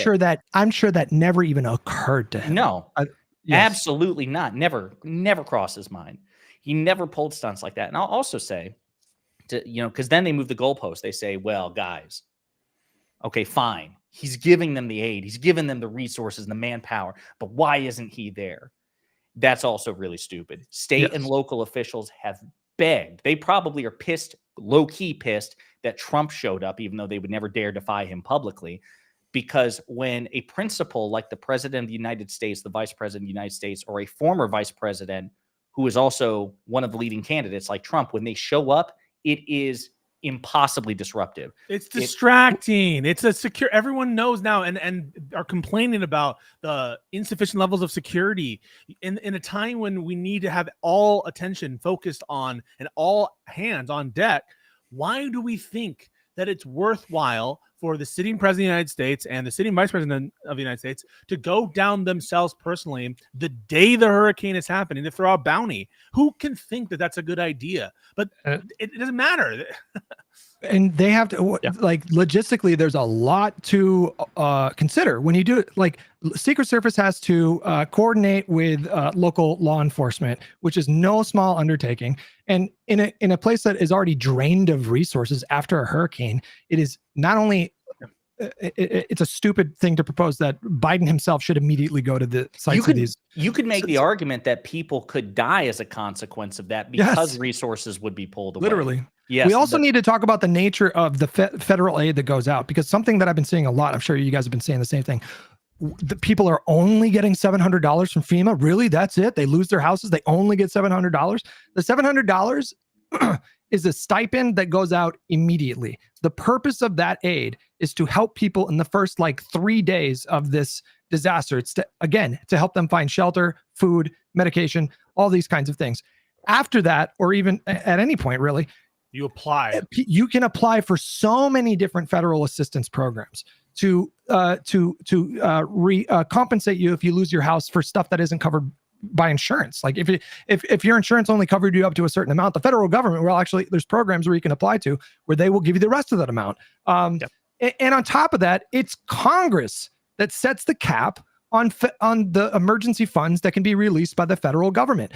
sure that never even occurred to him. No, yes. Absolutely not. Never crossed his mind. He never pulled stunts like that. And I'll also say, because then they move the goalpost. They say, well, guys, okay, fine. He's giving them the aid. He's giving them the resources and the manpower. But why isn't he there? That's also really stupid. State and local officials have begged. They probably are pissed, low-key pissed, that Trump showed up, even though they would never dare defy him publicly. Because when a principal like the president of the United States, the vice president of the United States, or a former vice president who is also one of the leading candidates like Trump, when they show up, it is impossibly disruptive. It's distracting. It's a secure. Everyone knows now and are complaining about the insufficient levels of security in a time when we need to have all attention focused on and all hands on deck. Why do we think that it's worthwhile for the sitting president of the United States and the sitting vice president of the United States to go down themselves personally the day the hurricane is happening to throw out bounty. Who can think that that's a good idea? But it doesn't matter. And they have to like logistically, there's a lot to consider when you do it. Like Secret Service has to coordinate with local law enforcement, which is no small undertaking. And in a place that is already drained of resources after a hurricane, it is not only it's a stupid thing to propose that Biden himself should immediately go to the sites of these. You could make the argument that people could die as a consequence of that because resources would be pulled away. Literally. Yes, we also need to talk about the nature of the federal aid that goes out, because something that I've been seeing a lot, I'm sure you guys have been saying the same thing. The people are only getting $700 from FEMA. Really? That's it? They lose their houses. They only get $700. The $700 is a stipend that goes out immediately. The purpose of that aid is to help people in the first 3 days of this disaster. It's to help them find shelter, food, medication, all these kinds of things. After that, or even at any point, really, you can apply for so many different federal assistance programs to compensate you if you lose your house for stuff that isn't covered by insurance. Like if your insurance only covered you up to a certain amount, the federal government there's programs where you can apply to where they will give you the rest of that amount. And on top of that, it's Congress that sets the cap on the emergency funds that can be released by the federal government.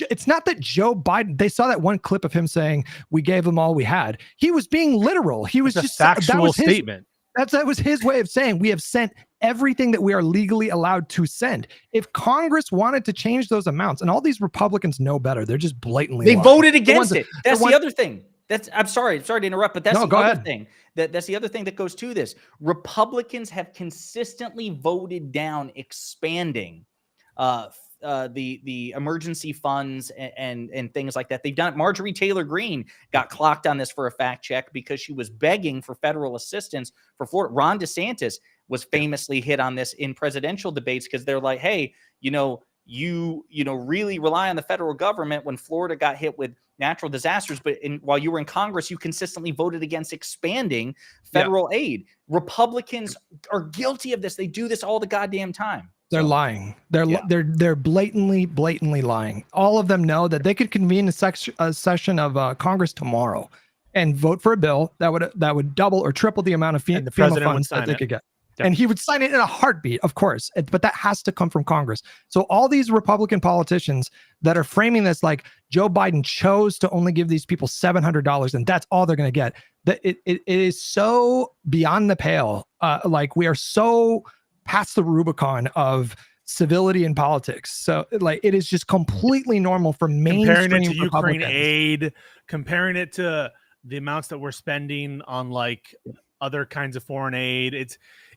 It's not that Joe Biden, they saw that one clip of him saying, we gave them all we had. He was being literal. He was just a factual statement. That was his way of saying we have sent everything that we are legally allowed to send. If Congress wanted to change those amounts, and all these Republicans know better, they're just blatantly they lying. voted against it. That's the other thing. I'm sorry to interrupt, but that's the other thing. That's the other thing that goes to this. Republicans have consistently voted down expanding the emergency funds and things like that. They've done it. Marjorie Taylor Greene got clocked on this for a fact check because she was begging for federal assistance for Florida. Ron DeSantis was famously hit on this in presidential debates because they're like, hey, you really rely on the federal government when Florida got hit with natural disasters. But while you were in Congress, you consistently voted against expanding federal aid. Republicans are guilty of this. They do this all the goddamn time. They're lying. They're blatantly lying. All of them know that they could convene a session of Congress tomorrow and vote for a bill that would double or triple the amount of FEMA funds that they could get. And he would sign it in a heartbeat, of course, but that has to come from Congress. So all these Republican politicians that are framing this like Joe Biden chose to only give these people $700 and that's all they're going to get, that it is so beyond the pale. We are so past the Rubicon of civility in politics. So it is just completely normal for mainstream comparing it to Ukraine Republicans. aid, comparing it to the amounts that we're spending on other kinds of foreign aid.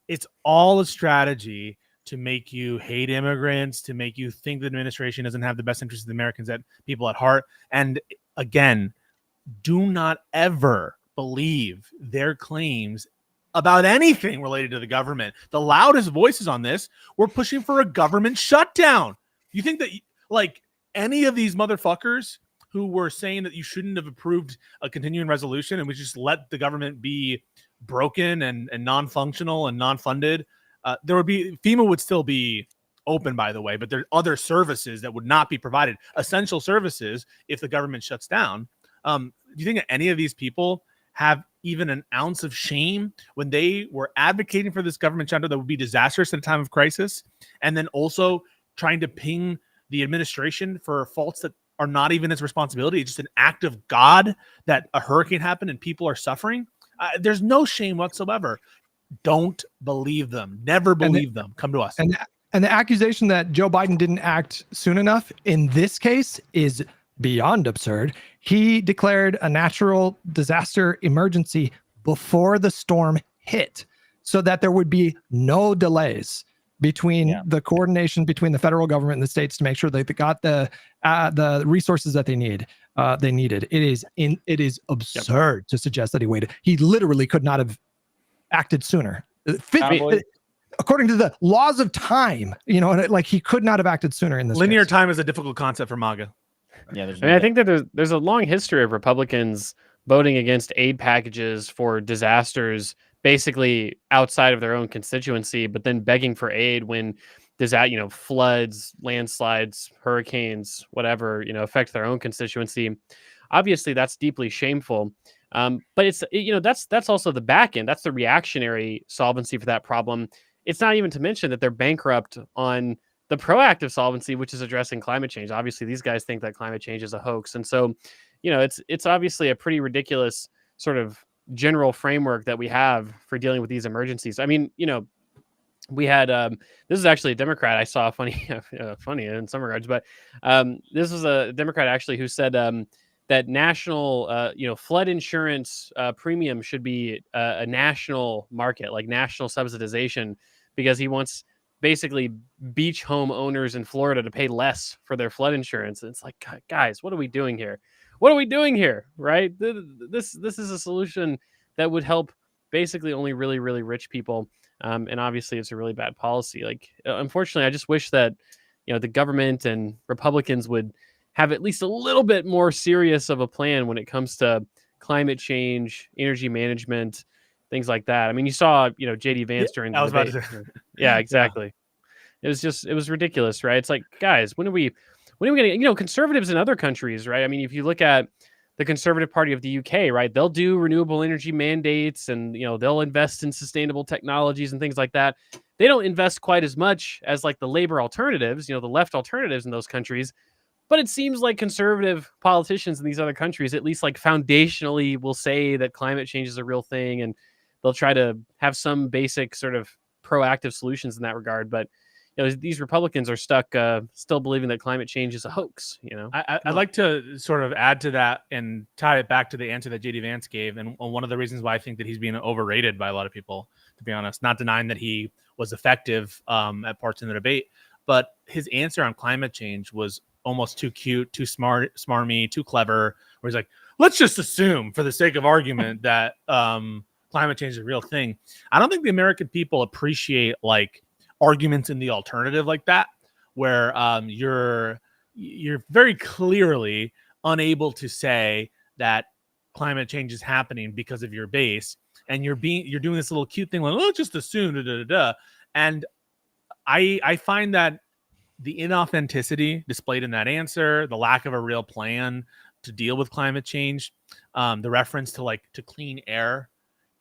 It's all a strategy to make you hate immigrants, to make you think the administration doesn't have the best interests of the Americans people at heart. And again, do not ever believe their claims about anything related to the government. The loudest voices on this were pushing for a government shutdown. You think that any of these motherfuckers who were saying that you shouldn't have approved a continuing resolution and we just let the government be broken and non-functional and non-funded, FEMA would still be open, by the way, but there are other services that would not be provided, essential services, if the government shuts down. Do you think that any of these people have even an ounce of shame when they were advocating for this government shutdown that would be disastrous at a time of crisis, and then also trying to ping the administration for faults that are not even its responsibility? It's just an act of God that a hurricane happened and people are suffering. There's no shame whatsoever. Don't believe them. Never believe them. Come to us. And the accusation that Joe Biden didn't act soon enough in this case is beyond absurd. He declared a natural disaster emergency before the storm hit so that there would be no delays between the coordination between the federal government and the states to make sure that they got the resources that they needed. It is absurd to suggest that he waited. He literally could not have acted sooner. According to the laws of time, he could not have acted sooner in this. Linear case. time is a difficult concept for MAGA. I think that there's a long history of Republicans voting against aid packages for disasters basically outside of their own constituency, but then begging for aid when floods, landslides, hurricanes, whatever, affect their own constituency. Obviously, that's deeply shameful. But that's also the back end. That's the reactionary solvency for that problem. It's not even to mention that they're bankrupt on the proactive solvency, which is addressing climate change. Obviously, these guys think that climate change is a hoax. And so, it's obviously a pretty ridiculous sort of general framework that we have for dealing with these emergencies. I mean, we had this is actually a Democrat I saw funny in some regards, but this was a Democrat actually who said that national flood insurance premium should be a national market, like national subsidization, because he wants basically beach home owners in Florida to pay less for their flood insurance. It's like, guys, what are we doing here? What are we doing here? Right? This is a solution that would help basically only really, really rich people. And obviously it's a really bad policy. Like, unfortunately, I just wish that, the government and Republicans would have at least a little bit more serious of a plan when it comes to climate change, energy management, things like that. I mean, you saw, JD Vance during the debate. Yeah, exactly. Yeah. It was ridiculous, right? It's like, guys, when are we going to, conservatives in other countries, right? I mean, if you look at the Conservative Party of the UK, right, they'll do renewable energy mandates and, they'll invest in sustainable technologies and things like that. They don't invest quite as much as like the labor alternatives, the left alternatives in those countries. But it seems like conservative politicians in these other countries, at least like foundationally, will say that climate change is a real thing, and they'll try to have some basic sort of proactive solutions in that regard. But these Republicans are stuck still believing that climate change is a hoax. I'd like to sort of add to that and tie it back to the answer that JD Vance gave. And one of the reasons why I think that he's being overrated by a lot of people, to be honest, not denying that he was effective at parts in the debate, but his answer on climate change was almost too cute, too smarmy, too clever, where he's like, let's just assume for the sake of argument that climate change is a real thing. I don't think the American people appreciate like arguments in the alternative like that, where you're very clearly unable to say that climate change is happening because of your base, and you're doing this little cute thing like, oh, just assume, and I find that the inauthenticity displayed in that answer, the lack of a real plan to deal with climate change, the reference to clean air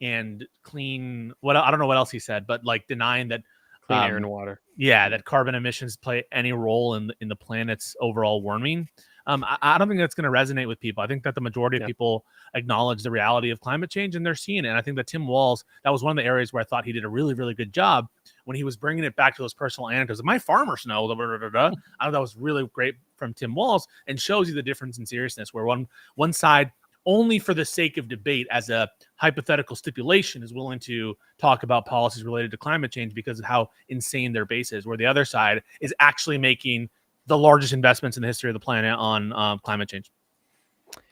and clean, I don't know what else he said, but like denying that clean air and water. Yeah, that carbon emissions play any role in the planet's overall warming. I don't think that's going to resonate with people. I think that the majority of people acknowledge the reality of climate change and they're seeing it. And I think that Tim Walz, that was one of the areas where I thought he did a really, really good job when he was bringing it back to those personal anecdotes. My farmers know. I thought that was really great from Tim Walz and shows you the difference in seriousness, where one side, only for the sake of debate as a hypothetical stipulation, is willing to talk about policies related to climate change because of how insane their base is, where the other side is actually making the largest investments in the history of the planet on climate change.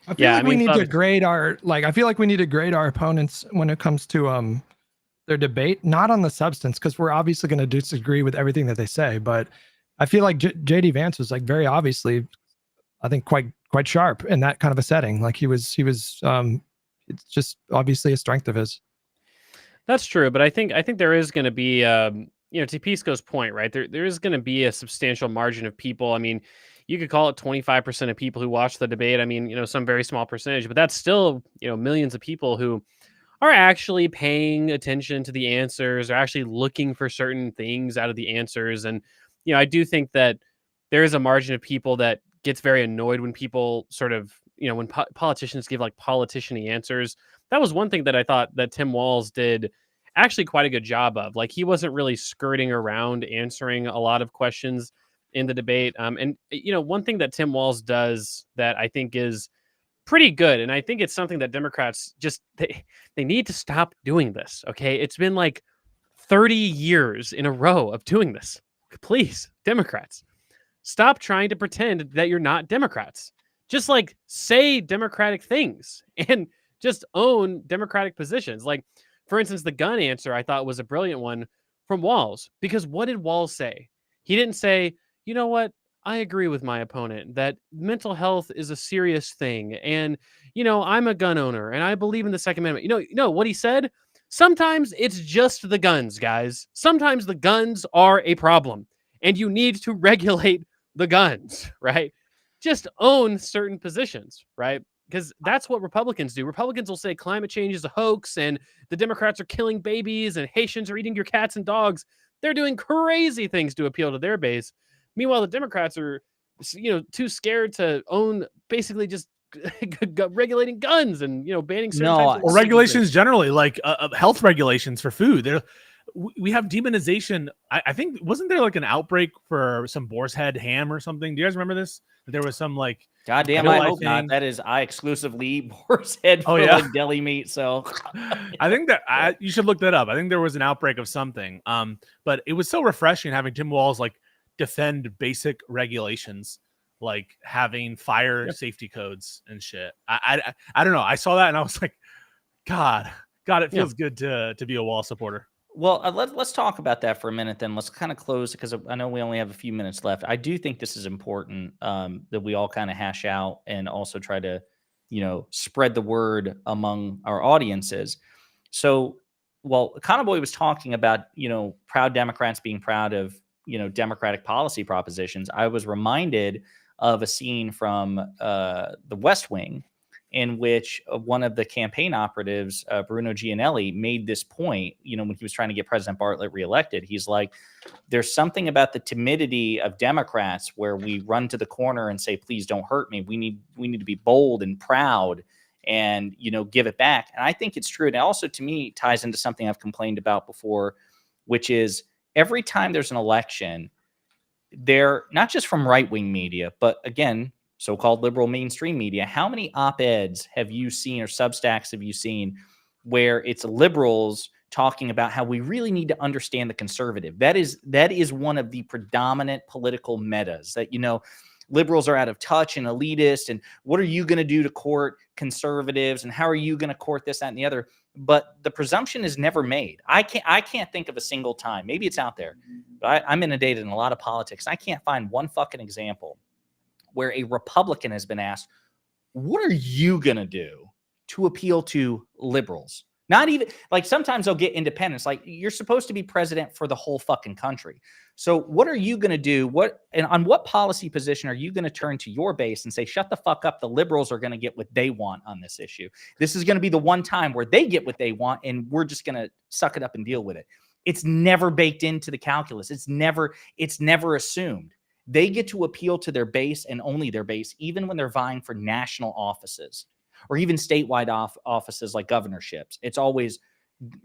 I feel like we need to grade our opponents when it comes to their debate, not on the substance, because we're obviously going to disagree with everything that they say. But I feel like JD Vance was like very obviously, I think quite sharp in that kind of a setting. Like he was it's just obviously a strength of his. That's true, but I think there is going to be to Pisco's point, right? There is going to be a substantial margin of people. I mean, you could call it 25% of people who watch the debate. I mean, some very small percentage, but that's still, millions of people who are actually paying attention to the answers, are actually looking for certain things out of the answers. And, I do think that there is a margin of people that gets very annoyed when people sort of, when politicians give like politician-y answers. That was one thing that I thought that Tim Walz did actually quite a good job of. Like, he wasn't really skirting around answering a lot of questions in the debate. And one thing that Tim Walz does that I think is pretty good, and I think it's something that Democrats just, they need to stop doing this, okay? It's been like 30 years in a row of doing this. Please, Democrats, stop trying to pretend that you're not Democrats. Just like say Democratic things and just own Democratic positions. Like, for instance, the gun answer I thought was a brilliant one from Walz, because what did Walz say? He didn't say, you know what, I agree with my opponent that mental health is a serious thing. And, I'm a gun owner and I believe in the Second Amendment. You know what he said? Sometimes it's just the guns, guys. Sometimes the guns are a problem and you need to regulate the guns, right? Just own certain positions, right? Because that's what Republicans do. Republicans will say climate change is a hoax and the Democrats are killing babies and Haitians are eating your cats and dogs. They're doing crazy things to appeal to their base. Meanwhile, the Democrats are, too scared to own basically just regulating guns and banning certain types of or regulations generally, like health regulations for food. We have demonization. I think wasn't there like an outbreak for some boar's head ham or something? Do you guys remember this? There was some like goddamn. I hope not. That is, I exclusively eat boar's head for like deli meat. So I think that you should look that up. I think there was an outbreak of something. But it was so refreshing having Tim Walz like defend basic regulations, like having fire safety codes and shit. I don't know. I saw that and I was like, God, it feels good to be a Walz supporter. Well, let's talk about that for a minute. Then let's kind of close because I know we only have a few minutes left. I do think this is important that we all kind of hash out and also try to, spread the word among our audiences. So, Conboy was talking about, proud Democrats being proud of, Democratic policy propositions. I was reminded of a scene from The West Wing in which one of the campaign operatives, Bruno Gianelli, made this point, when he was trying to get President Bartlett reelected. He's like, there's something about the timidity of Democrats where we run to the corner and say, please don't hurt me. We need to be bold and proud and, give it back. And I think it's true. And it also, to me, ties into something I've complained about before, which is every time there's an election, they're not just from right-wing media, but again, so-called liberal mainstream media. How many op-eds have you seen or Substacks have you seen where it's liberals talking about how we really need to understand the conservative? That is one of the predominant political metas that, liberals are out of touch and elitist. And what are you going to do to court conservatives? And how are you going to court this, that, and the other? But the presumption is never made. I can't think of a single time. Maybe it's out there, but I'm inundated in a lot of politics. I can't find one fucking example where a Republican has been asked, what are you going to do to appeal to liberals? Not even, like, sometimes they'll get independents. Like, you're supposed to be president for the whole fucking country. So what are you going to do? And on what policy position are you going to turn to your base and say, shut the fuck up, the liberals are going to get what they want on this issue. This is going to be the one time where they get what they want, and we're just going to suck it up and deal with it. It's never baked into the calculus. It's never assumed. They get to appeal to their base and only their base, even when they're vying for national offices or even statewide offices like governorships. It's always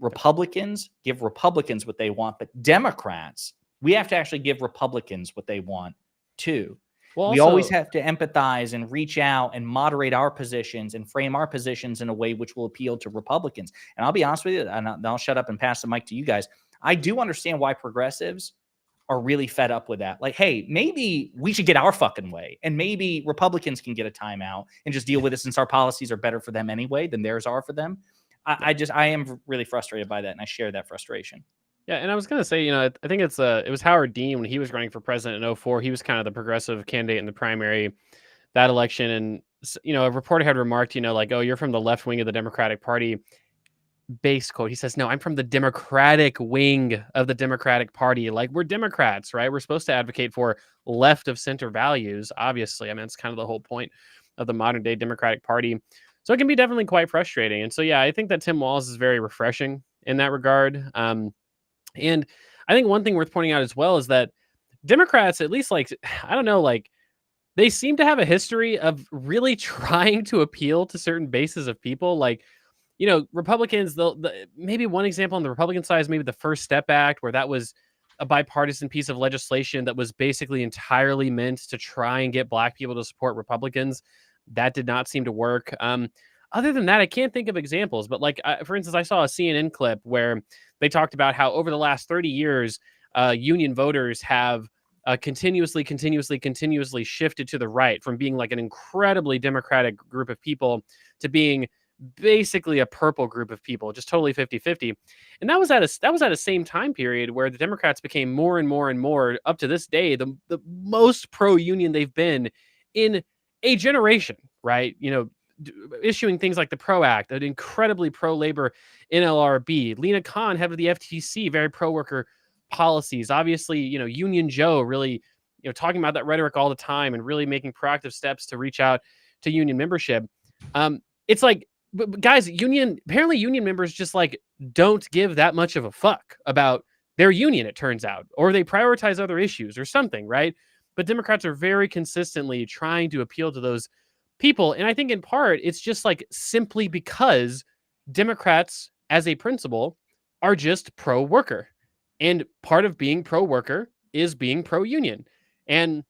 Republicans give Republicans what they want, but Democrats, we have to actually give Republicans what they want too. Well, we always have to empathize and reach out and moderate our positions and frame our positions in a way which will appeal to Republicans. And I'll be honest with you, and I'll shut up and pass the mic to you guys. I do understand why progressives are really fed up with that. Like, hey, maybe we should get our fucking way, and maybe Republicans can get a timeout and just deal with it since our policies are better for them anyway than theirs are for them. I am really frustrated by that, and I share that frustration. Yeah, and I was gonna say, I think it was Howard Dean when he was running for president in 2004. He was kind of the progressive candidate in the primary that election, and a reporter had remarked, like, oh, you're from the left wing of the Democratic Party. Base quote, he says, no, I'm from the Democratic wing of the Democratic Party. Like, we're Democrats, right? We're supposed to advocate for left of center values, obviously. I mean, it's kind of the whole point of the modern day Democratic Party. So it can be definitely quite frustrating. And so, yeah, I think that Tim Walz is very refreshing in that regard. And I think one thing worth pointing out as well is that Democrats, at least, like, I don't know, like, they seem to have a history of really trying to appeal to certain bases of people. Like, Republicans, maybe one example on the Republican side is maybe the First Step Act, where that was a bipartisan piece of legislation that was basically entirely meant to try and get black people to support Republicans. That did not seem to work. Other than that, I can't think of examples. But like, for instance, I saw a CNN clip where they talked about how over the last 30 years, union voters have continuously shifted to the right, from being like an incredibly democratic group of people to being basically a purple group of people, just totally 50-50. And that was at a same time period where the Democrats became more and more and more, up to this day, the most pro-union they've been in a generation, right? Issuing things like the PRO Act, an incredibly pro-labor NLRB. Lena Khan, head of the FTC, very pro-worker policies. Obviously, Union Joe really, talking about that rhetoric all the time and really making proactive steps to reach out to union membership. It's like, but guys, apparently union members just like don't give that much of a fuck about their union, it turns out, or they prioritize other issues or something, right? But Democrats are very consistently trying to appeal to those people. And I think in part, it's just like simply because Democrats as a principle are just pro-worker. And part of being pro-worker is being pro-union. And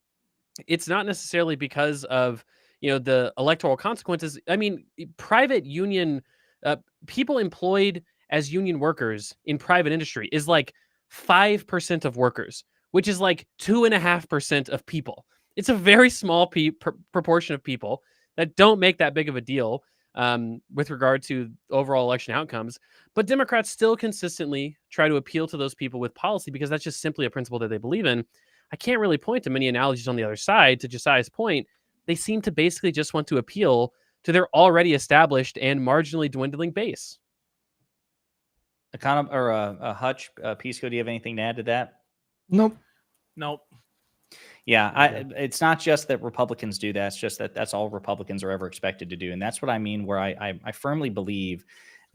it's not necessarily because of the electoral consequences. I mean, private union people employed as union workers in private industry is like 5% of workers, which is like 2.5% of people. It's a very small proportion of people that don't make that big of a deal with regard to overall election outcomes. But Democrats still consistently try to appeal to those people with policy because that's just simply a principle that they believe in. I can't really point to many analogies on the other side. To Josiah's point, they seem to basically just want to appeal to their already established and marginally dwindling base. Hutch, Pisco, do you have anything to add to that? Nope. Yeah, it's not just that Republicans do that. It's just that that's all Republicans are ever expected to do. And that's what I mean, where I firmly believe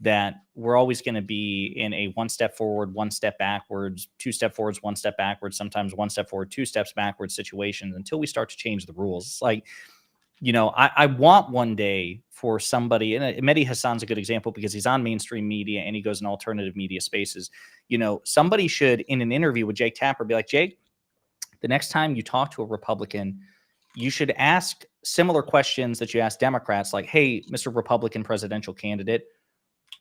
that we're always going to be in a one step forward, one step backwards, two step forwards, one step backwards, sometimes one step forward, two steps backwards situations until we start to change the rules. It's like, I want one day for somebody, and Mehdi Hassan's a good example because he's on mainstream media and he goes in alternative media spaces. Somebody should, in an interview with Jake Tapper, be like, Jake, the next time you talk to a Republican, you should ask similar questions that you ask Democrats, like, hey, Mr. Republican presidential candidate,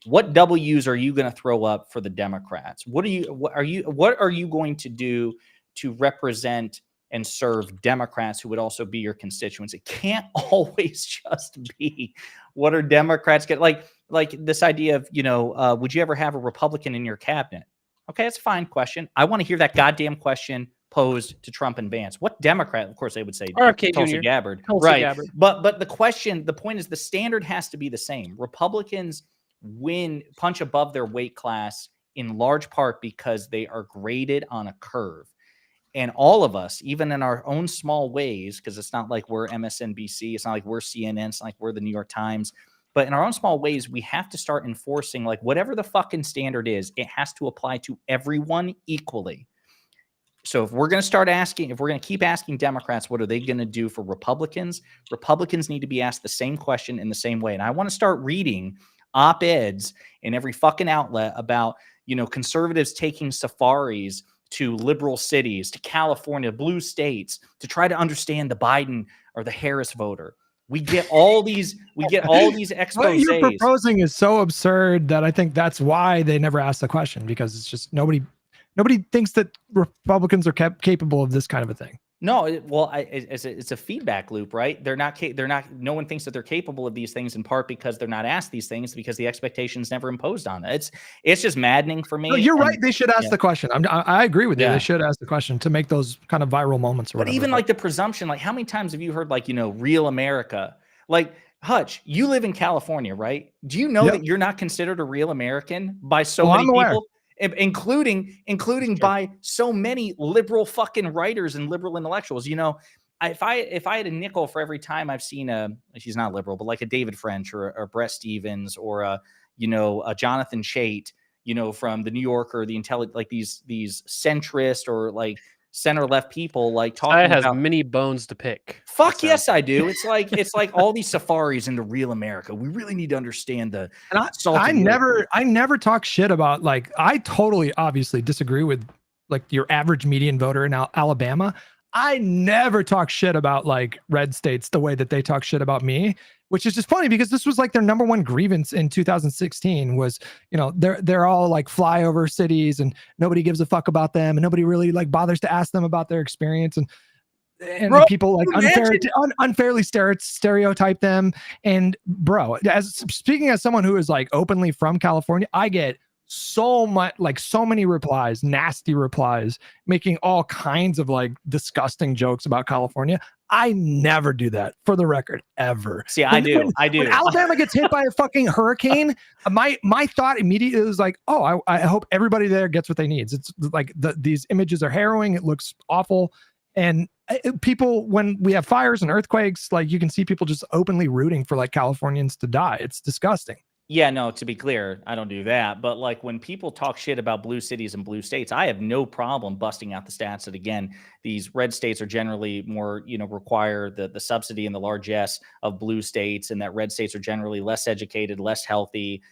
what W's are you going to throw up for the Democrats? What are you going to do to represent and serve Democrats who would also be your constituents? It can't always just be what are Democrats get, like this idea of, would you ever have a Republican in your cabinet? Okay, that's a fine question. I want to hear that goddamn question posed to Trump and Vance. What Democrat? Of course, they would say Tulsi Gabbard, right? Gabbard. But the point is, the standard has to be the same. Republicans punch above their weight class in large part because they are graded on a curve. And all of us, even in our own small ways, because it's not like we're MSNBC, it's not like we're CNN, it's not like we're the New York Times, but in our own small ways, we have to start enforcing, like, whatever the fucking standard is, it has to apply to everyone equally. So if we're going to keep asking Democrats, what are they going to do for Republicans? Republicans need to be asked the same question in the same way. And I want to start reading op-eds in every fucking outlet about, conservatives taking safaris to liberal cities, to California, blue states, to try to understand the Biden or the Harris voter. We get all these exposés. What you're proposing is so absurd that I think that's why they never ask the question, because it's just nobody thinks that Republicans are capable of this kind of a thing. No, it's a feedback loop, right? No one thinks that they're capable of these things, in part because they're not asked these things because the expectation's never imposed on them. It's just maddening for me. No, you're right. They should ask the question. I agree with you. They should ask the question to make those kind of viral moments. Or whatever. Even like the presumption, like how many times have you heard like, real America? Like, Hutch, you live in California, right? Do you know that you're not considered a real American by so many people? Including by so many liberal fucking writers and liberal intellectuals. If I had a nickel for every time I've seen she's not liberal, but like a David French or Brett Stevens or a Jonathan Chait, from the New Yorker, like these centrist or like center left people like talking I has many bones to pick. Fuck so. Yes, I do. It's like all these safaris into real America. We really need to understand the. And I never talk shit about, like, I totally obviously disagree with like your average median voter in Alabama. I never talk shit about like red states the way that they talk shit about me, which is just funny because this was like their number one grievance in 2016 was, they're all like flyover cities and nobody gives a fuck about them and nobody really like bothers to ask them about their experience. And and Bro, people like unfairly stereotype them. And bro, speaking as someone who is like openly from California, I get so many replies, nasty replies, making all kinds of like disgusting jokes about California. I never do that, for the record, ever. See, I do. When Alabama gets hit by a fucking hurricane, my thought immediately is like, oh, I hope everybody there gets what they need. It's like these images are harrowing. It looks awful. And people, when we have fires and earthquakes, like you can see people just openly rooting for like Californians to die. It's disgusting. Yeah, no, to be clear, I don't do that. But like when people talk shit about blue cities and blue states, I have no problem busting out the stats that, again, these red states are generally more, require the subsidy and the largesse of blue states, and that red states are generally less educated, less healthy,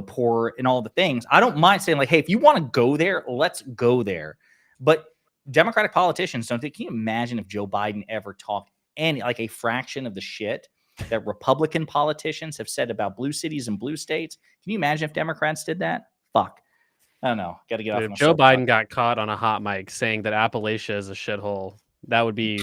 poor, and all the things. I don't mind saying like, hey, if you want to go there, let's go there. But Democratic politicians can you imagine if Joe Biden ever talked like a fraction of the shit that Republican politicians have said about blue cities and blue states? Can you imagine if Democrats did that? Fuck. I don't know. Got to get off. If Joe Biden got caught on a hot mic saying that Appalachia is a shithole, that would be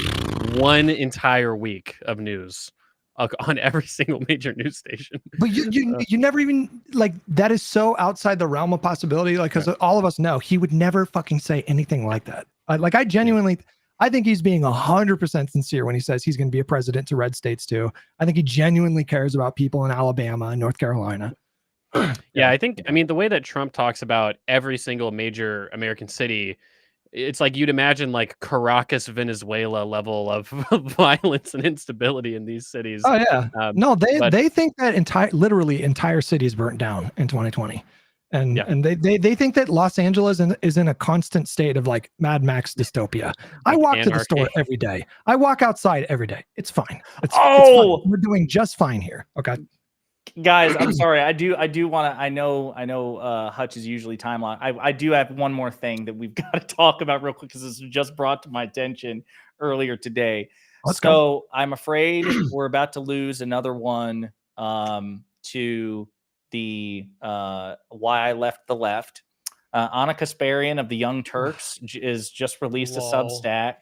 one entire week of news on every single major news station. But you never even like that is so outside the realm of possibility. Like, because all of us know he would never fucking say anything like that. I genuinely. I think he's being 100% sincere when he says he's going to be a president to red states too. I think he genuinely cares about people in Alabama and North Carolina. Yeah, I mean, the way that Trump talks about every single major American city, it's like you'd imagine like Caracas, Venezuela level of violence and instability in these cities. Oh yeah. No, they think that literally entire cities burnt down in 2020. And they think that Los Angeles is in a constant state of like Mad Max dystopia. I walk to the store every day. I walk outside every day. It's fine. It's fine. We're doing just fine here. Okay. Guys, I'm sorry. I do want to. I know. Hutch is usually timeline. I do have one more thing that we've got to talk about real quick because this was just brought to my attention earlier today. Let's go. I'm afraid we're about to lose another one to the Why I Left the Left. Anna Kasparian of the Young Turks is just released a Substack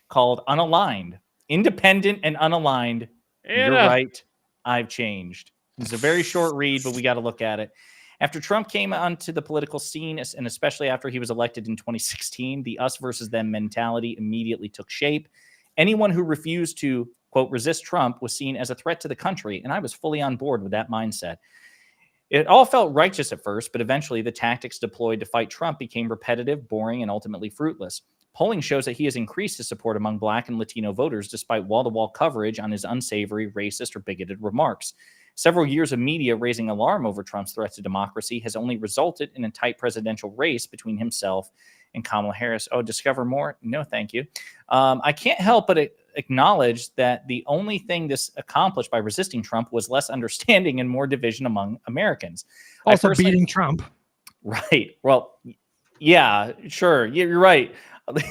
called Unaligned, Independent and Unaligned. You're right. I've changed. It's a very short read, but we got to look at it. After Trump came onto the political scene, and especially after he was elected in 2016, the us versus them mentality immediately took shape. Anyone who refused to, quote, resist Trump was seen as a threat to the country, and I was fully on board with that mindset. It all felt righteous at first, but eventually the tactics deployed to fight Trump became repetitive, boring, and ultimately fruitless. Polling shows that he has increased his support among Black and Latino voters despite wall-to-wall coverage on his unsavory, racist, or bigoted remarks. Several years of media raising alarm over Trump's threat to democracy has only resulted in a tight presidential race between himself and Kamala Harris. Oh, discover more? No, thank you. I can't help but acknowledge that the only thing this accomplished by resisting Trump was less understanding and more division among Americans. Also beating Trump. Right. Well, yeah, sure. You're right.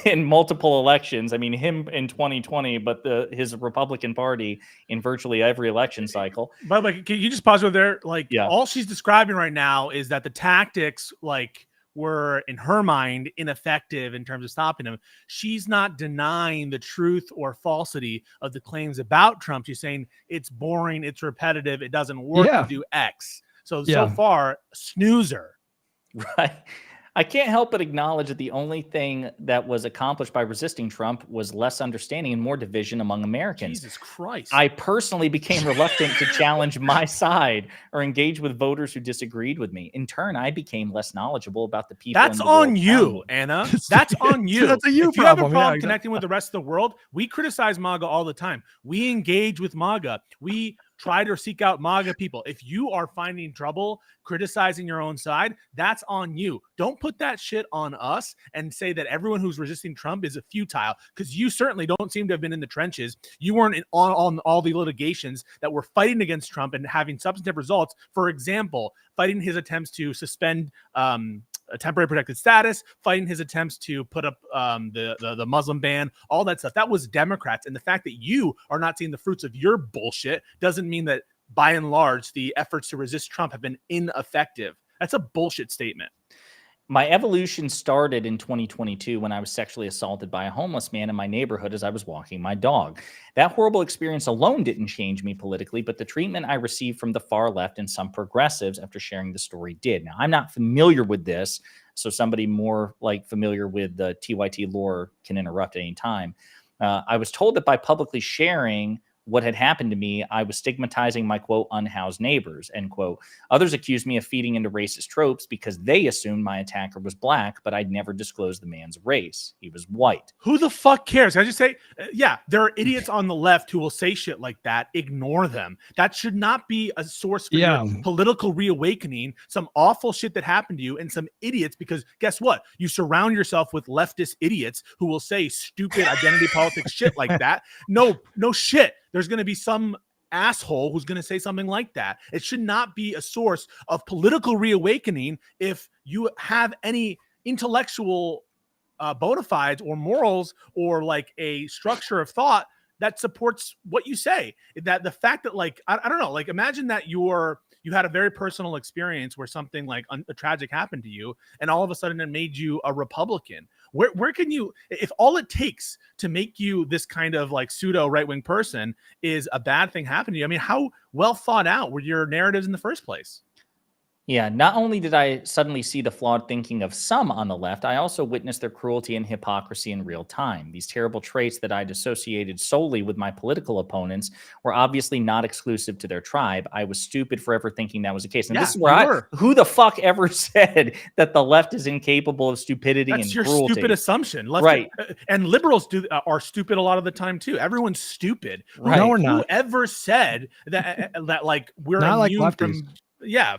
In multiple elections, I mean, him in 2020, but his Republican Party in virtually every election cycle. But like, can you just pause over there? Like, all she's describing right now is that the tactics, like, were in her mind ineffective in terms of stopping him. She's not denying the truth or falsity of the claims about Trump. She's saying it's boring, it's repetitive, it doesn't work to do X. So far, snoozer. Right. I can't help but acknowledge that the only thing that was accomplished by resisting Trump was less understanding and more division among Americans. Jesus Christ. I personally became reluctant to challenge my side or engage with voters who disagreed with me. In turn, I became less knowledgeable about the people. That's on you, Anna. That's on you. That's a you if you have a problem connecting with the rest of the world, we criticize MAGA all the time. We engage with MAGA. We try to seek out MAGA people. If you are finding trouble criticizing your own side, that's on you. Don't put that shit on us and say that everyone who's resisting Trump is a futile, because you certainly don't seem to have been in the trenches. You weren't on all the litigations that were fighting against Trump and having substantive results. For example, fighting his attempts to suspend a temporary protected status, fighting his attempts to put up the Muslim ban, all that stuff. That was Democrats. And the fact that you are not seeing the fruits of your bullshit doesn't mean that, by and large, the efforts to resist Trump have been ineffective. That's a bullshit statement. My evolution started in 2022 when I was sexually assaulted by a homeless man in my neighborhood as I was walking my dog. That horrible experience alone didn't change me politically, but the treatment I received from the far left and some progressives after sharing the story did. Now, I'm not familiar with this, so somebody more like familiar with the TYT lore can interrupt at any time. I was told that by publicly sharing what had happened to me, I was stigmatizing my, quote, unhoused neighbors, end quote. Others accused me of feeding into racist tropes because they assumed my attacker was black, but I'd never disclosed the man's race. He was white. Who the fuck cares? Can I just say, yeah, there are idiots on the left who will say shit like that. Ignore them. That should not be a source for your political reawakening, some awful shit that happened to you and some idiots, because guess what? You surround yourself with leftist idiots who will say stupid identity politics shit like that. No shit. There's going to be some asshole who's going to say something like that. It should not be a source of political reawakening if you have any intellectual bona fides or morals or like a structure of thought that supports what you say. That the fact that like, I don't know, like imagine that you had a very personal experience where something like a tragic happened to you and all of a sudden it made you a Republican. Where can you, if all it takes to make you this kind of like pseudo right-wing person is a bad thing happen to you? I mean, how well thought out were your narratives in the first place? Yeah, not only did I suddenly see the flawed thinking of some on the left, I also witnessed their cruelty and hypocrisy in real time. These terrible traits that I'd associated solely with my political opponents were obviously not exclusive to their tribe. I was stupid for ever thinking that was the case. And this is where who the fuck ever said that the left is incapable of stupidity and cruelty? That's your stupid assumption. Right. And liberals are stupid a lot of the time too. Everyone's stupid. Right. No, we're not. Whoever said that like we're not immune like from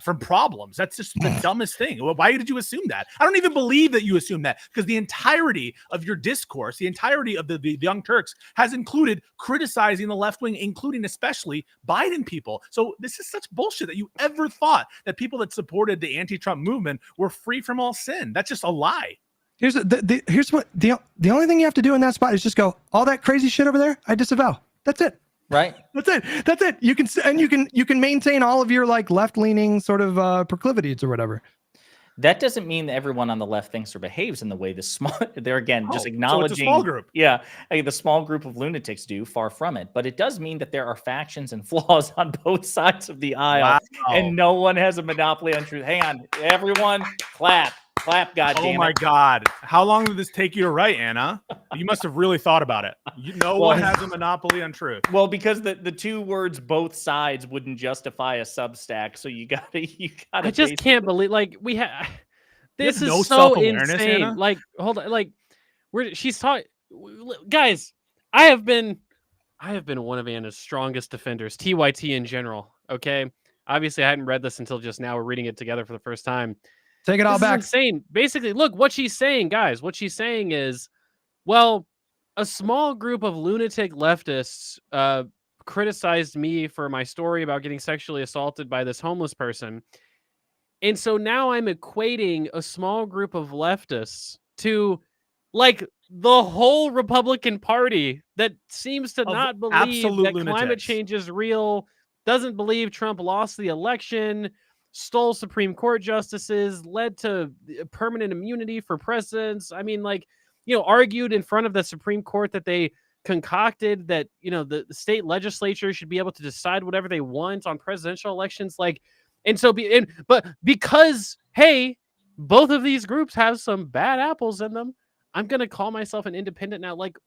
from problems. That's just the dumbest thing. Why did you assume that? I don't even believe that you assume that, because the entirety of your discourse, the entirety of the Young Turks has included criticizing the left wing, including especially Biden people. So this is such bullshit that you ever thought that people that supported the anti-Trump movement were free from all sin. That's just a lie. Here's the only thing you have to do in that spot is just go, all that crazy shit over there, I disavow. That's it. Right. That's it. You can maintain all of your like left-leaning sort of proclivities or whatever. That doesn't mean that everyone on the left thinks or behaves in the way the small, they're again just acknowledging. So it's a small group. Yeah. The small group of lunatics do, far from it. But it does mean that there are factions and flaws on both sides of the aisle. Wow. And no one has a monopoly on truth. Hang on, everyone, clap. Clap, goddamn! Oh my God! How long did this take you to write, Anna? You must have really thought about it. No one has a monopoly on truth. Well, because the two words "both sides" wouldn't justify a Substack, so you gotta. I just can't believe we have. This is so insane. Anna? Like, hold on, like she's talking, guys. I have been one of Anna's strongest defenders, TYT in general. Okay, obviously I hadn't read this until just now. We're reading it together for the first time. Take it all back. Insane. Basically, look, what she's saying, guys, what she's saying is, well, a small group of lunatic leftists criticized me for my story about getting sexually assaulted by this homeless person. And so now I'm equating a small group of leftists to like the whole Republican Party that seems to not believe that climate change is real, doesn't believe Trump lost the election, stole Supreme Court justices, led to permanent immunity for presidents. I mean, like, argued in front of the Supreme Court that they concocted that, the state legislature should be able to decide whatever they want on presidential elections. Like, and so, but because, hey, both of these groups have some bad apples in them, I'm going to call myself an independent now. Like,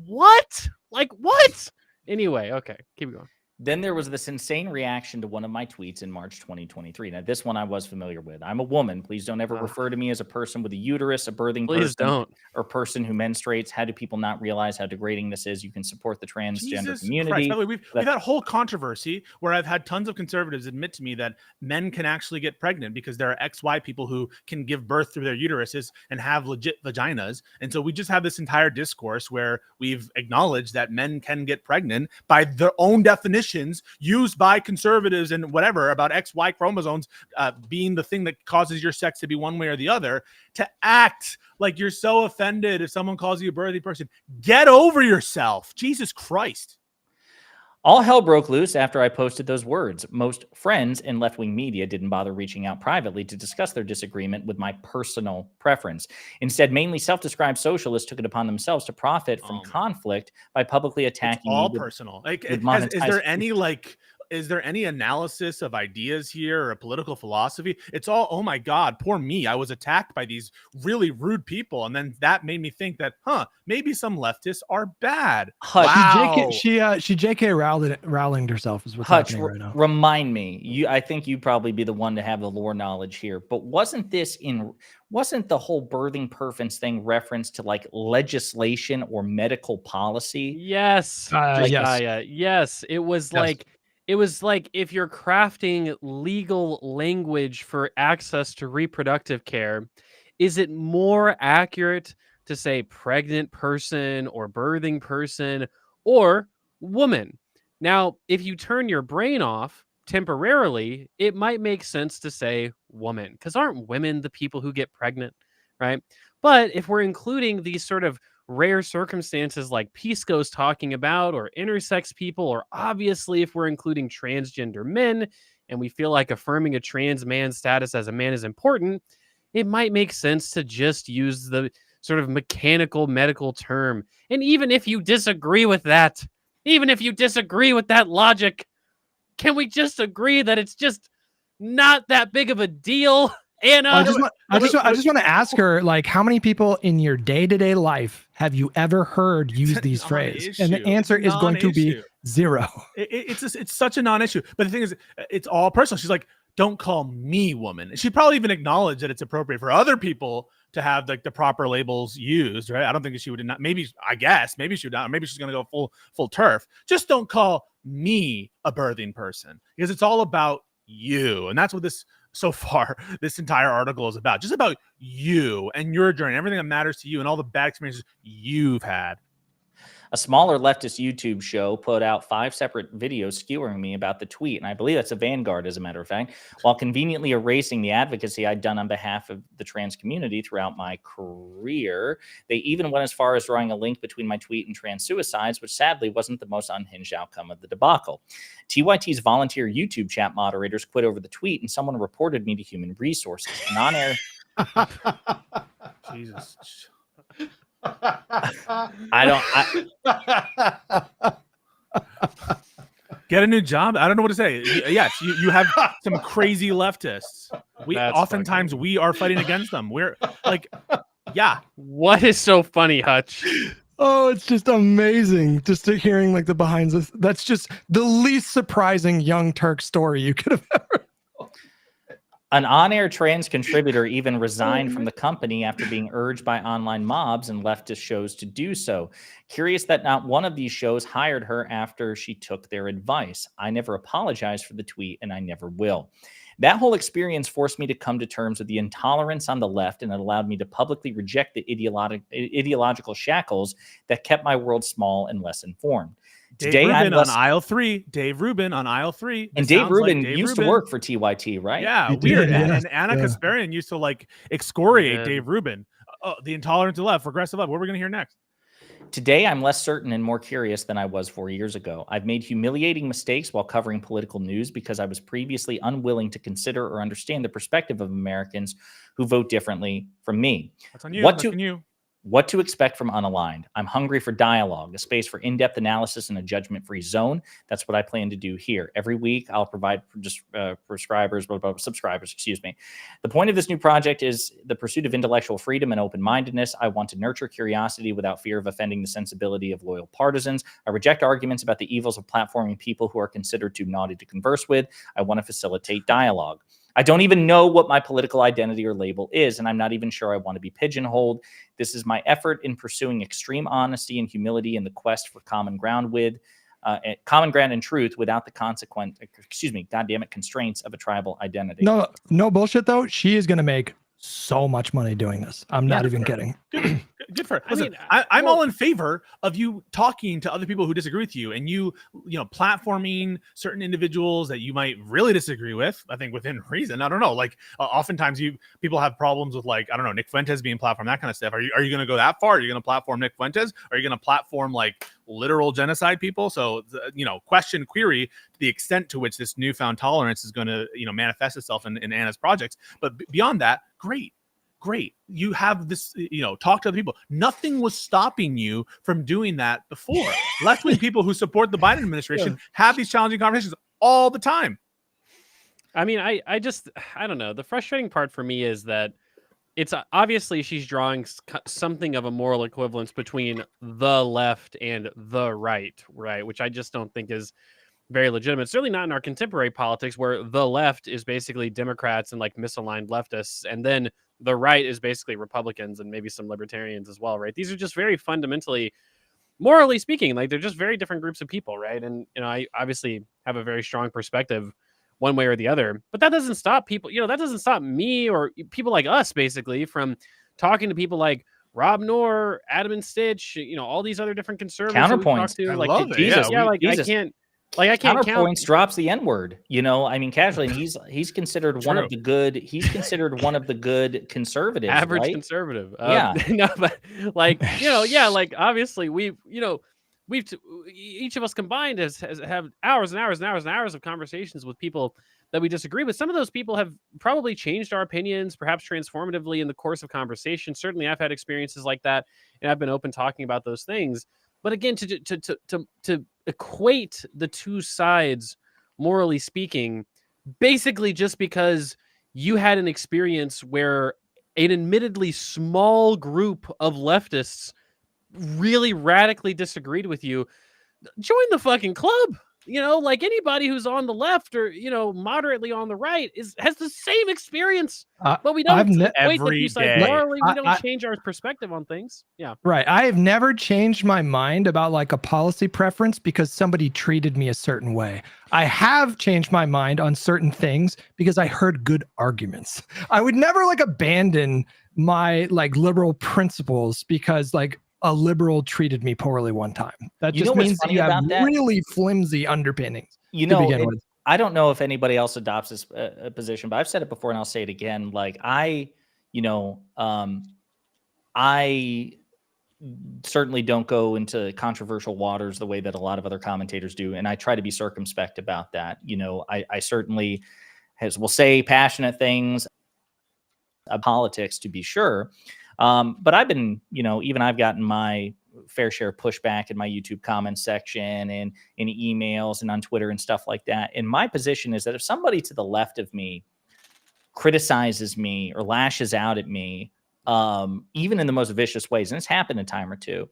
what? Like, what? Anyway, okay, keep going. Then there was this insane reaction to one of my tweets in March 2023. Now, this one I was familiar with. I'm a woman. Please don't ever refer to me as a person with a uterus, a birthing person, or person who menstruates. How do people not realize how degrading this is? You can support the transgender community. By the way, we've had a whole controversy where I've had tons of conservatives admit to me that men can actually get pregnant because there are XY people who can give birth through their uteruses and have legit vaginas. And so we just have this entire discourse where we've acknowledged that men can get pregnant by their own definition used by conservatives and whatever about XY chromosomes being the thing that causes your sex to be one way or the other, to act like you're so offended if someone calls you a birthing person. Get over yourself. Jesus Christ. All hell broke loose after I posted those words. Most friends in left-wing media didn't bother reaching out privately to discuss their disagreement with my personal preference. Instead, mainly self-described socialists took it upon themselves to profit from conflict by publicly attacking It's all me personal. Like, with is there any analysis of ideas here or a political philosophy? It's all, oh my God, poor me. I was attacked by these really rude people. And then that made me think that, maybe some leftists are bad. Wow. She JK Rowling herself is what's happening right now. Remind me. I think you'd probably be the one to have the lore knowledge here. But wasn't the whole birthing perfence thing reference to like legislation or medical policy? Yes. Yes. It was like if you're crafting legal language for access to reproductive care, is it more accurate to say pregnant person or birthing person or woman? Now, if you turn your brain off temporarily, it might make sense to say woman, because aren't women the people who get pregnant, right? But if we're including these sort of rare circumstances like Pisco's talking about, or intersex people, or obviously if we're including transgender men and we feel like affirming a trans man's status as a man is important, it might make sense to just use the sort of mechanical medical term. And even if you disagree with that, logic, can we just agree that it's just not that big of a deal? Anna, I just want to ask her, like, how many people in your day-to-day life have you ever heard use these phrases? And the answer is going to be zero. It's such a non-issue. But the thing is, it's all personal. She's like, don't call me woman. She probably even acknowledged that it's appropriate for other people to have like the proper labels used, right? I don't think she would not. Maybe she would not. Or maybe she's going to go full turf. Just don't call me a birthing person, because it's all about you. And that's what this entire article is about. Just about you and your journey, everything that matters to you and all the bad experiences you've had. A smaller leftist YouTube show put out 5 separate videos skewering me about the tweet, and I believe that's a Vanguard, as a matter of fact, while conveniently erasing the advocacy I'd done on behalf of the trans community throughout my career. They even went as far as drawing a link between my tweet and trans suicides, which sadly wasn't the most unhinged outcome of the debacle. TYT's volunteer YouTube chat moderators quit over the tweet, and someone reported me to Human Resources. Non-air. Jesus. Get a new job. I don't know what to say. Yes, you have some crazy leftists. We are fighting against them. We're like, yeah. What is so funny, Hutch? Oh, it's just amazing. Just hearing like the behind this. That's just the least surprising Young Turk story you could have ever. An on-air trans contributor even resigned from the company after being urged by online mobs and leftist shows to do so. Curious that not one of these shows hired her after she took their advice. I never apologized for the tweet, and I never will. That whole experience forced me to come to terms with the intolerance on the left, and it allowed me to publicly reject the ideological shackles that kept my world small and less informed. Dave Rubin on aisle 3. Dave Rubin on aisle 3. And Dave Rubin used to work for TYT, right? Yeah, weird. And Anna Kasparian used to like excoriate Dave Rubin. The intolerant to left, progressive left. What are we going to hear next? Today, I'm less certain and more curious than I was 4 years ago. I've made humiliating mistakes while covering political news because I was previously unwilling to consider or understand the perspective of Americans who vote differently from me. That's on you. What to expect from Unaligned. I'm hungry for dialogue, a space for in-depth analysis and a judgment-free zone. That's what I plan to do here. Every week, I'll provide subscribers. The point of this new project is the pursuit of intellectual freedom and open-mindedness. I want to nurture curiosity without fear of offending the sensibility of loyal partisans. I reject arguments about the evils of platforming people who are considered too naughty to converse with. I want to facilitate dialogue. I don't even know what my political identity or label is, and I'm not even sure I want to be pigeonholed. This is my effort in pursuing extreme honesty and humility in the quest for common ground and truth without the constraints of a tribal identity. No bullshit though. She is going to make so much money doing this. I'm not even kidding. Good for her. Listen, I'm all in favor of you talking to other people who disagree with you, and you platforming certain individuals that you might really disagree with. I think within reason. I don't know. Like oftentimes people have problems with, like, I don't know, Nick Fuentes being platformed, that kind of stuff. Are you going to go that far? Are you going to platform Nick Fuentes? Are you going to platform like literal genocide people? So query to the extent to which this newfound tolerance is going to manifest itself in Anna's projects. But beyond that, great. You have this, talk to other people. Nothing was stopping you from doing that before. Left-wing people who support the Biden administration have these challenging conversations all the time. I mean, I don't know. The frustrating part for me is that it's obviously she's drawing something of a moral equivalence between the left and the right, which I just don't think is very legitimate. Certainly not in our contemporary politics, where the left is basically Democrats and like misaligned leftists, and then the right is basically Republicans and maybe some libertarians as well, right? These are just very fundamentally, morally speaking, like they're just very different groups of people, right? And I obviously have a very strong perspective one way or the other, but that doesn't stop people, that doesn't stop me or people like us basically from talking to people like Rob Knorr, Adam and Stitch, all these other different conservatives. Counterpoints. To, I like, love it. Jesus, yeah, like Jesus. I can't Counterpoints drops the N-word, casually, and he's considered one of the good. He's considered one of the good conservatives, average right? conservative. Yeah. No, but like like obviously we've each of us combined has have hours and hours and hours and hours of conversations with people that we disagree with. Some of those people have probably changed our opinions, perhaps transformatively in the course of conversation. Certainly, I've had experiences like that, and I've been open talking about those things. But again, to equate the two sides, morally speaking, basically just because you had an experience where an admittedly small group of leftists really radically disagreed with you, join the fucking club. Like anybody who's on the left or moderately on the right has the same experience, but we don't equate the two sides morally. We don't change our perspective on things. Yeah, right. I have never changed my mind about like a policy preference because somebody treated me a certain way. I have changed my mind on certain things because I heard good arguments. I would never like abandon my like liberal principles because like a liberal treated me poorly one time. That just means that you have really flimsy underpinnings. I don't know if anybody else adopts this position, but I've said it before and I'll say it again. Like I certainly don't go into controversial waters the way that a lot of other commentators do. And I try to be circumspect about that. I certainly will say passionate things about politics, to be sure. But I've been, even I've gotten my fair share of pushback in my YouTube comments section and in emails and on Twitter and stuff like that. And my position is that if somebody to the left of me criticizes me or lashes out at me, even in the most vicious ways, and it's happened a time or two,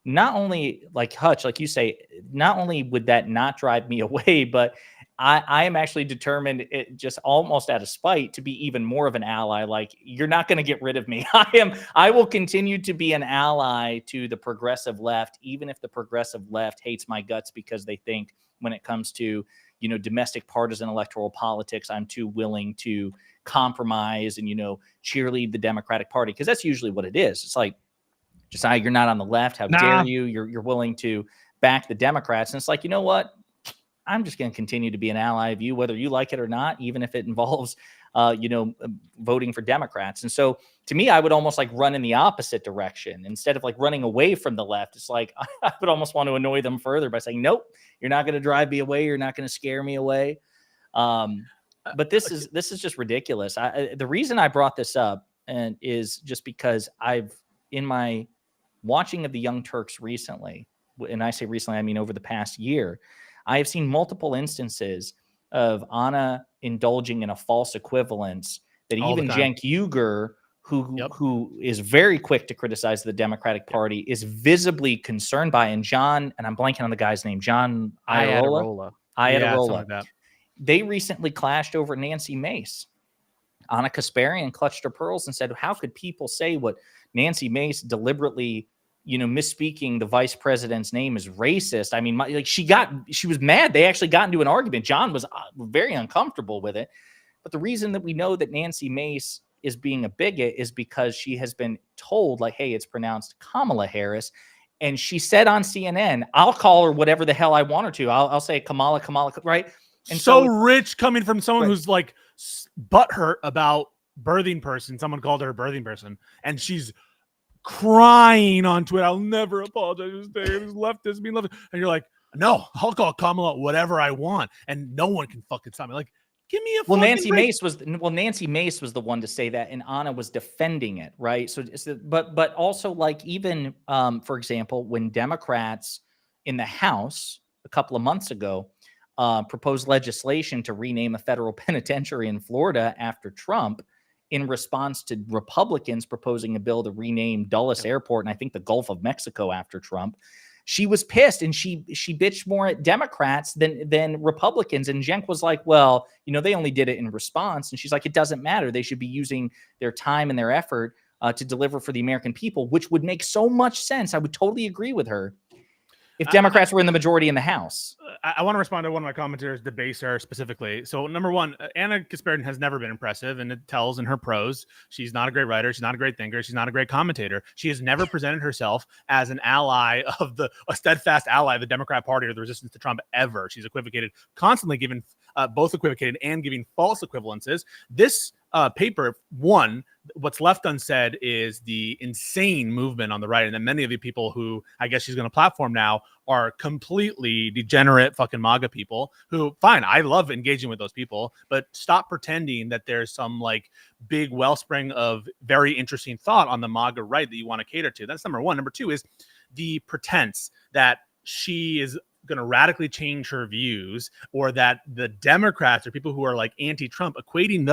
not only like Hutch, like you say, not only would that not drive me away, but I am actually determined, just almost out of spite, to be even more of an ally. Like, you're not going to get rid of me. I will continue to be an ally to the progressive left, even if the progressive left hates my guts because they think when it comes to, domestic partisan electoral politics, I'm too willing to compromise and, cheerlead the Democratic Party. Because that's usually what it is. It's like, Josiah, you're not on the left. How dare you? You're willing to back the Democrats. And it's like, you know what? I'm just going to continue to be an ally of you, whether you like it or not, even if it involves, voting for Democrats. And so to me, I would almost like run in the opposite direction. Instead of like running away from the left, it's like I would almost want to annoy them further by saying, nope, you're not going to drive me away. You're not going to scare me away. But this is just ridiculous. The reason I brought this up is just because in my watching of the Young Turks recently, and I say recently, I mean over the past year, I have seen multiple instances of Anna indulging in a false equivalence that even Cenk Uygur, who is very quick to criticize the Democratic Party, is visibly concerned by. And John, and I'm blanking on the guy's name, John Iadarola. Like They recently clashed over Nancy Mace. Anna Kasparian clutched her pearls and said, how could people say what Nancy Mace deliberately misspeaking the vice president's name is racist? I mean, she was mad. They actually got into an argument. John was very uncomfortable with it. But the reason that we know that Nancy Mace is being a bigot is because she has been told, like, hey, it's pronounced Kamala Harris. And she said on CNN, I'll call her whatever the hell I want her to. I'll say Kamala, right? And so rich coming from someone who's like butthurt about birthing person. Someone called her a birthing person, and she's crying on Twitter. I'll never apologize for this leftist being leftist. And you're like, no, I'll call Kamala whatever I want, and no one can fucking stop me. Like, give me a Nancy Mace was the one to say that, and Anna was defending it, right? So but also, like, even for example, when Democrats in the House a couple of months ago proposed legislation to rename a federal penitentiary in Florida after Trump, in response to Republicans proposing a bill to rename Dulles Airport and I think the Gulf of Mexico after Trump, she was pissed, and she bitched more at Democrats than Republicans. And Cenk was like, well, they only did it in response. And she's like, it doesn't matter. They should be using their time and their effort to deliver for the American people, which would make so much sense. I would totally agree with her if Democrats were in the majority in the House. I want to respond to one of my commentators, debase her specifically. So number one, Anna Kasparian has never been impressive, and it tells in her prose. She's not a great writer. She's not a great thinker. She's not a great commentator. She has never presented herself as an ally a steadfast ally of the Democrat Party or the resistance to Trump ever. She's equivocated, constantly giving both equivocated and giving false equivalences. This paper, one, what's left unsaid is the insane movement on the right. And then many of the people who I guess she's going to platform now are completely degenerate fucking MAGA people who, fine, I love engaging with those people, but stop pretending that there's some like big wellspring of very interesting thought on the MAGA right that you want to cater to. That's number one. Number two is the pretense that she is going to radically change her views, or that the Democrats or people who are like anti-Trump, equating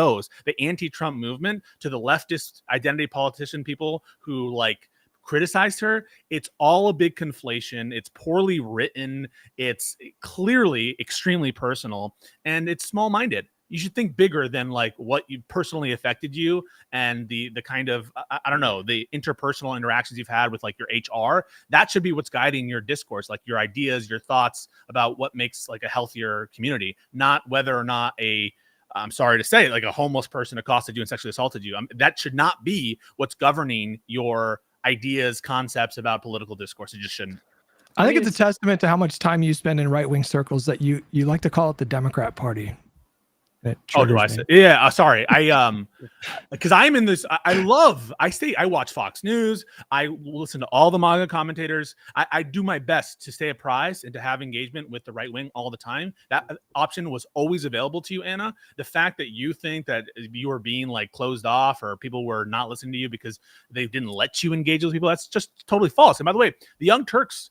the anti-Trump movement to the leftist identity politician people who like criticized her. It's all a big conflation. It's poorly written. It's clearly extremely personal, and it's small-minded. You should think bigger than like what you personally affected you and the kind of, I don't know, the interpersonal interactions you've had with like your HR. That should be what's guiding your discourse, like your ideas, your thoughts about what makes like a healthier community, not whether or not I'm sorry to say, like a homeless person accosted you and sexually assaulted you. That should not be what's governing your ideas, concepts about political discourse. It just shouldn't. I think it's a testament to how much time you spend in right-wing circles that you like to call it the Democrat Party. Oh, do I say? Yeah, sorry. Because I'm in this. I watch Fox News. I listen to all the MAGA commentators. I do my best to stay apprised and to have engagement with the right wing all the time. That option was always available to you, Anna. The fact that you think that you were being like closed off or people were not listening to you because they didn't let you engage with people, that's just totally false. And by the way, the Young Turks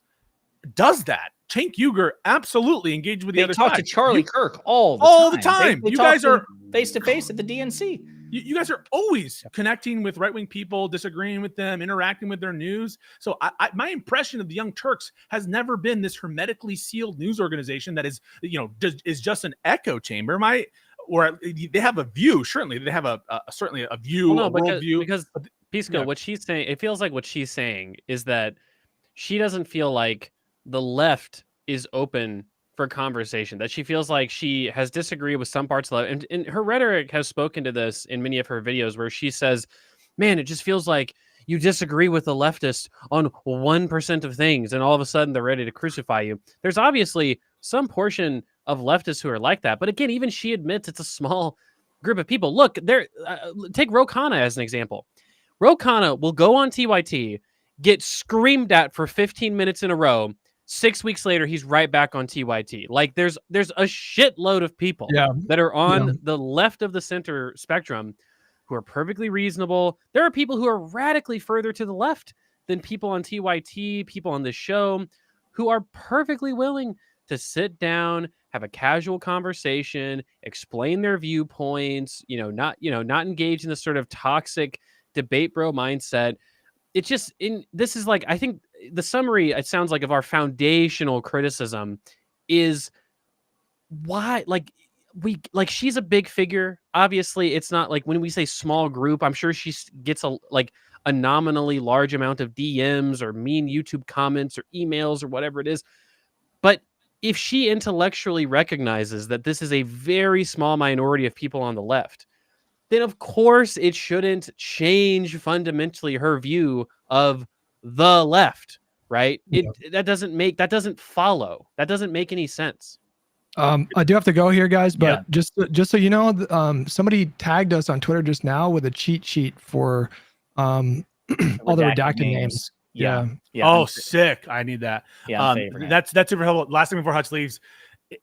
does that. Cenk Uygur absolutely engaged with the other side. They talk to Charlie Kirk all the time. You guys are face to face at the DNC. You guys are always connecting with right-wing people, disagreeing with them, interacting with their news. So my impression of the Young Turks has never been this hermetically sealed news organization that is just an echo chamber. Or they have a view. Certainly, they have certainly a view, a worldview. Because Pisco, what she's saying, it feels like what she's saying is that she doesn't feel like the left is open for conversation, that she feels like she has disagreed with some parts of it. And her rhetoric has spoken to this in many of her videos where she says, man, it just feels like you disagree with the leftists on 1% of things and all of a sudden they're ready to crucify you. There's obviously some portion of leftists who are like that. But again, even she admits it's a small group of people. Look, take Ro Khanna as an example. Ro Khanna will go on TYT, get screamed at for 15 minutes in a row. 6 weeks later, he's right back on TYT. Like there's a shitload of people that are on the left of the center spectrum who are perfectly reasonable. There are people who are radically further to the left than people on TYT, people on this show, who are perfectly willing to sit down, have a casual conversation, explain their viewpoints, not engage in this sort of toxic debate bro mindset. It's just this is like, I think the summary, it sounds like, of our foundational criticism is why, she's a big figure. Obviously, it's not like when we say small group, I'm sure she gets a nominally large amount of DMs or mean YouTube comments or emails or whatever it is. But if she intellectually recognizes that this is a very small minority of people on the left then of course it shouldn't change fundamentally her view of the left, right? That doesn't follow. That doesn't make any sense. I do have to go here, guys, but just so you know, somebody tagged us on Twitter just now with a cheat sheet for all the redacted names. Yeah. Oh, sick! I need that. Yeah, that's super helpful. Last thing before Hutch leaves,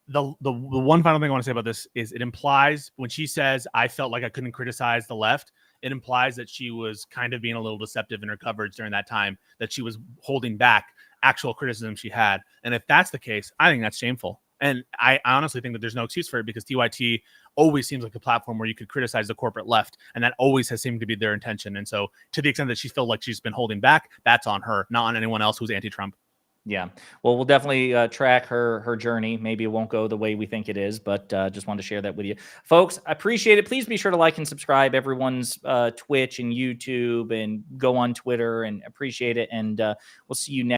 the one final thing I want to say about this is it implies when she says I felt like I couldn't criticize the left, it implies that she was kind of being a little deceptive in her coverage during that time, that she was holding back actual criticism she had. And if that's the case, I think that's shameful. And I honestly think that there's no excuse for it, because TYT always seems like a platform where you could criticize the corporate left, and that always has seemed to be their intention. And so to the extent that she feels like she's been holding back, that's on her, not on anyone else who's anti-Trump. Yeah. Well, we'll definitely track her journey. Maybe it won't go the way we think it is, but just wanted to share that with you. Folks, I appreciate it. Please be sure to like and subscribe everyone's Twitch and YouTube, and go on Twitter, and appreciate it. And we'll see you next